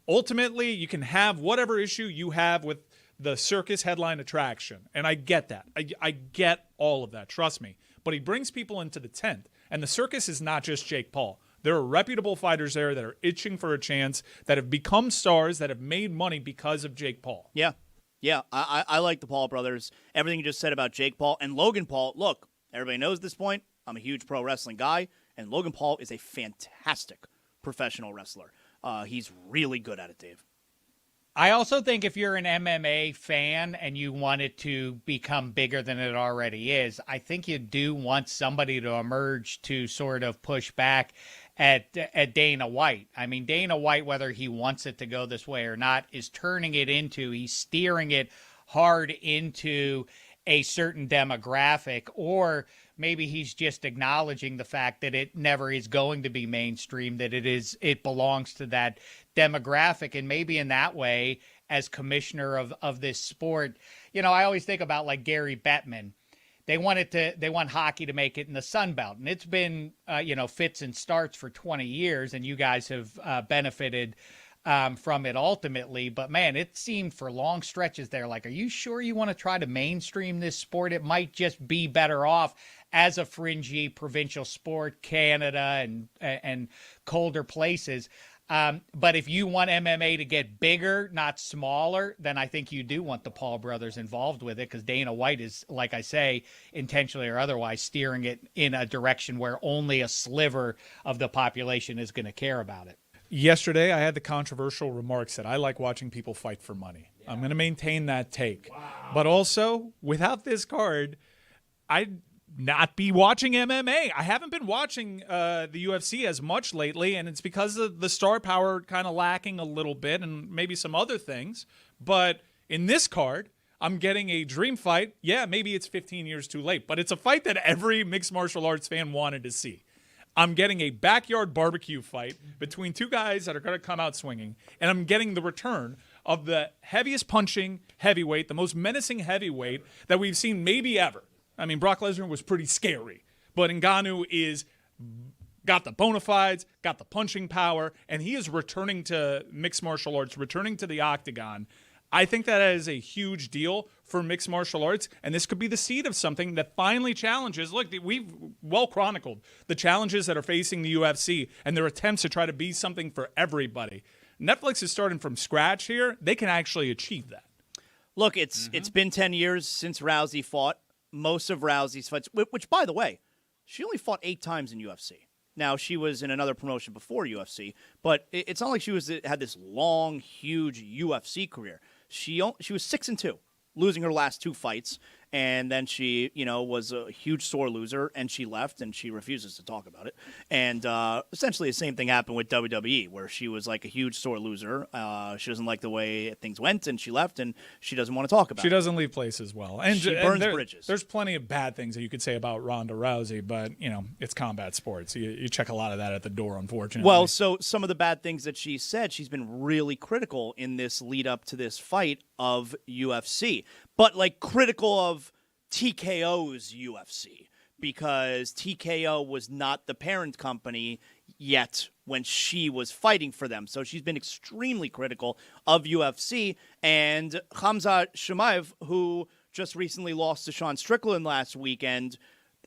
[SPEAKER 3] Ultimately, you can have whatever issue you have with the circus headline attraction, and I get that. I get all of that, trust me. But he brings people into the tent, and the circus is not just Jake Paul. There are reputable fighters there that are itching for a chance, that have become stars, that have made money because of Jake Paul.
[SPEAKER 2] Yeah. Yeah, I like the Paul brothers. Everything you just said about Jake Paul and Logan Paul. Look, everybody knows at this point, I'm a huge pro wrestling guy, and Logan Paul is a fantastic professional wrestler. He's really good at it, Dave.
[SPEAKER 5] I also think if you're an MMA fan and you want it to become bigger than it already is, I think you do want somebody to emerge to sort of push back at Dana White. I mean, Dana White, whether he wants it to go this way or not, is turning it into, he's steering it hard into a certain demographic, or maybe he's just acknowledging the fact that it never is going to be mainstream, that it belongs to that demographic. And maybe in that way, as commissioner of this sport, I always think about like Gary Bettman. They want hockey to make it in the Sun Belt, and it's been fits and starts for 20 years, and you guys have benefited from it ultimately. But man, it seemed for long stretches there, like, are you sure you want to try to mainstream this sport? It might just be better off as a fringy provincial sport, Canada and colder places. But if you want MMA to get bigger, not smaller, then I think you do want the Paul brothers involved with it, because Dana White is, like I say, intentionally or otherwise, steering it in a direction where only a sliver of the population is going to care about it.
[SPEAKER 3] Yesterday, I had the controversial remarks that I like watching people fight for money. Yeah. I'm going to maintain that take. Wow. But also, without this card, I'd not be watching MMA. I haven't been watching the UFC as much lately, and it's because of the star power kind of lacking a little bit and maybe some other things. But in this card, I'm getting a dream fight. Yeah, maybe it's 15 years too late, but it's a fight that every mixed martial arts fan wanted to see. I'm getting a backyard barbecue fight between two guys that are going to come out swinging, and I'm getting the return of the heaviest punching heavyweight, the most menacing heavyweight that we've seen maybe ever. I mean, Brock Lesnar was pretty scary, but Ngannou is got the bona fides, got the punching power, and he is returning to mixed martial arts, returning to the octagon. I think that is a huge deal for mixed martial arts, and this could be the seed of something that finally challenges. Look, we've well chronicled the challenges that are facing the UFC and their attempts to try to be something for everybody. Netflix is starting from scratch here. They can actually achieve that.
[SPEAKER 2] Look, it's been 10 years since Rousey fought. Most of Rousey's fights, which, by the way, she only fought 8 times in UFC. Now, she was in another promotion before UFC, but it's not like she had this long, huge UFC career. She was 6-2, losing her last 2 fights, and then she, was a huge sore loser, and she left, and she refuses to talk about it. And essentially the same thing happened with WWE, where she was like a huge sore loser. She doesn't like the way things went, and she left, and she doesn't want to talk about it.
[SPEAKER 3] She doesn't leave places well. And
[SPEAKER 2] she burns bridges.
[SPEAKER 3] There's plenty of bad things that you could say about Ronda Rousey, but, it's combat sports. You check a lot of that at the door, unfortunately.
[SPEAKER 2] Well, so some of the bad things that she said, she's been really critical in this lead up to this fight of UFC. But, critical of TKO's UFC, because TKO was not the parent company yet when she was fighting for them. So she's been extremely critical of UFC. And Khamzat Chimaev, who just recently lost to Sean Strickland last weekend,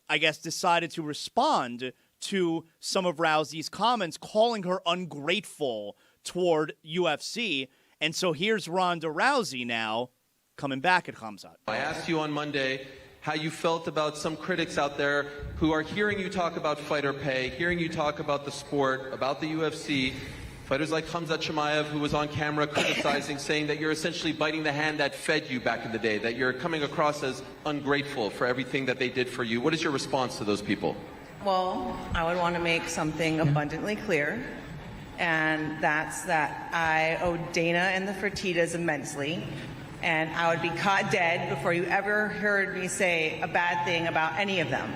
[SPEAKER 2] I guess decided to respond to some of Rousey's comments, calling her ungrateful toward UFC. And so here's Ronda Rousey now coming back at Khamzat.
[SPEAKER 17] I asked you on Monday how you felt about some critics out there who are hearing you talk about fighter pay, hearing you talk about the sport, about the UFC, fighters like Khamzat Chimaev, who was on camera criticizing, saying that you're essentially biting the hand that fed you back in the day, that you're coming across as ungrateful for everything that they did for you. What is your response to those people?
[SPEAKER 18] Well, I would want to make something abundantly clear, and that's that I owe Dana and the Fertittas immensely. And I would be caught dead before you ever heard me say a bad thing about any of them.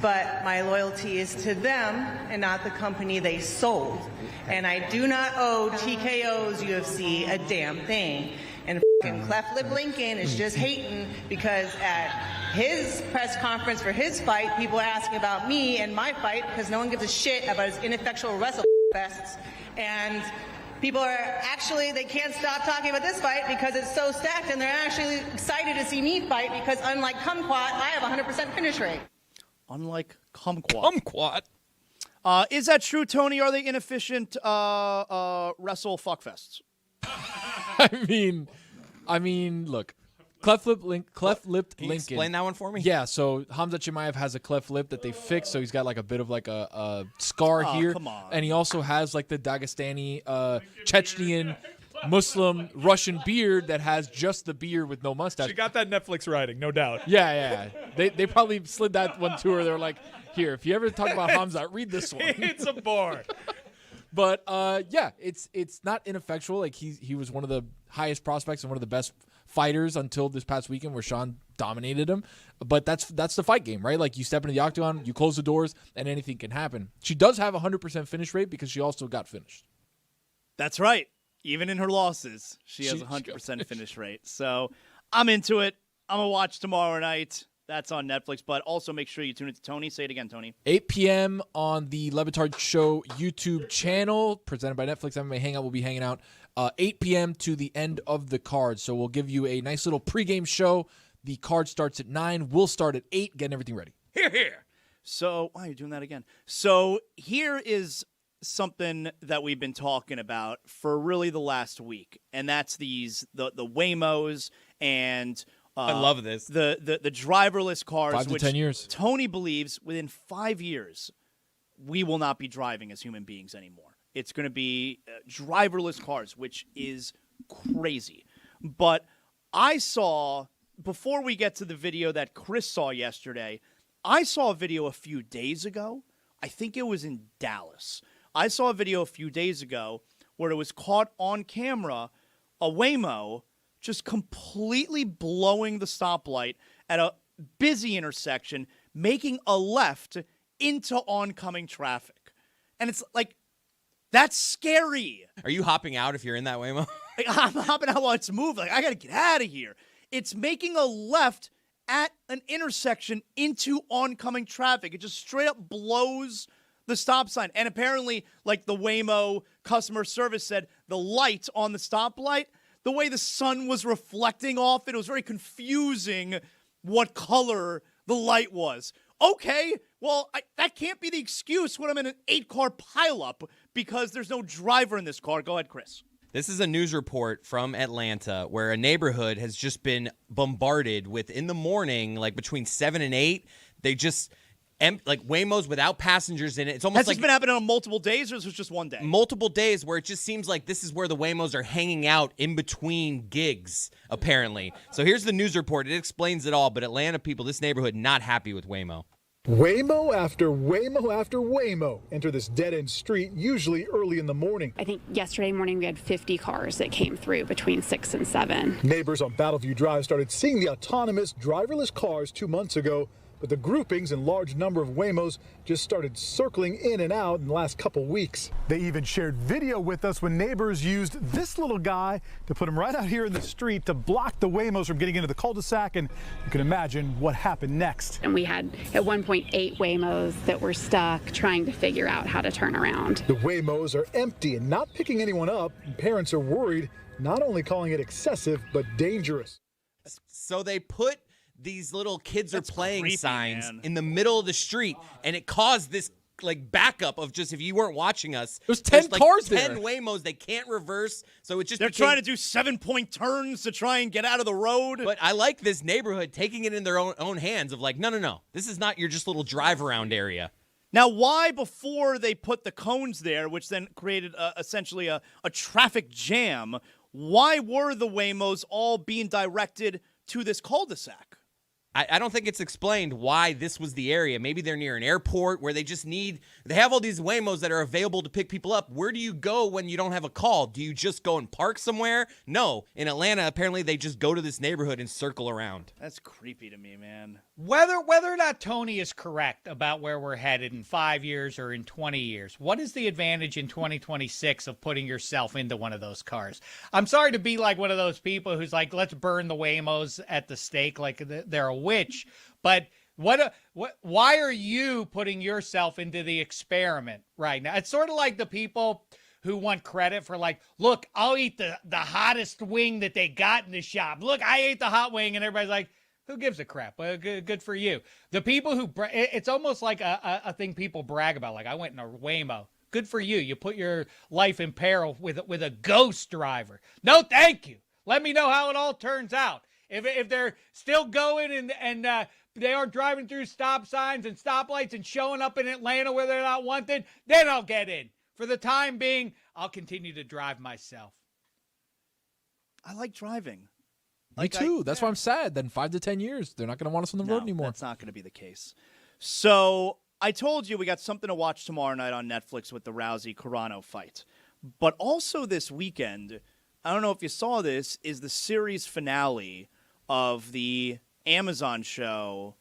[SPEAKER 18] But my loyalty is to them and not the company they sold. And I do not owe TKO's UFC a damn thing. And fucking Cleft Lip Lincoln is just hating because at his press conference for his fight, people are asking about me and my fight because no one gives a shit about his ineffectual wrestle fests. And people are they can't stop talking about this fight because it's so stacked, and they're actually excited to see me fight because unlike Kumquat, I have 100% finish rate.
[SPEAKER 2] Unlike Kumquat. Is that true, Tony? Are they inefficient wrestle fuckfests?
[SPEAKER 6] I mean, look. Cleft lipped Lincoln.
[SPEAKER 4] Can you explain that one for me?
[SPEAKER 6] Yeah, so Khamzat Chimaev has a cleft lip that they fixed, so he's got a bit of a scar here.
[SPEAKER 2] Come on.
[SPEAKER 6] And he also has the Dagestani, Chechnyan, Muslim, Russian beard that has just the beard with no mustache.
[SPEAKER 3] She got that Netflix writing, no doubt.
[SPEAKER 6] Yeah. They probably slid that one to her. They're like, here, if you ever talk about Khamzat, read this one.
[SPEAKER 3] It's a bar.
[SPEAKER 6] But it's not ineffectual. He was one of the highest prospects and one of the best fighters until this past weekend where Sean dominated him. But that's the fight game, right? You step into the octagon, you close the doors, and anything can happen. She does have a 100% finish rate because she also got finished.
[SPEAKER 2] That's right. Even in her losses, she has a 100% finish rate. So I'm into it. I'm going to watch tomorrow night. That's on Netflix. But also make sure you tune into Tony. Say it again, Tony.
[SPEAKER 6] 8 p.m. on the Le Batard Show YouTube channel, presented by Netflix. MMA Hangout will be hanging out 8 p.m. to the end of the card. So we'll give you a nice little pregame show. The card starts at 9. We'll start at 8, getting everything ready.
[SPEAKER 2] Here. So, why are you doing that again? So here is something that we've been talking about for really the last week, and that's the Waymos and
[SPEAKER 4] I love this.
[SPEAKER 2] The driverless cars,
[SPEAKER 6] 5 to
[SPEAKER 2] which
[SPEAKER 6] 10 years.
[SPEAKER 2] Tony believes within 5 years we will not be driving as human beings anymore. It's going to be driverless cars, which is crazy. But I saw, before we get to the video that Chris saw yesterday, I saw a video a few days ago. I think it was in Dallas. I saw a video a few days ago where it was caught on camera, a Waymo just completely blowing the stoplight at a busy intersection, making a left into oncoming traffic. And it's that's scary.
[SPEAKER 4] Are you hopping out if you're in that Waymo?
[SPEAKER 2] I'm hopping out while it's moving. I got to get out of here. It's making a left at an intersection into oncoming traffic. It just straight up blows the stop sign. And apparently, like the Waymo customer service said, the light on the stoplight, the way the sun was reflecting off it, it was very confusing what color the light was. Okay, well, that can't be the excuse when I'm in an 8-car pileup because there's no driver in this car. Go ahead, Chris.
[SPEAKER 4] This is a news report from Atlanta where a neighborhood has just been bombarded with, in the morning, like between 7 and 8, they just like Waymos without passengers in it. It's almost
[SPEAKER 2] Has
[SPEAKER 4] like
[SPEAKER 2] this been happening on multiple days, or is this just one day?
[SPEAKER 4] multiple days where it just seems like this is where the Waymos are hanging out in between gigs, apparently. So here's the news report. It explains it all, but Atlanta people, this neighborhood, not happy with Waymo.
[SPEAKER 19] Waymo after Waymo after Waymo enter this dead-end street, usually early in the morning.
[SPEAKER 20] I think yesterday morning we had 50 cars that came through between 6 and 7.
[SPEAKER 19] Neighbors on Battleview Drive started seeing the autonomous, driverless cars 2 months ago, but the groupings and large number of Waymos just started circling in and out in the last couple weeks. They even shared video with us when neighbors used this little guy to put him right out here in the street to block the Waymos from getting into the cul-de-sac, and you can imagine what happened next.
[SPEAKER 20] And we had at one point 8 Waymos that were stuck trying to figure out how to turn around.
[SPEAKER 19] The Waymos are empty and not picking anyone up, and parents are worried, not only calling it excessive, but dangerous.
[SPEAKER 4] So they put these little kids are playing
[SPEAKER 2] creepy,
[SPEAKER 4] signs
[SPEAKER 2] man.
[SPEAKER 4] in the middle of the street, and it caused this like backup of just, if you weren't watching us,
[SPEAKER 6] There's 10
[SPEAKER 4] like
[SPEAKER 6] cars
[SPEAKER 4] 10
[SPEAKER 6] there.
[SPEAKER 4] Waymos, they can't reverse, so it just
[SPEAKER 2] They're
[SPEAKER 4] became,
[SPEAKER 2] trying to do 7-point turns to try and get out of the road.
[SPEAKER 4] But I like this neighborhood taking it in their own hands of like, no, this is not your just little drive around area.
[SPEAKER 2] Now, why before they put the cones there, which then created essentially a traffic jam, why were the Waymos all being directed to this cul-de-sac?
[SPEAKER 4] I don't think it's explained why this was the area. Maybe they're near an airport where they have all these Waymos that are available to pick people up. Where do you go when you don't have a call? Do you just go and park somewhere? No. In Atlanta, apparently they just go to this neighborhood and circle around.
[SPEAKER 2] That's creepy to me, man.
[SPEAKER 5] Whether or not Tony is correct about where we're headed in 5 years or in 20 years, what is the advantage in 2026 of putting yourself into one of those cars? I'm sorry to be like one of those people who's like, let's burn the Waymos at the stake like they're a witch, but why are you putting yourself into the experiment right now? It's sort of like the people who want credit for like, look, I'll eat the hottest wing that they got in the shop. Look, I ate the hot wing, and everybody's like, who gives a crap? Good for you. The people who it's almost like a thing people brag about. Like, I went in a Waymo. Good for you. You put your life in peril with a ghost driver. No, thank you. Let me know how it all turns out. If they're still going and they aren't driving through stop signs and stoplights and showing up in Atlanta where they're not wanted, then I'll get in. For the time being, I'll continue to drive myself.
[SPEAKER 2] I like driving.
[SPEAKER 6] Me too. That's why I'm sad that in 5 to 10 years, they're not going to want us on the road anymore.
[SPEAKER 2] That's not going to be the case. So I told you we got something to watch tomorrow night on Netflix with the Rousey-Carano fight. But also this weekend, I don't know if you saw this, is the series finale of the Amazon show,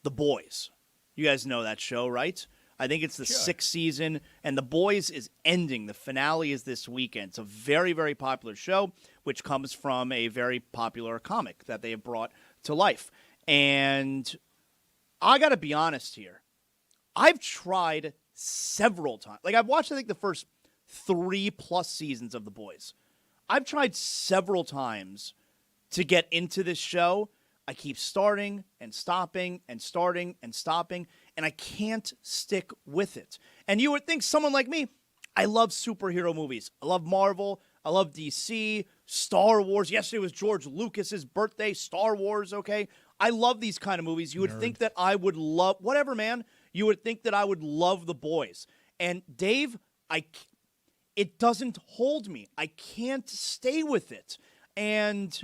[SPEAKER 2] The Boys. You guys know that show, right? I think it's the 6th season, and The Boys is ending. The finale is this weekend. It's a very, very popular show, which comes from a very popular comic that they have brought to life. And I got to be honest here. I've tried several times. Like, I've watched, I think, the first 3+ seasons of The Boys. I've tried several times to get into this show. I keep starting and stopping and starting and stopping, and I can't stick with it. And you would think someone like me, I love superhero movies. I love Marvel. I love DC, Star Wars. Yesterday was George Lucas's birthday, Star Wars, okay? I love these kind of movies. You would think that I would love, whatever, man. You would think that I would love The Boys. And Dave, it doesn't hold me. I can't stay with it. And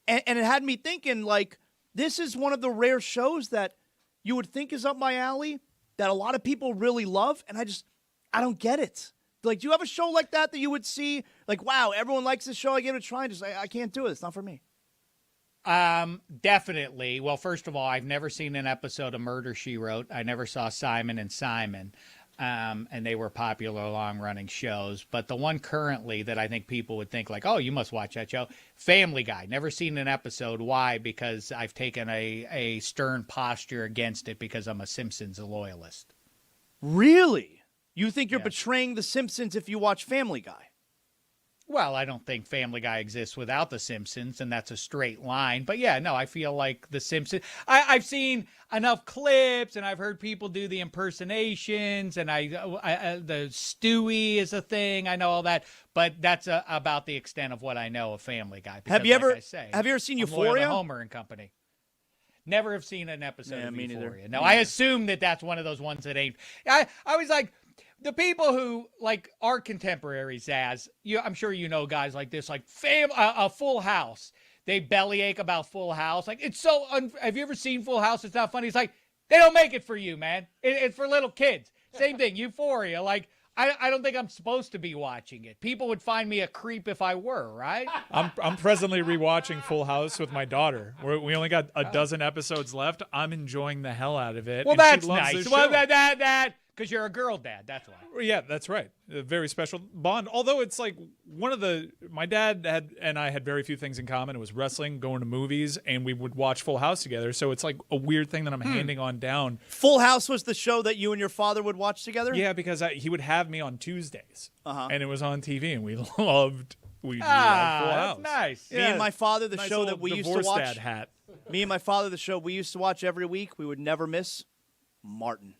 [SPEAKER 2] it had me thinking, like, this is one of the rare shows that you would think is up my alley that a lot of people really love, and I don't get it. Like, do you have a show like that you would see, like, wow, everyone likes this show, I give it a try, and just, I can't do it. It's not for me.
[SPEAKER 5] Definitely. Well, first of all, I've never seen an episode of Murder, She Wrote. I never saw Simon and Simon. And they were popular long-running shows. But the one currently that I think people would think like, oh, you must watch that show, Family Guy. Never seen an episode. Why? Because I've taken a stern posture against it because I'm a Simpsons loyalist.
[SPEAKER 2] Really? You think you're betraying The Simpsons if you watch Family Guy?
[SPEAKER 5] Well, I don't think Family Guy exists without The Simpsons, and that's a straight line. But yeah, no, I feel like The Simpsons. I've seen enough clips, and I've heard people do the impersonations, and the Stewie is a thing. I know all that, but that's about the extent of what I know of Family Guy. Because,
[SPEAKER 2] Have you ever
[SPEAKER 5] I'm
[SPEAKER 2] seen
[SPEAKER 5] loyal to
[SPEAKER 2] Euphoria?
[SPEAKER 5] Homer and Company. Never have seen an episode of
[SPEAKER 2] me
[SPEAKER 5] Euphoria.
[SPEAKER 2] neither.
[SPEAKER 5] No,
[SPEAKER 2] Me
[SPEAKER 5] I
[SPEAKER 2] neither.
[SPEAKER 5] assume that's one of those ones that ain't. I was like, the people who like our contemporaries, I'm sure you know guys like this, like a Full House. They bellyache about Full House. Like, it's so. Have you ever seen Full House? It's not funny. It's like they don't make it for you, man. It's for little kids. Same thing. Euphoria. Like, I don't think I'm supposed to be watching it. People would find me a creep if I were, right?
[SPEAKER 3] I'm presently rewatching Full House with my daughter. We only got a dozen episodes left. I'm enjoying the hell out of it.
[SPEAKER 5] Well,
[SPEAKER 3] and she
[SPEAKER 5] that's
[SPEAKER 3] loves
[SPEAKER 5] nice.
[SPEAKER 3] this
[SPEAKER 5] Well,
[SPEAKER 3] show.
[SPEAKER 5] that because you're a girl dad. That's why.
[SPEAKER 3] Yeah, that's right. A very special bond. Although it's like my dad and I had very few things in common. It was wrestling, going to movies, and we would watch Full House together. So it's like a weird thing that I'm handing on down.
[SPEAKER 2] Full House was the show that you and your father would watch together?
[SPEAKER 3] Yeah, because he would have me on Tuesdays, and it was on TV, and we loved Full
[SPEAKER 5] that's
[SPEAKER 3] House.
[SPEAKER 5] nice.
[SPEAKER 2] Me and my father, the
[SPEAKER 3] Nice
[SPEAKER 2] show
[SPEAKER 3] little
[SPEAKER 2] that we used to
[SPEAKER 3] divorce
[SPEAKER 2] watch.
[SPEAKER 3] dad hat.
[SPEAKER 2] Me and my father, the show we used to watch every week, we would never miss Martin.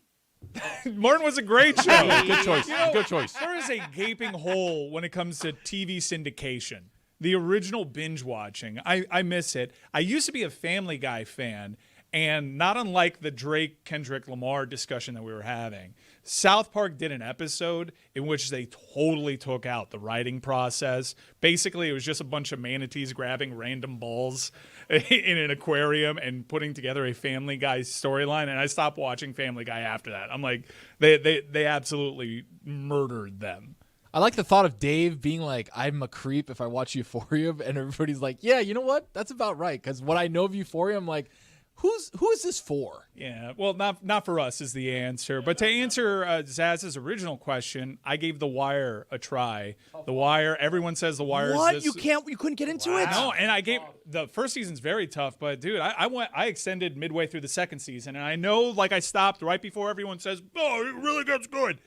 [SPEAKER 3] Martin was a great show.
[SPEAKER 6] Good choice.
[SPEAKER 3] You know,
[SPEAKER 6] Good choice.
[SPEAKER 3] There is a gaping hole when it comes to TV syndication. The original binge watching. I miss it. I used to be a Family Guy fan, and not unlike the Drake Kendrick Lamar discussion that we were having, South Park did an episode in which they totally took out the writing process. Basically, it was just a bunch of manatees grabbing random balls in an aquarium and putting together a Family Guy storyline. And I stopped watching Family Guy after that. I'm like, they absolutely murdered them.
[SPEAKER 6] I like the thought of Dave being like, I'm a creep if I watch Euphoria, and everybody's like, yeah, you know what? That's about right. Because what I know of Euphoria, I'm like, who is this for?
[SPEAKER 3] Yeah, well, not for us is the answer. But to answer Zaz's original question, I gave The Wire a try. The Wire, everyone says The Wire
[SPEAKER 2] What?
[SPEAKER 3] is
[SPEAKER 2] You
[SPEAKER 3] this.
[SPEAKER 2] couldn't get into it?
[SPEAKER 3] No, and I gave the first season's very tough, but dude, I extended midway through the second season, and I know like I stopped right before everyone says, "Oh, it really gets good."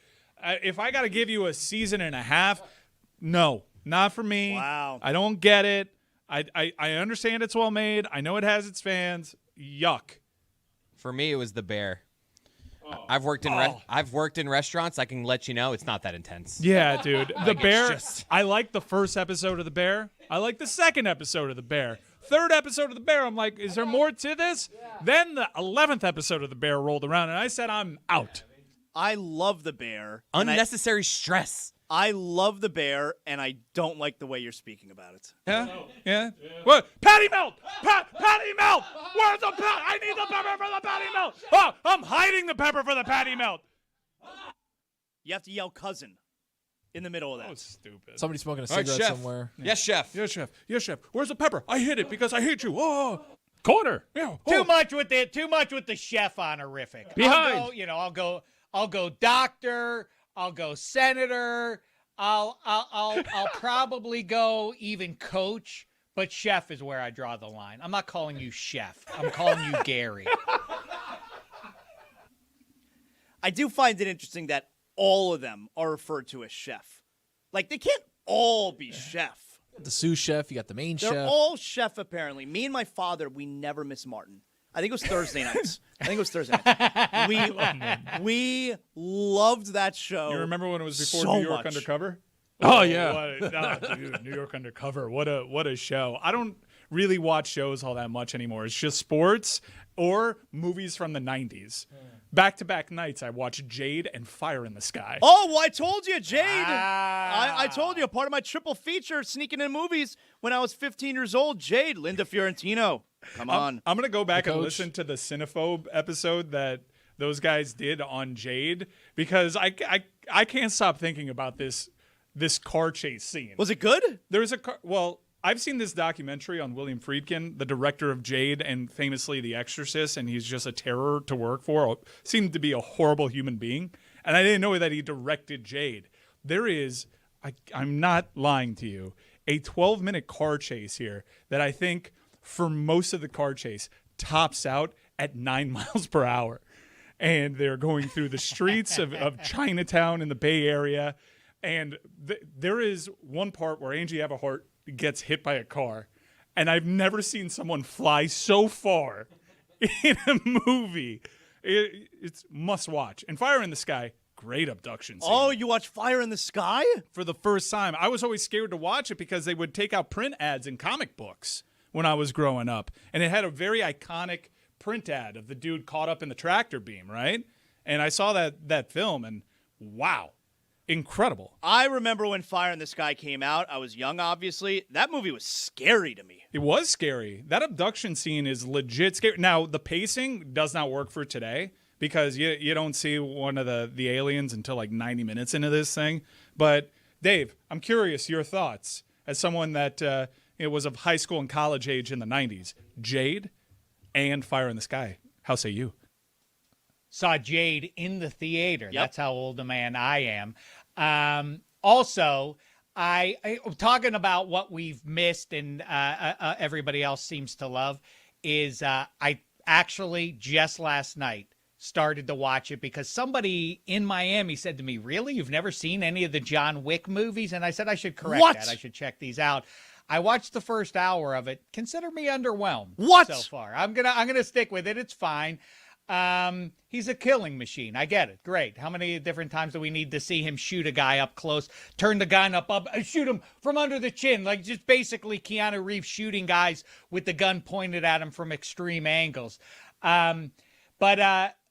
[SPEAKER 3] If I got to give you a season and a half, no, not for me.
[SPEAKER 2] Wow.
[SPEAKER 3] I don't get it. I understand it's well made. I know it has its fans. Yuck.
[SPEAKER 4] For me, it was The Bear. I've worked in restaurants. I can let you know it's not that intense.
[SPEAKER 3] Yeah, dude. The
[SPEAKER 4] Like,
[SPEAKER 3] Bear.
[SPEAKER 4] it's just-
[SPEAKER 3] I like the first episode of The Bear. I like the second episode of The Bear. Third episode of The Bear, I'm like, is there more to this? Then the 11th episode of The Bear rolled around, and I said, I'm out.
[SPEAKER 2] I love The Bear. and
[SPEAKER 4] Unnecessary stress.
[SPEAKER 2] I love The Bear, and I don't like the way you're speaking about it.
[SPEAKER 3] Yeah? Yeah? What? Patty melt! Patty melt! Where's the patty? I need the pepper for the patty melt! Oh, I'm hiding the pepper for the patty melt!
[SPEAKER 2] You have to yell cousin in the middle of that.
[SPEAKER 3] Oh, stupid.
[SPEAKER 6] Somebody smoking a
[SPEAKER 4] All right,
[SPEAKER 6] cigarette
[SPEAKER 4] chef.
[SPEAKER 6] somewhere.
[SPEAKER 4] Yes, chef.
[SPEAKER 3] Yes, chef. Yes, chef. Where's the pepper? I hid it because I hate you. Oh, corner. Yeah.
[SPEAKER 5] Too much with the chef honorific.
[SPEAKER 3] Behind.
[SPEAKER 5] I'll go doctor. I'll go senator. I'll probably go even coach. But chef is where I draw the line. I'm not calling you chef. I'm calling you Gary.
[SPEAKER 2] I do find it interesting that all of them are referred to as chef. Like, they can't all be chef.
[SPEAKER 6] The sous chef, you got the main
[SPEAKER 2] They're
[SPEAKER 6] chef.
[SPEAKER 2] all chef, apparently. Me and my father, we never miss Martin. I think it was Thursday nights. We loved that show.
[SPEAKER 3] You remember when it was before
[SPEAKER 2] so
[SPEAKER 3] New York
[SPEAKER 2] much.
[SPEAKER 3] Undercover?
[SPEAKER 6] Oh, yeah.
[SPEAKER 3] Dude, New York Undercover. What a show. I don't really watch shows all that much anymore. It's just sports or movies from the 90s. Back-to-back nights, I watched Jade and Fire in the Sky.
[SPEAKER 2] Oh, well, I told you, Jade. I told you, part of my triple feature, sneaking in movies when I was 15 years old. Jade, Linda Fiorentino. Come on.
[SPEAKER 3] I'm going to go back
[SPEAKER 6] The
[SPEAKER 3] and
[SPEAKER 6] coach.
[SPEAKER 3] listen to the Cinephobe episode that those guys did on Jade because I can't stop thinking about this car chase scene.
[SPEAKER 2] Was it good?
[SPEAKER 3] There was a car. Well, I've seen this documentary on William Friedkin, the director of Jade and famously The Exorcist, and he's just a terror to work for. Seemed to be a horrible human being, and I didn't know that he directed Jade. There is, I'm not lying to you, a 12-minute car chase here that I think for most of the car chase tops out at 9 miles per hour. and they're going through the streets of Chinatown in the Bay Area. And there is one part where Angie Everhart gets hit by a car. And I've never seen someone fly so far in a movie. It's must watch. And Fire in the Sky, great abduction scene.
[SPEAKER 2] Oh, you watch Fire in the Sky?
[SPEAKER 3] For the first time. I was always scared to watch it because they would take out print ads in comic books when I was growing up. And it had a very iconic print ad of the dude caught up in the tractor beam, right? And I saw that film, and wow, incredible.
[SPEAKER 2] I remember when Fire in the Sky came out. I was young, obviously. That movie was scary to me.
[SPEAKER 3] It was scary. That abduction scene is legit scary. Now, the pacing does not work for today because you don't see one of the aliens until like 90 minutes into this thing. But, Dave, I'm curious your thoughts as someone that was of high school and college age in the 90s. Jade and Fire in the Sky. How say you?
[SPEAKER 5] Saw Jade in the theater.
[SPEAKER 2] Yep.
[SPEAKER 5] That's how old a man I am. Also, I talking about what we've missed and everybody else seems to love is I actually just last night started to watch it because somebody in Miami said to me, "Really? You've never seen any of the John Wick movies?" And I said I should correct that. I should check these out. I watched the first hour of it. Consider me underwhelmed so far. I'm gonna stick with it. It's fine. He's a killing machine. I get it. Great. How many different times do we need to see him shoot a guy up close, turn the gun up, shoot him from under the chin? Like just basically Keanu Reeves shooting guys with the gun pointed at him from extreme angles. But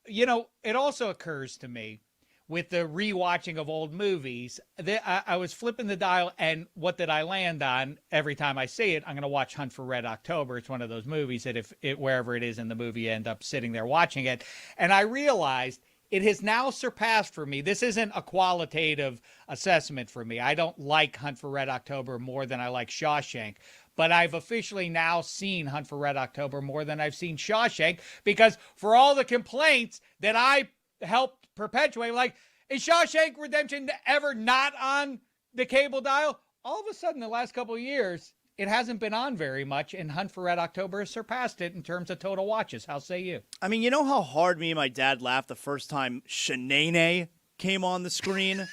[SPEAKER 5] it also occurs to me with the rewatching of old movies that I was flipping the dial, and what did I land on every time I see it? I'm going to watch Hunt for Red October. It's one of those movies that if it, wherever it is in the movie, you end up sitting there watching it. And I realized it has now surpassed for me. This isn't a qualitative assessment for me. I don't like Hunt for Red October more than I like Shawshank. But I've officially now seen Hunt for Red October more than I've seen Shawshank, because for all the complaints that I helped perpetuate, like, is Shawshank Redemption ever not on the cable dial? All of a sudden, the last couple of years, it hasn't been on very much, and Hunt for Red October has surpassed it in terms of total watches. How say you?
[SPEAKER 2] I mean, you know how hard me and my dad laughed the first time Shanae came on the screen?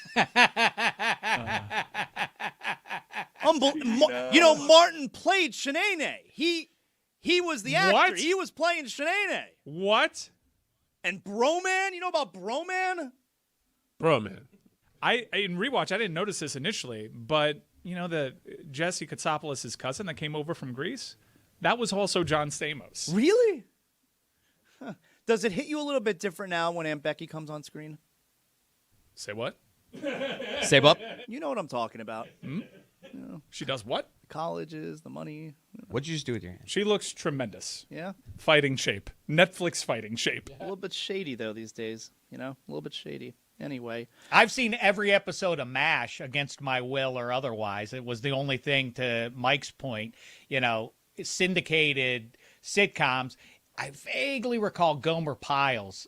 [SPEAKER 2] Martin played Shanae. He was the actor.
[SPEAKER 3] What?
[SPEAKER 2] He was playing Shanae.
[SPEAKER 3] What?
[SPEAKER 2] And Broman? You know about Broman?
[SPEAKER 11] Broman.
[SPEAKER 3] In rewatch, I didn't notice this initially, but you know the Jesse Katsopoulos' cousin that came over from Greece? That was also John Stamos.
[SPEAKER 2] Really? Huh. Does it hit you a little bit different now when Aunt Becky comes on screen?
[SPEAKER 3] Say what?
[SPEAKER 4] Say what?
[SPEAKER 2] You know what I'm talking about.
[SPEAKER 3] You know. She does what?
[SPEAKER 2] Colleges, the money.
[SPEAKER 4] What'd you just do with your hand?
[SPEAKER 3] She looks tremendous.
[SPEAKER 2] Yeah?
[SPEAKER 3] Fighting shape. Netflix fighting shape.
[SPEAKER 2] A little bit shady, though, these days. You know? A little bit shady. Anyway.
[SPEAKER 5] I've seen every episode of MASH against my will or otherwise. It was the only thing, to Mike's point, syndicated sitcoms. I vaguely recall Gomer Pyles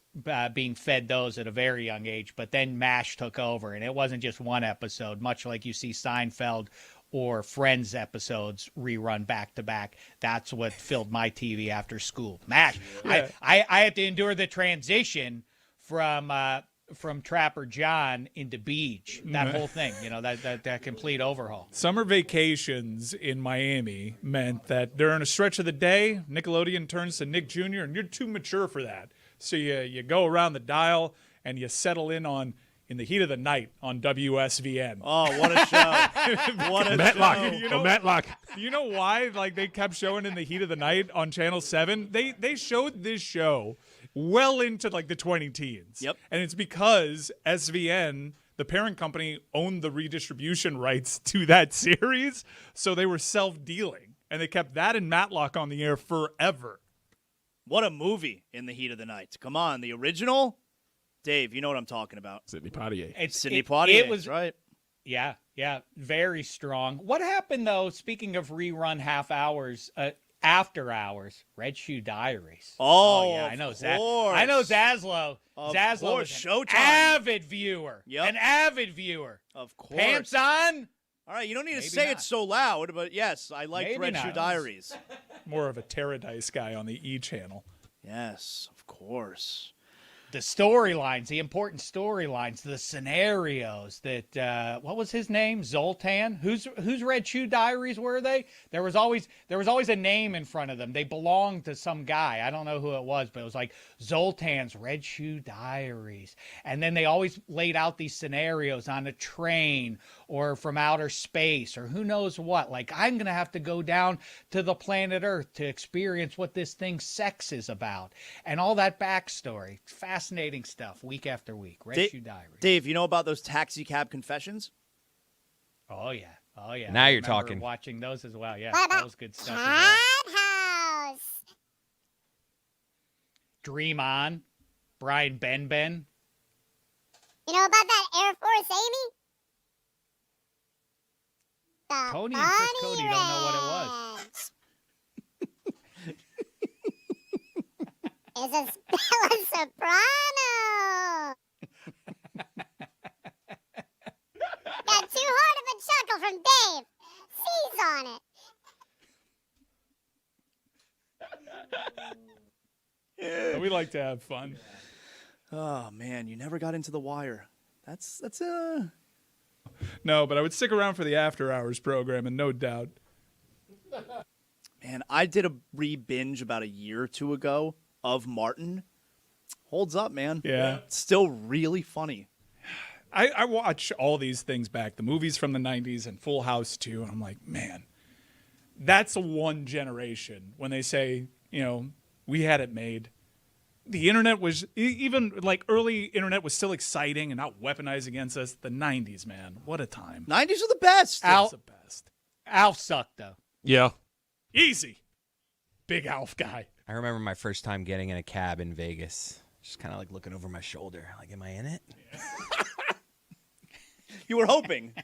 [SPEAKER 5] being fed those at a very young age, but then MASH took over, and it wasn't just one episode, much like you see Seinfeld or Friends episodes rerun back to back. That's what filled my TV after school. MASH. Yeah. I had to endure the transition from Trapper John into Beach. That whole thing, that complete overhaul.
[SPEAKER 3] Summer vacations in Miami meant that during a stretch of the day, Nickelodeon turns to Nick Jr., and you're too mature for that. So you go around the dial and you settle in on In the Heat of the Night on WSVN.
[SPEAKER 2] Oh, what a show. What a
[SPEAKER 11] Matlock.
[SPEAKER 2] show.
[SPEAKER 11] Matlock.
[SPEAKER 3] You know why? Like, they kept showing In the Heat of the Night on Channel 7? They showed this show well into like the 20 teens.
[SPEAKER 2] Yep.
[SPEAKER 3] And it's because SVN, the parent company, owned the redistribution rights to that series. So they were self-dealing. And they kept that and Matlock on the air forever.
[SPEAKER 2] What a movie, In the Heat of the Night. Come on, the original? Dave, you know what I'm talking about.
[SPEAKER 11] Sidney Poitier.
[SPEAKER 2] Sidney Poitier,
[SPEAKER 5] it was
[SPEAKER 2] right.
[SPEAKER 5] Yeah, very strong. What happened, though, speaking of rerun half hours, after hours, Red Shoe Diaries.
[SPEAKER 2] Oh,
[SPEAKER 5] yeah, I know
[SPEAKER 2] of
[SPEAKER 5] that.
[SPEAKER 2] course.
[SPEAKER 5] I know Zaslow.
[SPEAKER 2] Of
[SPEAKER 5] Zaslow
[SPEAKER 2] course,
[SPEAKER 5] is an
[SPEAKER 2] Showtime.
[SPEAKER 5] avid viewer.
[SPEAKER 2] Yep.
[SPEAKER 5] An avid viewer.
[SPEAKER 2] Of course.
[SPEAKER 5] Pants on?
[SPEAKER 2] All right, you don't need to
[SPEAKER 5] Maybe
[SPEAKER 2] say
[SPEAKER 5] not.
[SPEAKER 2] it so loud, but yes, I liked
[SPEAKER 5] Maybe
[SPEAKER 2] Red
[SPEAKER 5] not.
[SPEAKER 2] Shoe Diaries.
[SPEAKER 3] More of a Terradice guy on the E! channel.
[SPEAKER 2] Yes, of course.
[SPEAKER 5] the storylines, the important storylines, the scenarios that what was his name? Zoltan. Whose Red Shoe Diaries were they? There was always a name in front of them. They belonged to some guy. I don't know who it was, but it was like Zoltan's Red Shoe Diaries. And then they always laid out these scenarios on a train or from outer space or who knows what. Like, I'm going to have to go down to the planet Earth to experience what this thing sex is about and all that backstory. Fascinating stuff week after week. Red Shoe Diaries.
[SPEAKER 2] Dave, you know about those taxi cab confessions?
[SPEAKER 5] Oh, yeah. Oh, yeah.
[SPEAKER 4] Now
[SPEAKER 5] I
[SPEAKER 4] you're
[SPEAKER 5] remember
[SPEAKER 4] talking.
[SPEAKER 5] watching those as well. Yeah,
[SPEAKER 12] What about
[SPEAKER 5] that was good stuff. As well.
[SPEAKER 12] House.
[SPEAKER 5] Dream On. Brian Ben.
[SPEAKER 12] You know about that Air Force Amy? The
[SPEAKER 5] Tony and Chris
[SPEAKER 12] Bunny
[SPEAKER 5] Cody don't know what it was.
[SPEAKER 12] Ranch. It's a Stella Soprano. Got too hard of a chuckle from Dave. Seize on it.
[SPEAKER 3] We like to have fun.
[SPEAKER 2] Oh man, you never got into The Wire. That's
[SPEAKER 3] No, but I would stick around for the after hours program, and no doubt.
[SPEAKER 2] Man, I did a re-binge about a year or two ago of Martin. Holds up, man.
[SPEAKER 3] Yeah.
[SPEAKER 2] It's still really funny.
[SPEAKER 3] I watch all these things back, the movies from the 90s and Full House too, and I'm like, man, that's a one generation. When they say, we had it made. The internet was, even like early internet was still exciting and not weaponized against us. The 90s, man, what a time.
[SPEAKER 2] 90s are the best.
[SPEAKER 5] Al,
[SPEAKER 3] the best.
[SPEAKER 5] Alf sucked, though.
[SPEAKER 16] Yeah.
[SPEAKER 3] Easy. Big Alf guy.
[SPEAKER 4] I remember my first time getting in a cab in Vegas. Just kind of like looking over my shoulder. Like, am I in it?
[SPEAKER 2] You were hoping.